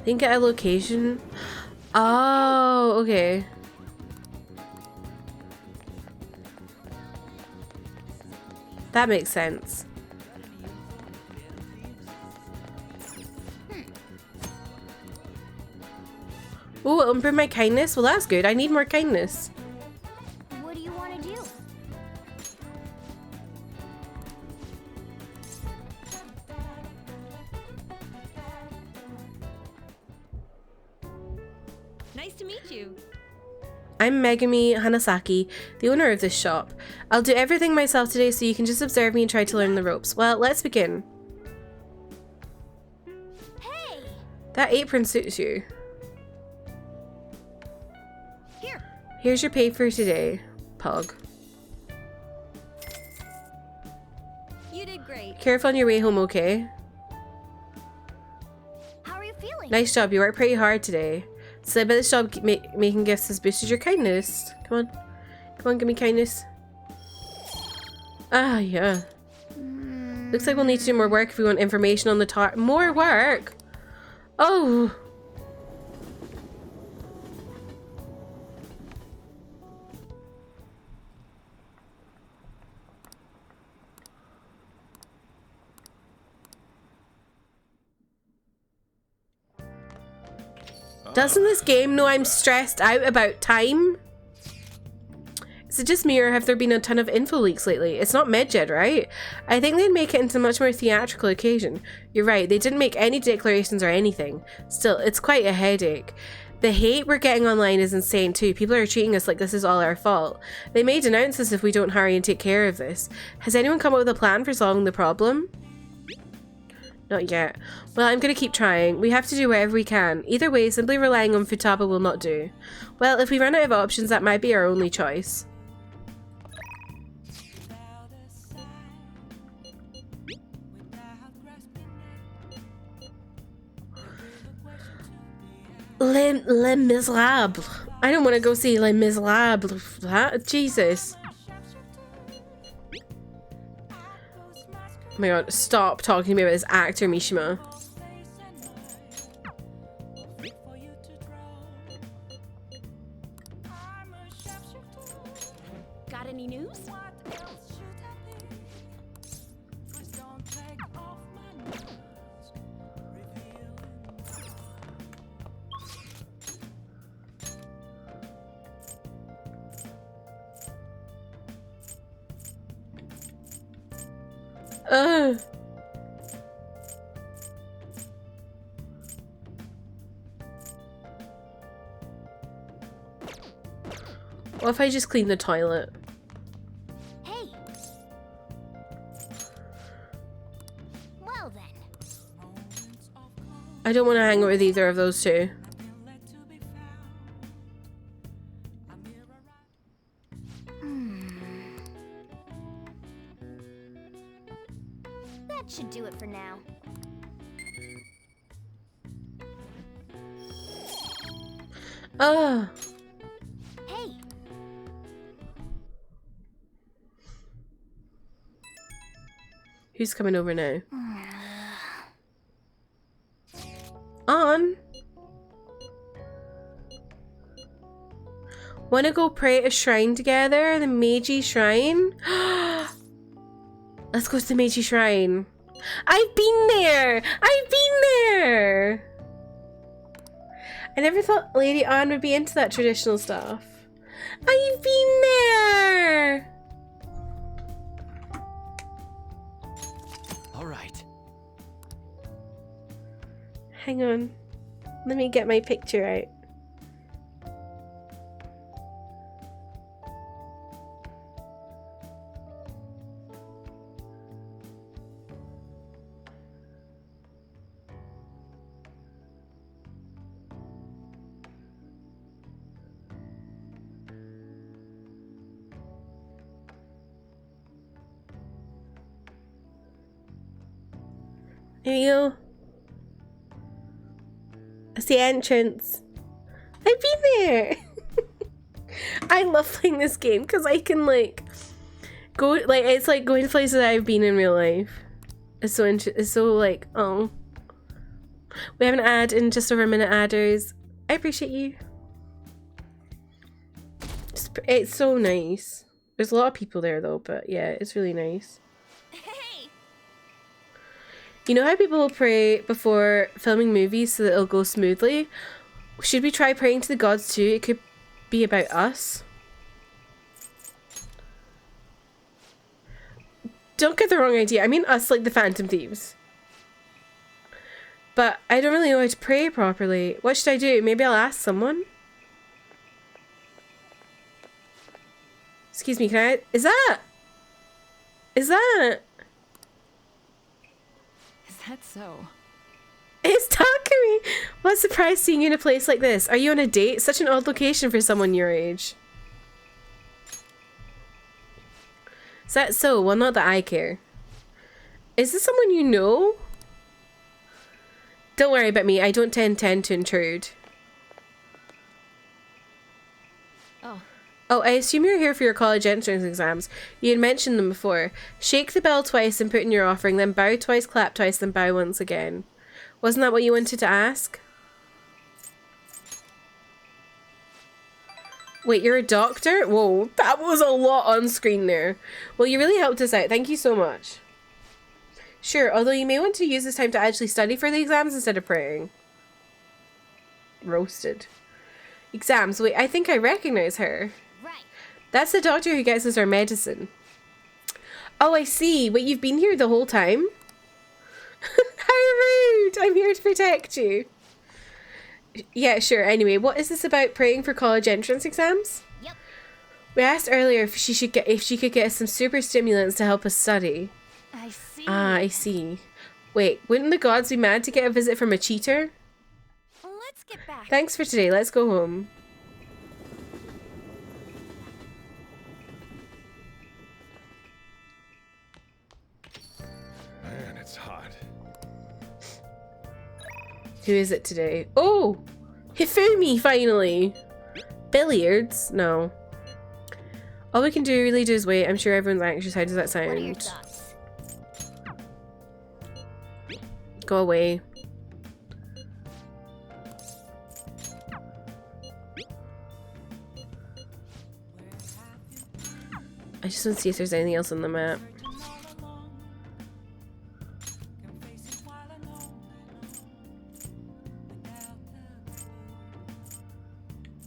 Think at a location. Oh, okay. That makes sense. Oh, it'll improve my kindness? Well, that's good. I need more kindness. What do you want to do? Nice to meet you. I'm Megami Hanasaki, the owner of this shop. I'll do everything myself today so you can just observe me and try to learn the ropes. Well, let's begin. Hey! That apron suits you. Here. Here's your pay for today, Pug. You did great. Careful on your way home, okay? How are you feeling? Nice job, you worked pretty hard today. So I bet this job making gifts has boosted your kindness. Come on. Come on, give me kindness. Ah, yeah. Looks like we'll need to do more work if we want information on the more work? Oh! Doesn't this game know I'm stressed out about time? Is it just me, or have there been a ton of info leaks lately? It's not Medjed, right? I think they'd make it into a much more theatrical occasion. You're right, they didn't make any declarations or anything. Still, it's quite a headache. The hate we're getting online is insane too. People are treating us like this is all our fault. They may denounce us if we don't hurry and take care of this. Has anyone come up with a plan for solving the problem? Not yet. Well, I'm gonna keep trying. We have to do whatever we can. Either way, simply relying on Futaba will not do. Well, if we run out of options, that might be our only choice. Les Miserables. I don't want to go see Les Miserables. Jesus. Oh my god, stop talking to me about this actor, Mishima. Got any news? What if I just clean the toilet? Hey. Well then. I don't want to hang out with either of those two. That should do it for now. Ah. Hey. Who's coming over now? On. Wanna go pray at a shrine together? The Meiji Shrine? Let's go to the Meiji Shrine. I've been there! I've been there! I never thought Lady Anne would be into that traditional stuff. I've been there! All right. Hang on. Let me get my picture out. There you go. That's the entrance. I've been there. I love playing this game because I can like go like it's like going to places that I've been in real life. It's so it's so like oh. We have an ad in just over a minute, adders. I appreciate you. It's so nice. There's a lot of people there though, but yeah, it's really nice. You know how people will pray before filming movies so that it'll go smoothly? Should we try praying to the gods too? It could be about us. Don't get the wrong idea. I mean us, like the Phantom Thieves. But I don't really know how to pray properly. What should I do? Maybe I'll ask someone? Excuse me, can I... Is that so? It's Takumi! What a surprise seeing you in a place like this. Are you on a date? Such an odd location for someone your age. Is that so? Well, not that I care. Is this someone you know? Don't worry about me. I don't tend to intrude. Oh, I assume you're here for your college entrance exams. You had mentioned them before. Shake the bell twice and put in your offering, then bow twice, clap twice, then bow once again. Wasn't that what you wanted to ask? Wait, you're a doctor? Whoa, that was a lot on screen there. Well, you really helped us out. Thank you so much. Sure, although you may want to use this time to actually study for the exams instead of praying. Roasted. Exams. Wait, I think I recognize her. That's the doctor who gets us our medicine. Oh, I see. Wait, you've been here the whole time? How rude! I'm here to protect you. Yeah, sure. Anyway, what is this about praying for college entrance exams? Yep. We asked earlier if she could get us some super stimulants to help us study. I see. Ah, I see. Wait, wouldn't the gods be mad to get a visit from a cheater? Let's get back. Thanks for today. Let's go home. Man, it's hot. Who is it today? Oh! Hifumi, finally! Billiards? No. All we can really do is wait. I'm sure everyone's anxious. How does that sound? What are your thoughts? Go away. I just want to see if there's anything else on the map.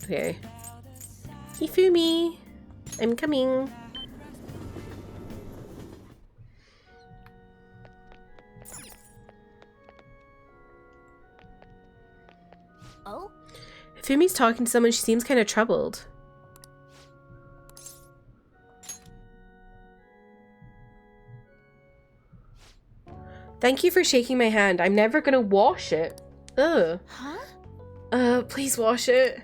Okay. Hifumi! I'm coming. Oh? Hifumi's talking to someone. She seems kind of troubled. Thank you for shaking my hand. I'm never gonna wash it. Ugh. Huh? Please wash it.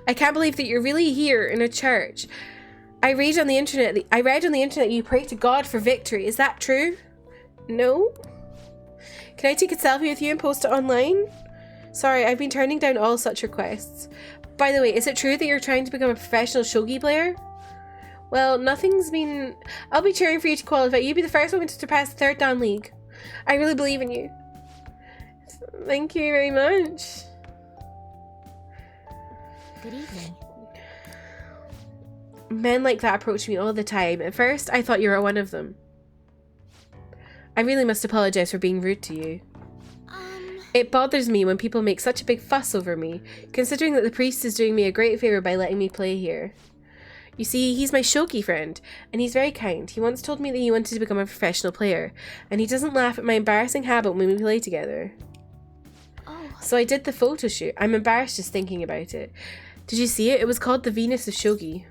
I can't believe that you're really here in a church. I read on the internet you pray to God for victory. Is that true? No? Can I take a selfie with you and post it online? Sorry, I've been turning down all such requests. By the way, is it true that you're trying to become a professional shogi player? Well, nothing's been... I'll be cheering for you to qualify. You'll be the first woman to surpass the 3rd Dan League. I really believe in you. Thank you very much. Good evening. Men like that approach me all the time. At first, I thought you were one of them. I really must apologize for being rude to you. It bothers me when people make such a big fuss over me, considering that the priest is doing me a great favor by letting me play here. You see, he's my shogi friend, and he's very kind. He once told me that he wanted to become a professional player, and he doesn't laugh at my embarrassing habit when we play together. So I did the photo shoot. I'm embarrassed just thinking about it. Did you see it? It was called the Venus of Shogi.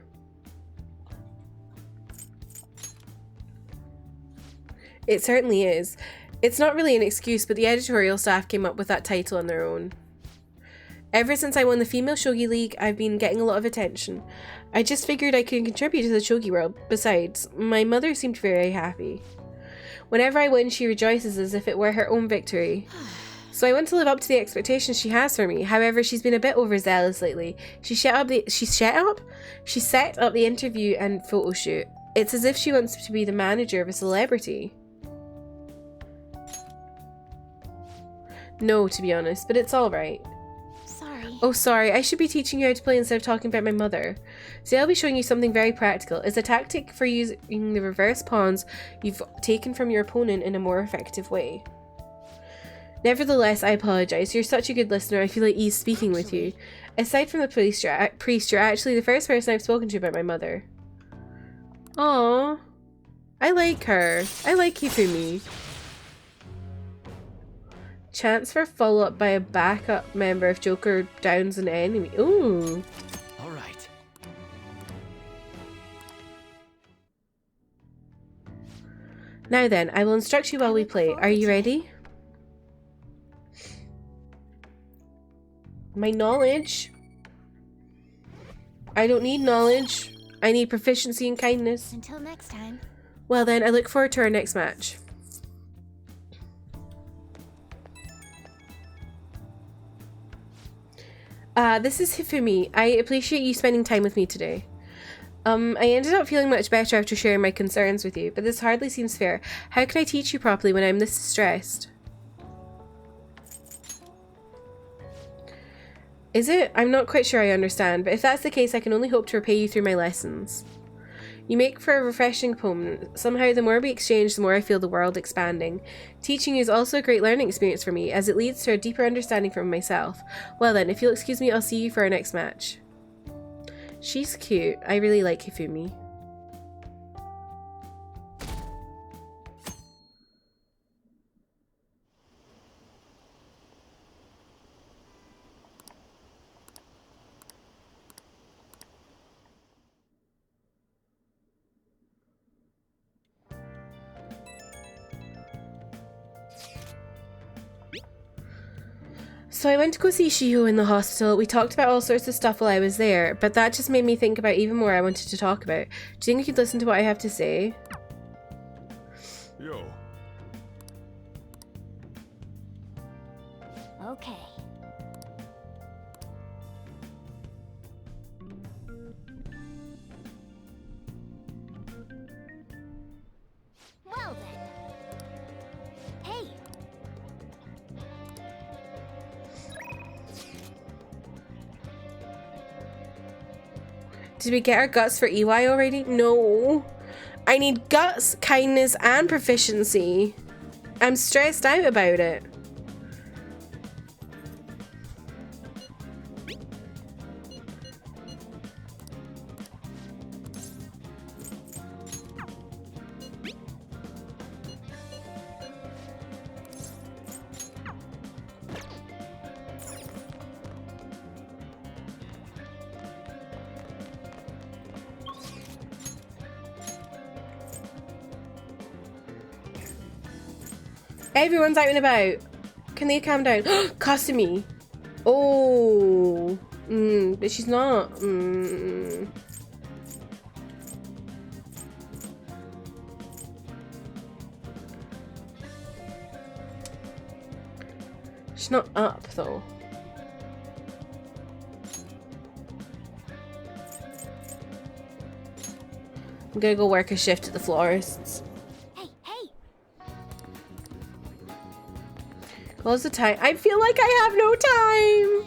It certainly is. It's not really an excuse, but the editorial staff came up with that title on their own. Ever since I won the Female Shogi League, I've been getting a lot of attention. I just figured I could contribute to the shogi world. Besides, my mother seemed very happy. Whenever I win, she rejoices as if it were her own victory. So I want to live up to the expectations she has for me. However, she's been a bit overzealous lately. She set up the interview and photo shoot. It's as if she wants to be the manager of a celebrity. No, to be honest, but it's alright. Sorry. Oh, sorry. I should be teaching you how to play instead of talking about my mother. See, I'll be showing you something very practical. It's a tactic for using the reverse pawns you've taken from your opponent in a more effective way. Nevertheless, I apologize. You're such a good listener. I feel at ease speaking with you. Aside from the priest, you're actually the first person I've spoken to about my mother. Aww. I like her. I like Hifumi. Chance for follow-up by a backup member if Joker downs an enemy. Ooh. Alright. Now then, I will instruct you while we play. Are you ready? My knowledge? I don't need knowledge. I need proficiency and kindness. Until next time. Well then, I look forward to our next match. This is Hifumi. I appreciate you spending time with me today. I ended up feeling much better after sharing my concerns with you, but this hardly seems fair. How can I teach you properly when I'm this stressed? Is it? I'm not quite sure I understand, but if that's the case, I can only hope to repay you through my lessons. You make for a refreshing opponent. Somehow, the more we exchange, the more I feel the world expanding. Teaching you is also a great learning experience for me, as it leads to a deeper understanding from myself. Well then, if you'll excuse me, I'll see you for our next match. She's cute. I really like Hifumi. So I went to go see Shiho in the hospital. We talked about all sorts of stuff while I was there, but that just made me think about even more I wanted to talk about. Do you think you could listen to what I have to say? Yo. Okay. Well then. Hey. Did we get our guts for EY already? No. I need guts, kindness, and proficiency. I'm stressed out about it. Everyone's out and about. Can they calm down? Kasumi. Oh. But she's not. She's not up though. I'm gonna go work a shift at the florists. Close the time. I feel like I have no time.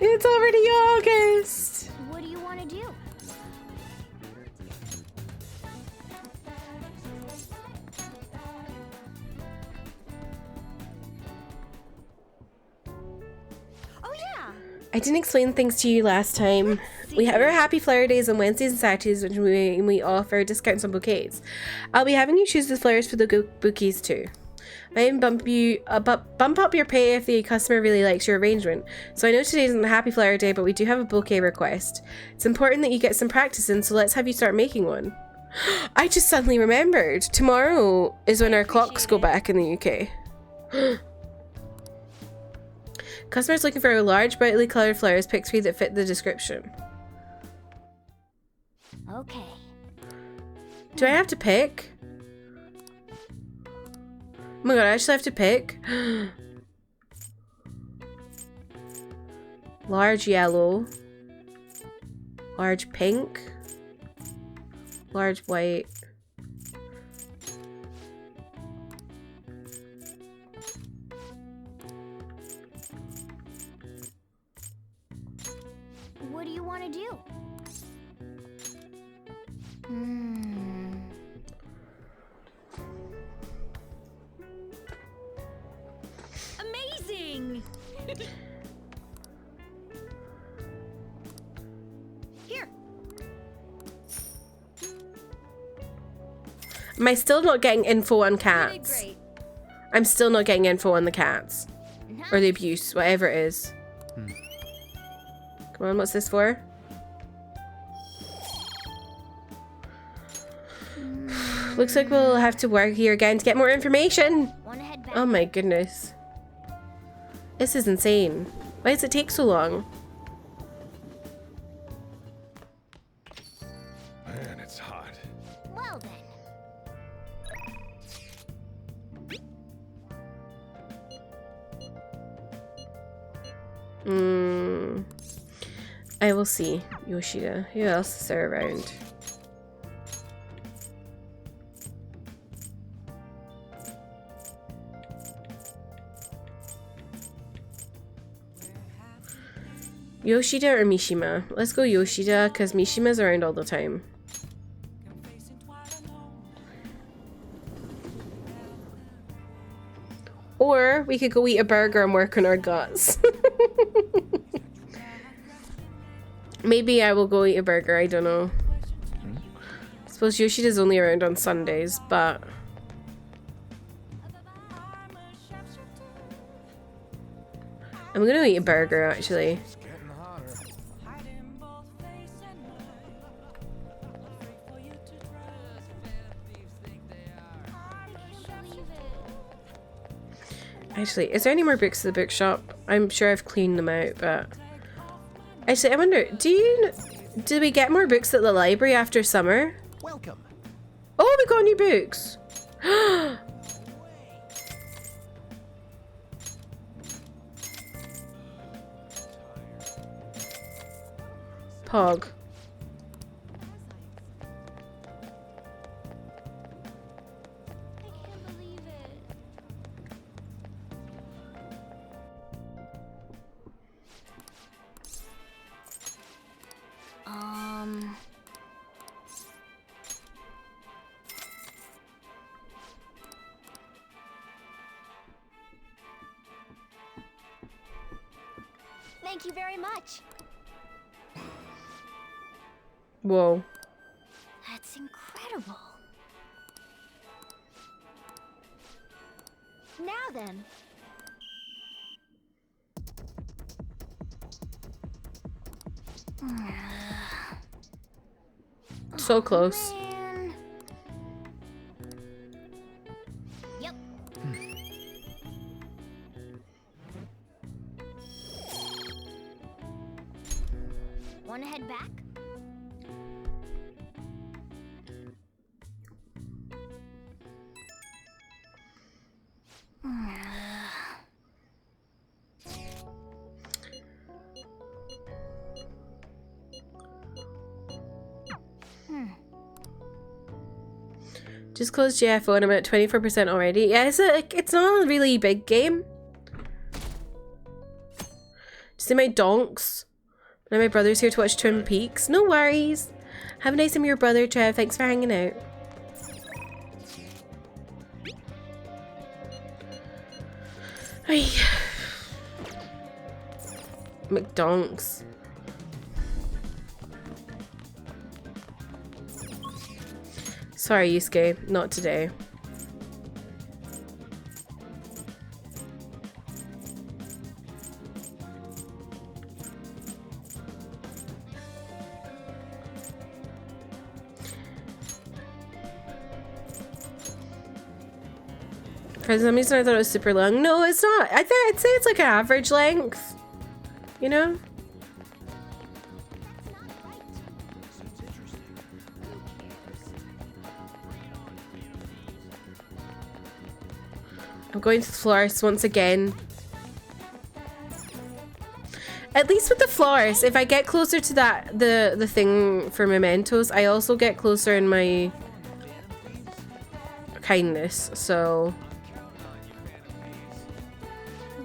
It's already August. What do you want to do? Oh yeah. I didn't explain things to you last time. We have our happy flower days on Wednesdays and Saturdays, when we offer discounts on bouquets. I'll be having you choose the flowers for the bouquets too. I even bump up your pay if the customer really likes your arrangement. So I know today isn't a happy flower day, but we do have a bouquet request. It's important that you get some practice in, so let's have you start making one. I just suddenly remembered. Tomorrow is when our clocks go back in the UK. Customers looking for large, brightly colored flowers. Pick 3 that fit the description. Okay. Do I have to pick? Oh my god, I actually have to pick? Large yellow. Large pink. Large white. What do you want to do? Here. Am I still not getting info on cats? I'm still not getting info on the cats. Or the abuse, whatever it is. Come on, what's this for? Looks like we'll have to work here again to get more information. Oh my goodness. This is insane. Why does it take so long? Man, it's hot. Well then. I will see. Yoshida. Who else is there around? Yoshida or Mishima? Let's go Yoshida, because Mishima's around all the time. Or we could go eat a burger and work on our guts. Maybe I will go eat a burger, I don't know. I suppose Yoshida's only around on Sundays, but... I'm gonna eat a burger, actually. Actually, is there any more books at the bookshop? I'm sure I've cleaned them out, but... Actually, I wonder, do we get more books at the library after summer? Welcome. Oh, we got new books! Pog. Thank you very much. Whoa. That's incredible. Now then. So close. Man. Yep. Want to head back? Just closed GFO and I'm at 24% already. Yeah, it's not a really big game. Just in my donks. Now my brother's here to watch Twin Peaks. No worries. Have a nice time with your brother, Trev. Thanks for hanging out. Ay. McDonks. Sorry, Yusuke. Not today. For some reason I thought it was super long. No, it's not. I'd say it's like an average length. You know? I'm going to the florist once again. At least with the florist, if I get closer to that, the thing for mementos, I also get closer in my kindness, so...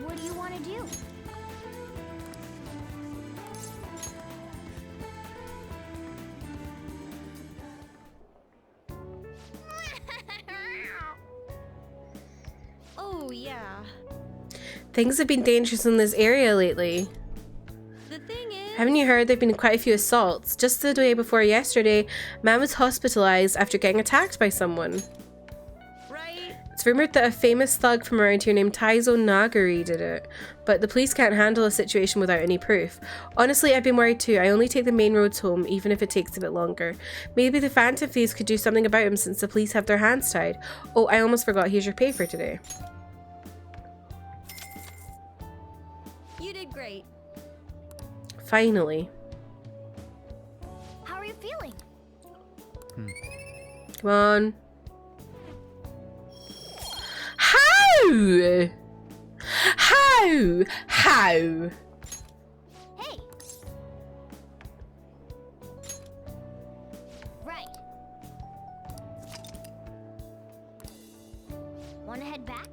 What do you want to do? Oh, yeah. Things have been dangerous in this area lately. The thing is... Haven't you heard there have been quite a few assaults? Just the day before yesterday, a man was hospitalized after getting attacked by someone. Right? It's rumored that a famous thug from around here named Taizo Nagari did it, but the police can't handle a situation without any proof. Honestly, I've been worried too. I only take the main roads home, even if it takes a bit longer. Maybe the Phantom Thieves could do something about him since the police have their hands tied. Oh, I almost forgot. Here's your pay for today. You did great. Finally. How are you feeling? Come on. How? How? How? Hey. Right. Wanna head back?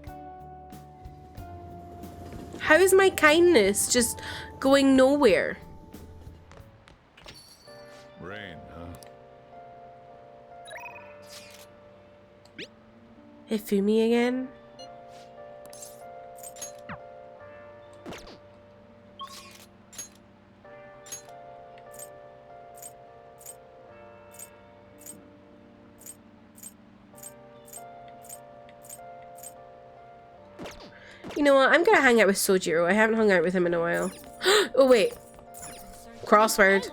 How is my kindness just going nowhere? Rain, huh? Hifumi again? You know what? I'm gonna hang out with Sojiro. I haven't hung out with him in a while. Oh, wait. Crossword.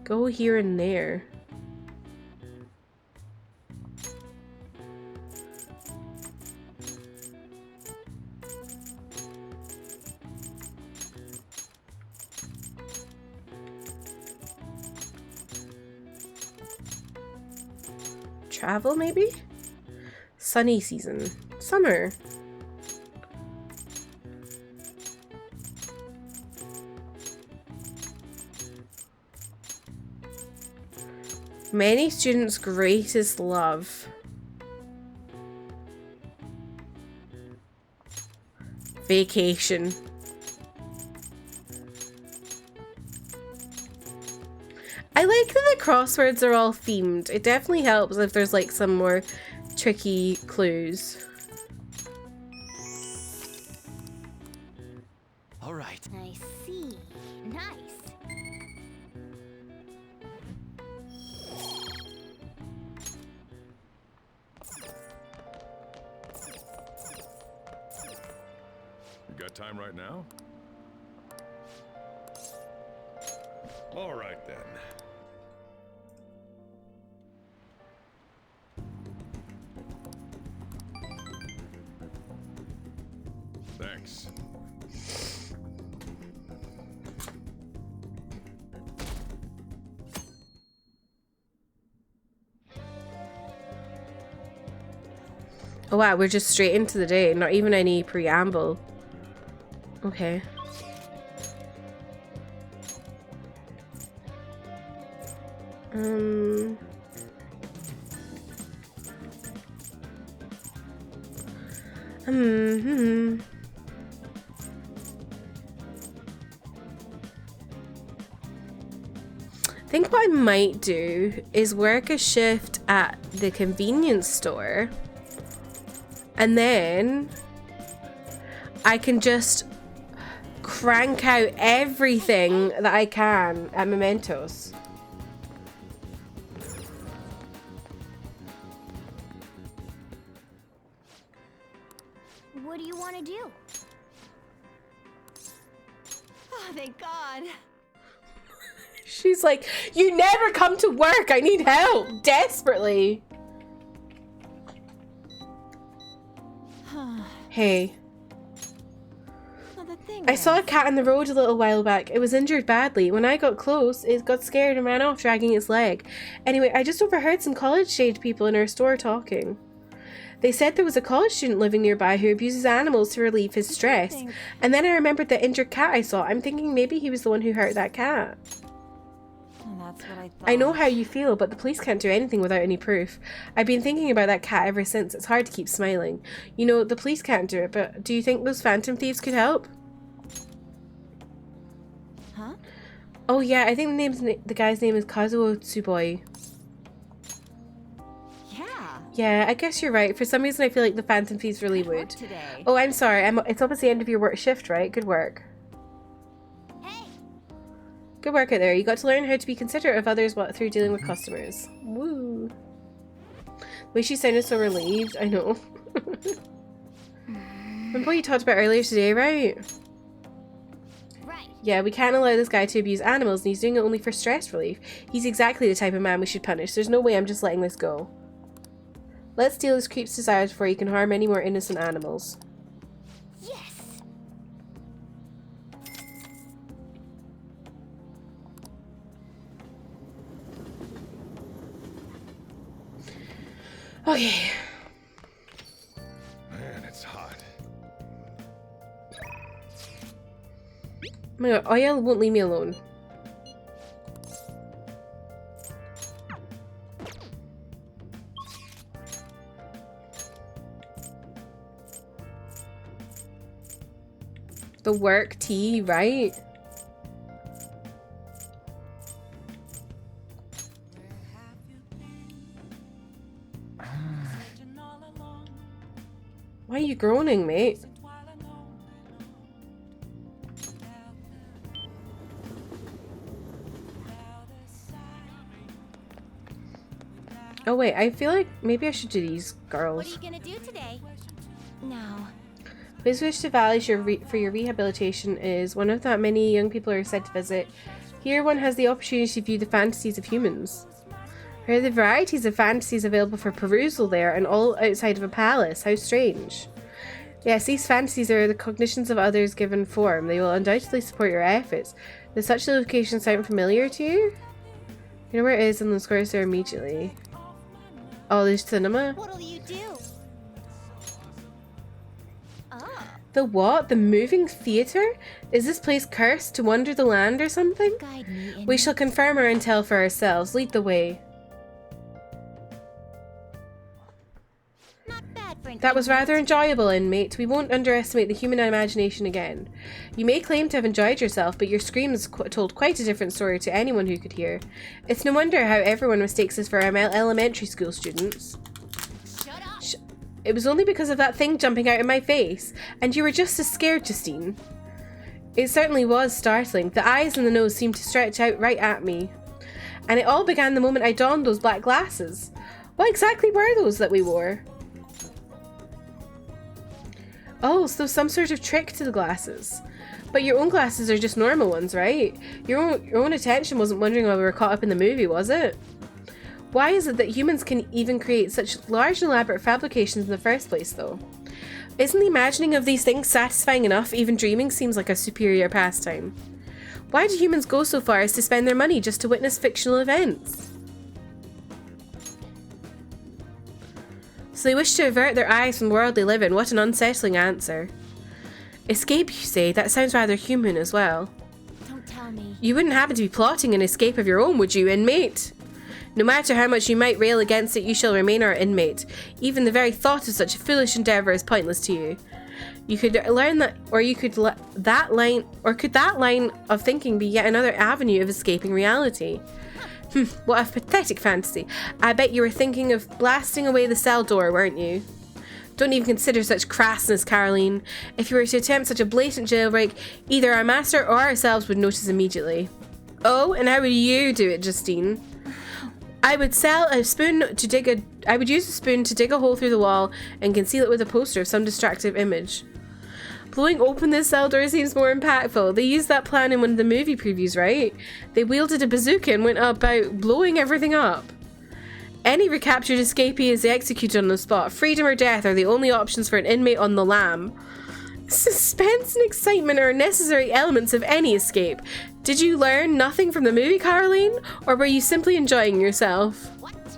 Go here and there. Travel, maybe? Sunny season. Summer. Many students' greatest love. Vacation. I like that the crosswords are all themed. It definitely helps if there's like some more tricky clues. All right. I see. Nice. You got time right now? All right then. Thanks. Oh wow, we're just straight into the day, not even any preamble. Okay. I think what I might do is work a shift at the convenience store, and then I can just crank out everything that I can at Mementos. What do you want to do? Oh, thank God. She's like, you never come to work. I need help desperately. Hey. I saw a cat on the road a little while back. It was injured badly. When I got close, it got scared and ran off, dragging its leg. Anyway, I just overheard some college-age people in our store talking. They said there was a college student living nearby who abuses animals to relieve his stress. And then I remembered the injured cat I saw. I'm thinking maybe he was the one who hurt that cat. That's what I thought. I know how you feel, but the police can't do anything without any proof. I've been thinking about that cat ever since. It's hard to keep smiling. You know, the police can't do it, but do you think those phantom thieves could help? Huh? Oh yeah, I think the guy's name is Kazuo Tsuboi. Yeah, I guess you're right. For some reason, I feel like the Phantom Thieves really would. Oh, I'm sorry. It's almost the end of your work shift, right? Good work. Hey. Good work out there. You got to learn how to be considerate of others through dealing with customers. Woo. The way she sounded so relieved. I know. Remember what you talked about earlier today, right? Right. Yeah, we can't allow this guy to abuse animals, and he's doing it only for stress relief. He's exactly the type of man we should punish. There's no way I'm just letting this go. Let's steal this creep's desires before he can harm any more innocent animals. Yes. Okay. Man, it's hot. Oh my god, oil won't leave me alone. The work tea, right? Why are you groaning, mate? Oh wait, I feel like maybe I should do these girls. What are you gonna do today? No. Please wish to Valley for your rehabilitation is one of that many young people are said to visit. Here one has the opportunity to view the fantasies of humans. Here are the varieties of fantasies available for perusal there, and all outside of a palace. How strange. Yes, these fantasies are the cognitions of others given form. They will undoubtedly support your efforts. Does such a location sound familiar to you? You know where it is, and the squares there immediately. Oh, there's cinema? What'll you do? The what? The moving theatre? Is this place cursed to wander the land or something? Guide me. We shall confirm our intel for ourselves. Lead the way. Not bad for an That was rather enjoyable, inmate. We won't underestimate the human imagination again. You may claim to have enjoyed yourself, but your screams told quite a different story to anyone who could hear. It's no wonder how everyone mistakes us for our elementary school students. Shut up. It was only because of that thing jumping out in my face, and you were just as scared, Justine. It certainly was startling. The eyes and the nose seemed to stretch out right at me. And it all began the moment I donned those black glasses. What exactly were those that we wore? Oh, so some sort of trick to the glasses. But your own glasses are just normal ones, right? Your own attention wasn't wondering why we were caught up in the movie, was it? Why is it that humans can even create such large and elaborate fabrications in the first place, though? Isn't the imagining of these things satisfying enough? Even dreaming seems like a superior pastime. Why do humans go so far as to spend their money just to witness fictional events? So they wish to avert their eyes from the world they live in. What an unsettling answer. Escape, you say? That sounds rather human as well. Don't tell me. You wouldn't happen to be plotting an escape of your own, would you, inmate? No matter how much you might rail against it, you shall remain our inmate. Even the very thought of such a foolish endeavour is pointless to you. You could learn that, or you could could that line of thinking be yet another avenue of escaping reality? What a pathetic fantasy. I bet you were thinking of blasting away the cell door, weren't you? Don't even consider such crassness, Caroline. If you were to attempt such a blatant jailbreak, either our master or ourselves would notice immediately. Oh, and how would you do it, Justine? I would use a spoon to dig a hole through the wall and conceal it with a poster of some distractive image. Blowing open this cell door seems more impactful. They used that plan in one of the movie previews, right? They wielded a bazooka and went about blowing everything up. Any recaptured escapee is executed on the spot. Freedom or death are the only options for an inmate on the lam. Suspense and excitement are necessary elements of any escape. Did you learn nothing from the movie, Caroline? Or were you simply enjoying yourself? What?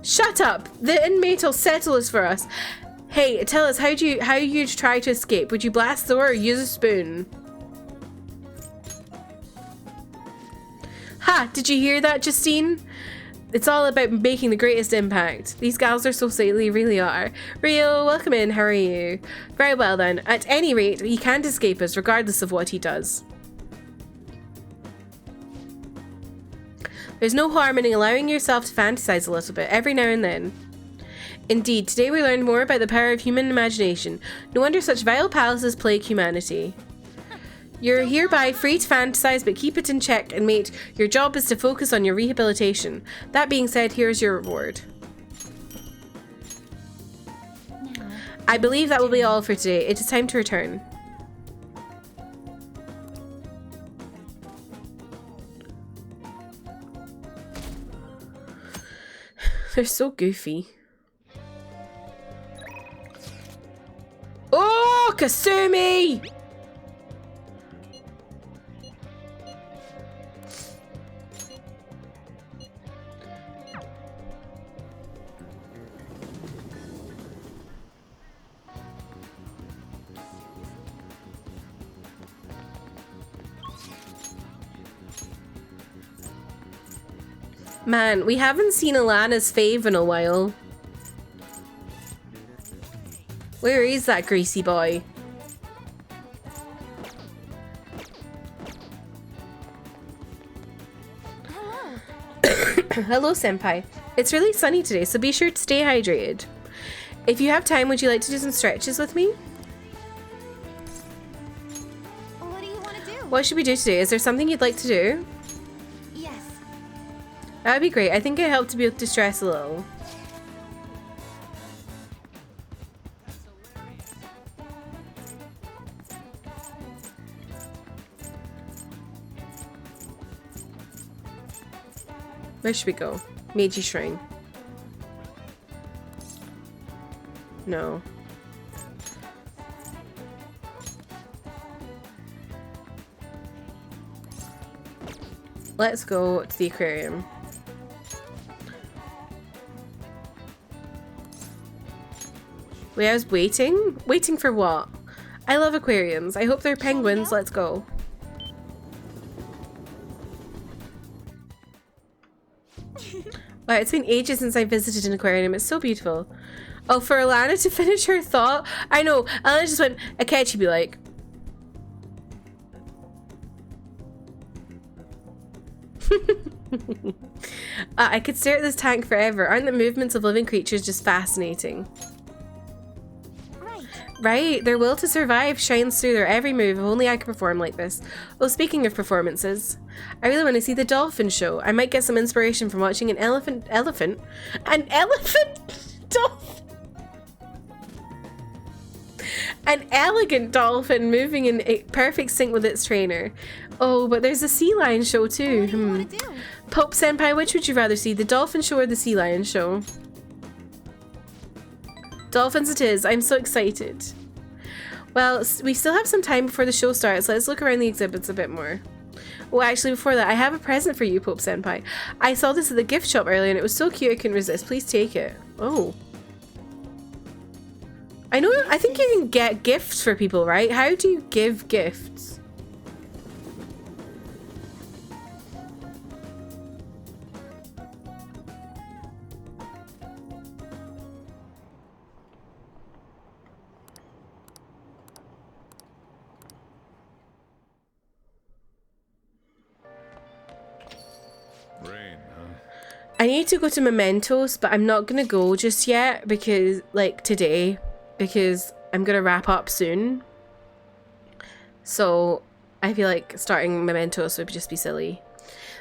Shut up! The inmate will settle this for us. Hey, tell us, how you'd try to escape? Would you blast the door or use a spoon? Ha! Did you hear that, Justine? It's all about making the greatest impact. These gals are so silly, really are. Rio, welcome in, how are you? Very well then. At any rate, he can't escape us, regardless of what he does. There's no harm in allowing yourself to fantasize a little bit, every now and then. Indeed, today we learned more about the power of human imagination. No wonder such vile palaces plague humanity. You're hereby free to fantasize, but keep it in check, and mate, your job is to focus on your rehabilitation. That being said, here's your reward. I believe that will be all for today. It is time to return. They're so goofy. Oh, Kasumi! Man, we haven't seen Alana's fave in a while. Where is that greasy boy? Hello, senpai. It's really sunny today, so be sure to stay hydrated. If you have time, would you like to do some stretches with me? What do you want to do? What should we do today? Is there something you'd like to do? Yes. That would be great. I think it helped to be able to stress a little. Where should we go? Meiji Shrine. No. Let's go to the aquarium. Wait, I was waiting? Waiting for what? I love aquariums. I hope they're penguins. Let's go. Wow, it's been ages since I visited an aquarium. It's so beautiful. Oh, for Alana to finish her thought? I know. Alana just went, Akechi be like. I could stare at this tank forever. Aren't the movements of living creatures just fascinating? Right, their will to survive shines through their every move. If only I could perform like this. Oh, speaking of performances, I really want to see the dolphin show. I might get some inspiration from watching an elephant dolphin. An elegant dolphin moving in a perfect sync with its trainer. Oh, but there's a sea lion show too. Pope Senpai, which would you rather see, the dolphin show or the sea lion show? Dolphins it is. I'm so excited. Well, we still have some time before the show starts. Let's look around the exhibits a bit more. Oh, actually, before that, I have a present for you, Pope Senpai. I saw this at the gift shop earlier and it was so cute I couldn't resist. Please take it. Oh. I think you can get gifts for people, right? How do you give gifts? I need to go to Mementos, but I'm not gonna go just yet because, like, today, because I'm gonna wrap up soon. So I feel like starting Mementos would just be silly.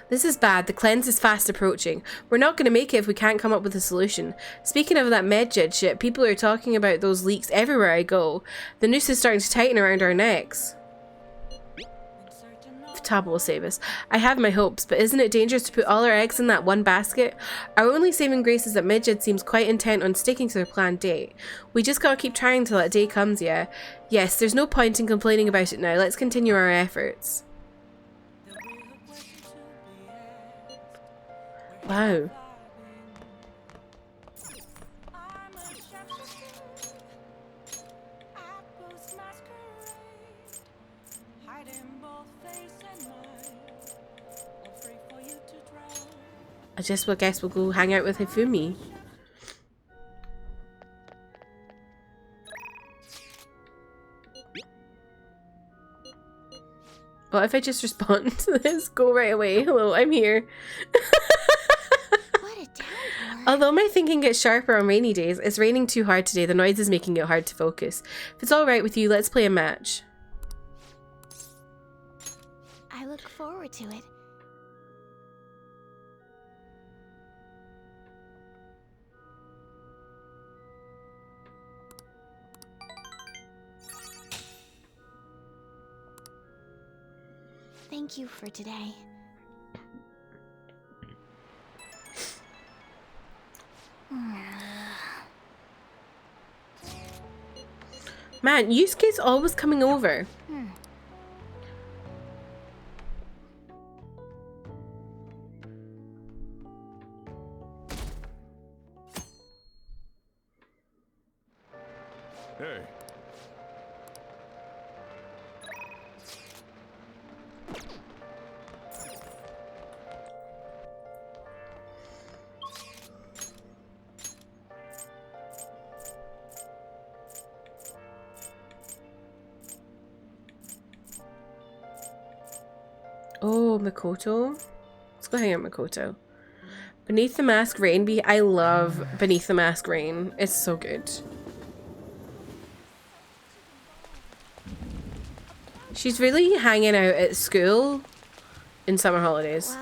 This is bad. The cleanse is fast approaching. We're not gonna make it if we can't come up with a solution. Speaking of that medjed shit, people are talking about those leaks everywhere I go. The noose is starting to tighten around our necks. Futaba will save us. I have my hopes, but isn't it dangerous to put all our eggs in that one basket? Our only saving grace is that Midget seems quite intent on sticking to their planned date. We just gotta keep trying till that day comes, yeah? Yes, there's no point in complaining about it now. Let's continue our efforts. Wow. I guess we'll go hang out with Hifumi. What if I just respond to this? Go right away. Hello, I'm here. What a Although my thinking gets sharper on rainy days, it's raining too hard today. The noise is making it hard to focus. If it's alright with you, let's play a match. I look forward to it. Thank you for today. Man, Yusuke's always coming over. Hey. Oh, Makoto. Let's go hang out with Makoto. Beneath the Mask Rain. I love Beneath the Mask Rain. It's so good. She's really hanging out at school in summer holidays.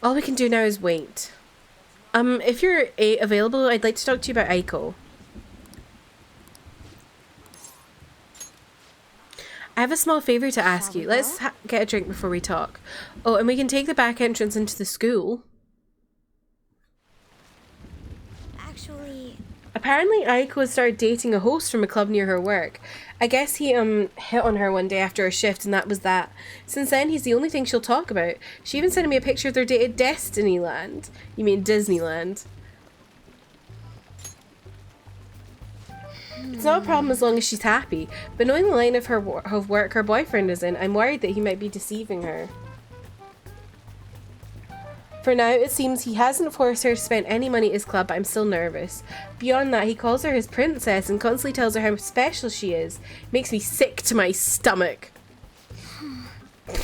All we can do now is wait. If you're available, I'd like to talk to you about Aiko. I have a small favor to ask you. Let's get a drink before we talk. Oh, and we can take the back entrance into the school. Actually... Apparently, Aiko has started dating a host from a club near her work. I guess he, hit on her one day after her shift, and that was that. Since then, he's the only thing she'll talk about. She even sent me a picture of their date at Destinyland. You mean Disneyland. It's not a problem as long as she's happy, but knowing the line of her work her boyfriend is in, I'm worried that he might be deceiving her. For now, it seems he hasn't forced her to spend any money at his club, but I'm still nervous. Beyond that, he calls her his princess and constantly tells her how special she is. Makes me sick to my stomach.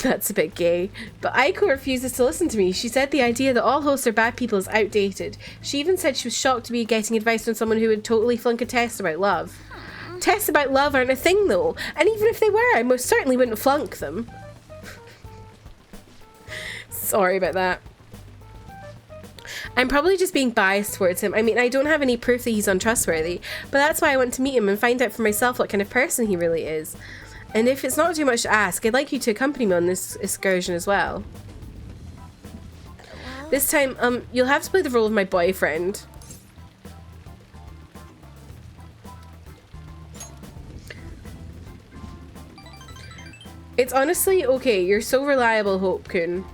That's a bit gay. But Aiko refuses to listen to me. She said the idea that all hosts are bad people is outdated. She even said she was shocked to be getting advice from someone who would totally flunk a test about love. Tests about love aren't a thing though, and even if they were, I most certainly wouldn't flunk them. Sorry about that. I'm probably just being biased towards him. I mean, I don't have any proof that he's untrustworthy, but that's why I want to meet him and find out for myself what kind of person he really is. And if it's not too much to ask, I'd like you to accompany me on this excursion as well. This time, you'll have to play the role of my boyfriend. It's honestly okay. You're so reliable, Hope-kun.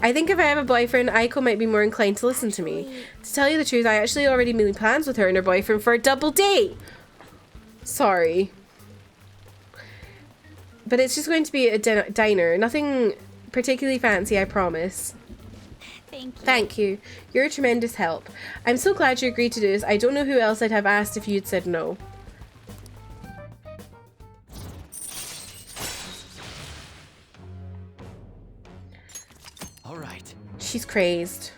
I think if I have a boyfriend, Aiko might be more inclined to listen to me. To tell you the truth, I actually already made plans with her and her boyfriend for a double date. Sorry. But it's just going to be a diner. Nothing particularly fancy, I promise. Thank you. Thank you. You're a tremendous help. I'm so glad you agreed to do this. I don't know who else I'd have asked if you'd said no. All right. She's crazed.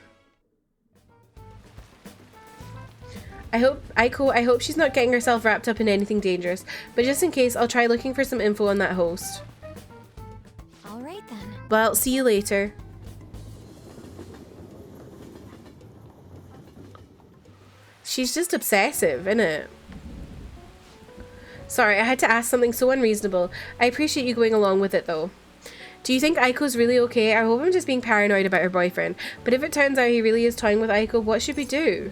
I hope she's not getting herself wrapped up in anything dangerous, but just in case, I'll try looking for some info on that host. All right then. Well, see you later. She's just obsessive, innit? Sorry, I had to ask something so unreasonable. I appreciate you going along with it, though. Do you think Aiko's really okay? I hope I'm just being paranoid about her boyfriend. But if it turns out he really is toying with Aiko, what should we do?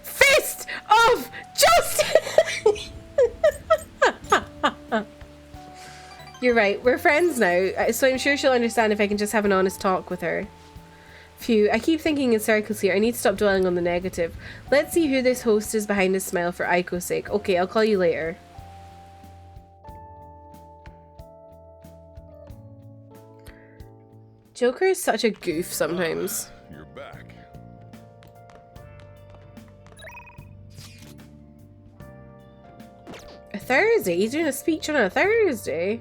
Fist of justice! You're right, we're friends now, so I'm sure she'll understand if I can just have an honest talk with her. Phew, I keep thinking in circles here. I need to stop dwelling on the negative. Let's see who this host is behind his smile for Aiko's sake. Okay, I'll call you later. Joker is such a goof sometimes. You're back. A Thursday? He's doing a speech on a Thursday?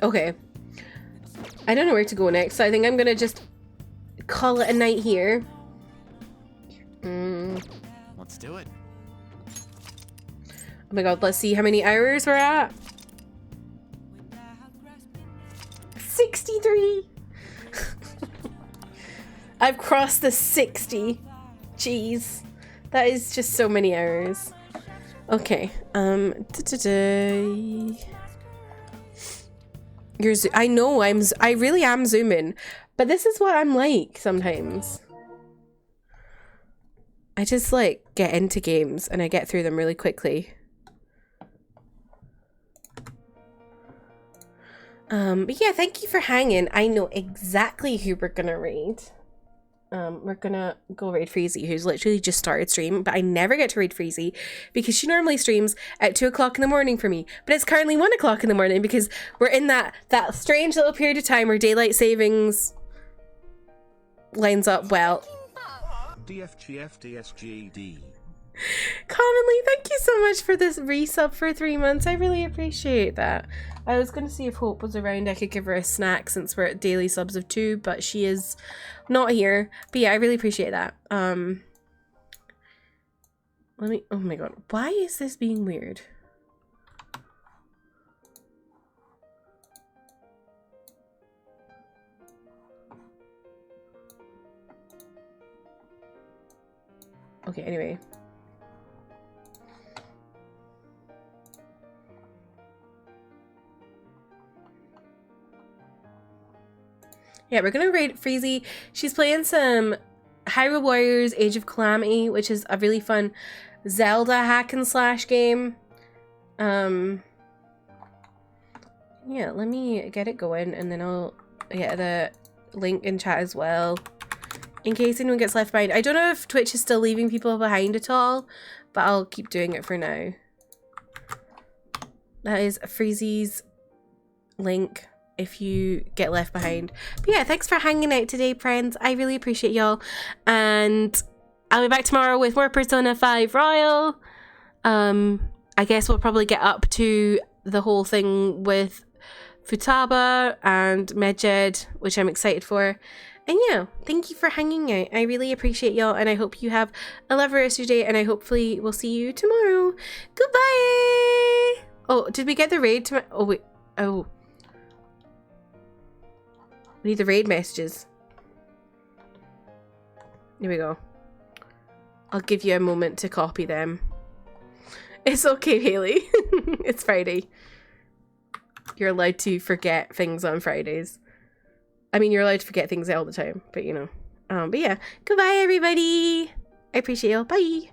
Okay. I don't know where to go next, so I think I'm gonna just call it a night here. Let's do it. Oh my god, let's see how many hours we're at. 63! I've crossed the 60. Jeez. That is just so many hours. Okay. I know I really am zooming, but this is what I'm like sometimes. I just like get into games and I get through them really quickly. But yeah, thank you for hanging. I know exactly who we're gonna raid. We're gonna go raid Freezy, who's literally just started stream, but I never get to raid Freezy because she normally streams at 2 o'clock in the morning for me. But it's currently 1 o'clock in the morning because we're in that strange little period of time where daylight savings lines up well. DFGFDSGD. Commonly, thank you so much for this resub for 3 months. I really appreciate that. I was going to see if Hope was around. I could give her a snack since we're at daily subs of 2, but she is not here. But yeah, I really appreciate that. Let me, oh my god, why is this being weird? Okay, anyway. Yeah, we're gonna raid Freezy. She's playing some Hyrule Warriors Age of Calamity, which is a really fun Zelda hack and slash game. Yeah, let me get it going and then I'll get the link in chat as well, in case anyone gets left behind. I don't know if Twitch is still leaving people behind at all, but I'll keep doing it for now. That is Freezy's link if you get left behind. But yeah, thanks for hanging out today, friends. I really appreciate y'all. And I'll be back tomorrow with more Persona 5 Royal. I guess we'll probably get up to the whole thing with Futaba and Medjed, which I'm excited for. And yeah, thank you for hanging out. I really appreciate y'all, and I hope you have a lovely rest of your day, and I hopefully will see you tomorrow. Goodbye! Oh, did we get the raid to oh wait, oh. We need the raid messages. Here we go. I'll give you a moment to copy them. It's okay, Haley. It's Friday. You're allowed to forget things on Fridays. I mean, you're allowed to forget things all the time, but you know. But yeah, goodbye, everybody. I appreciate you. Bye.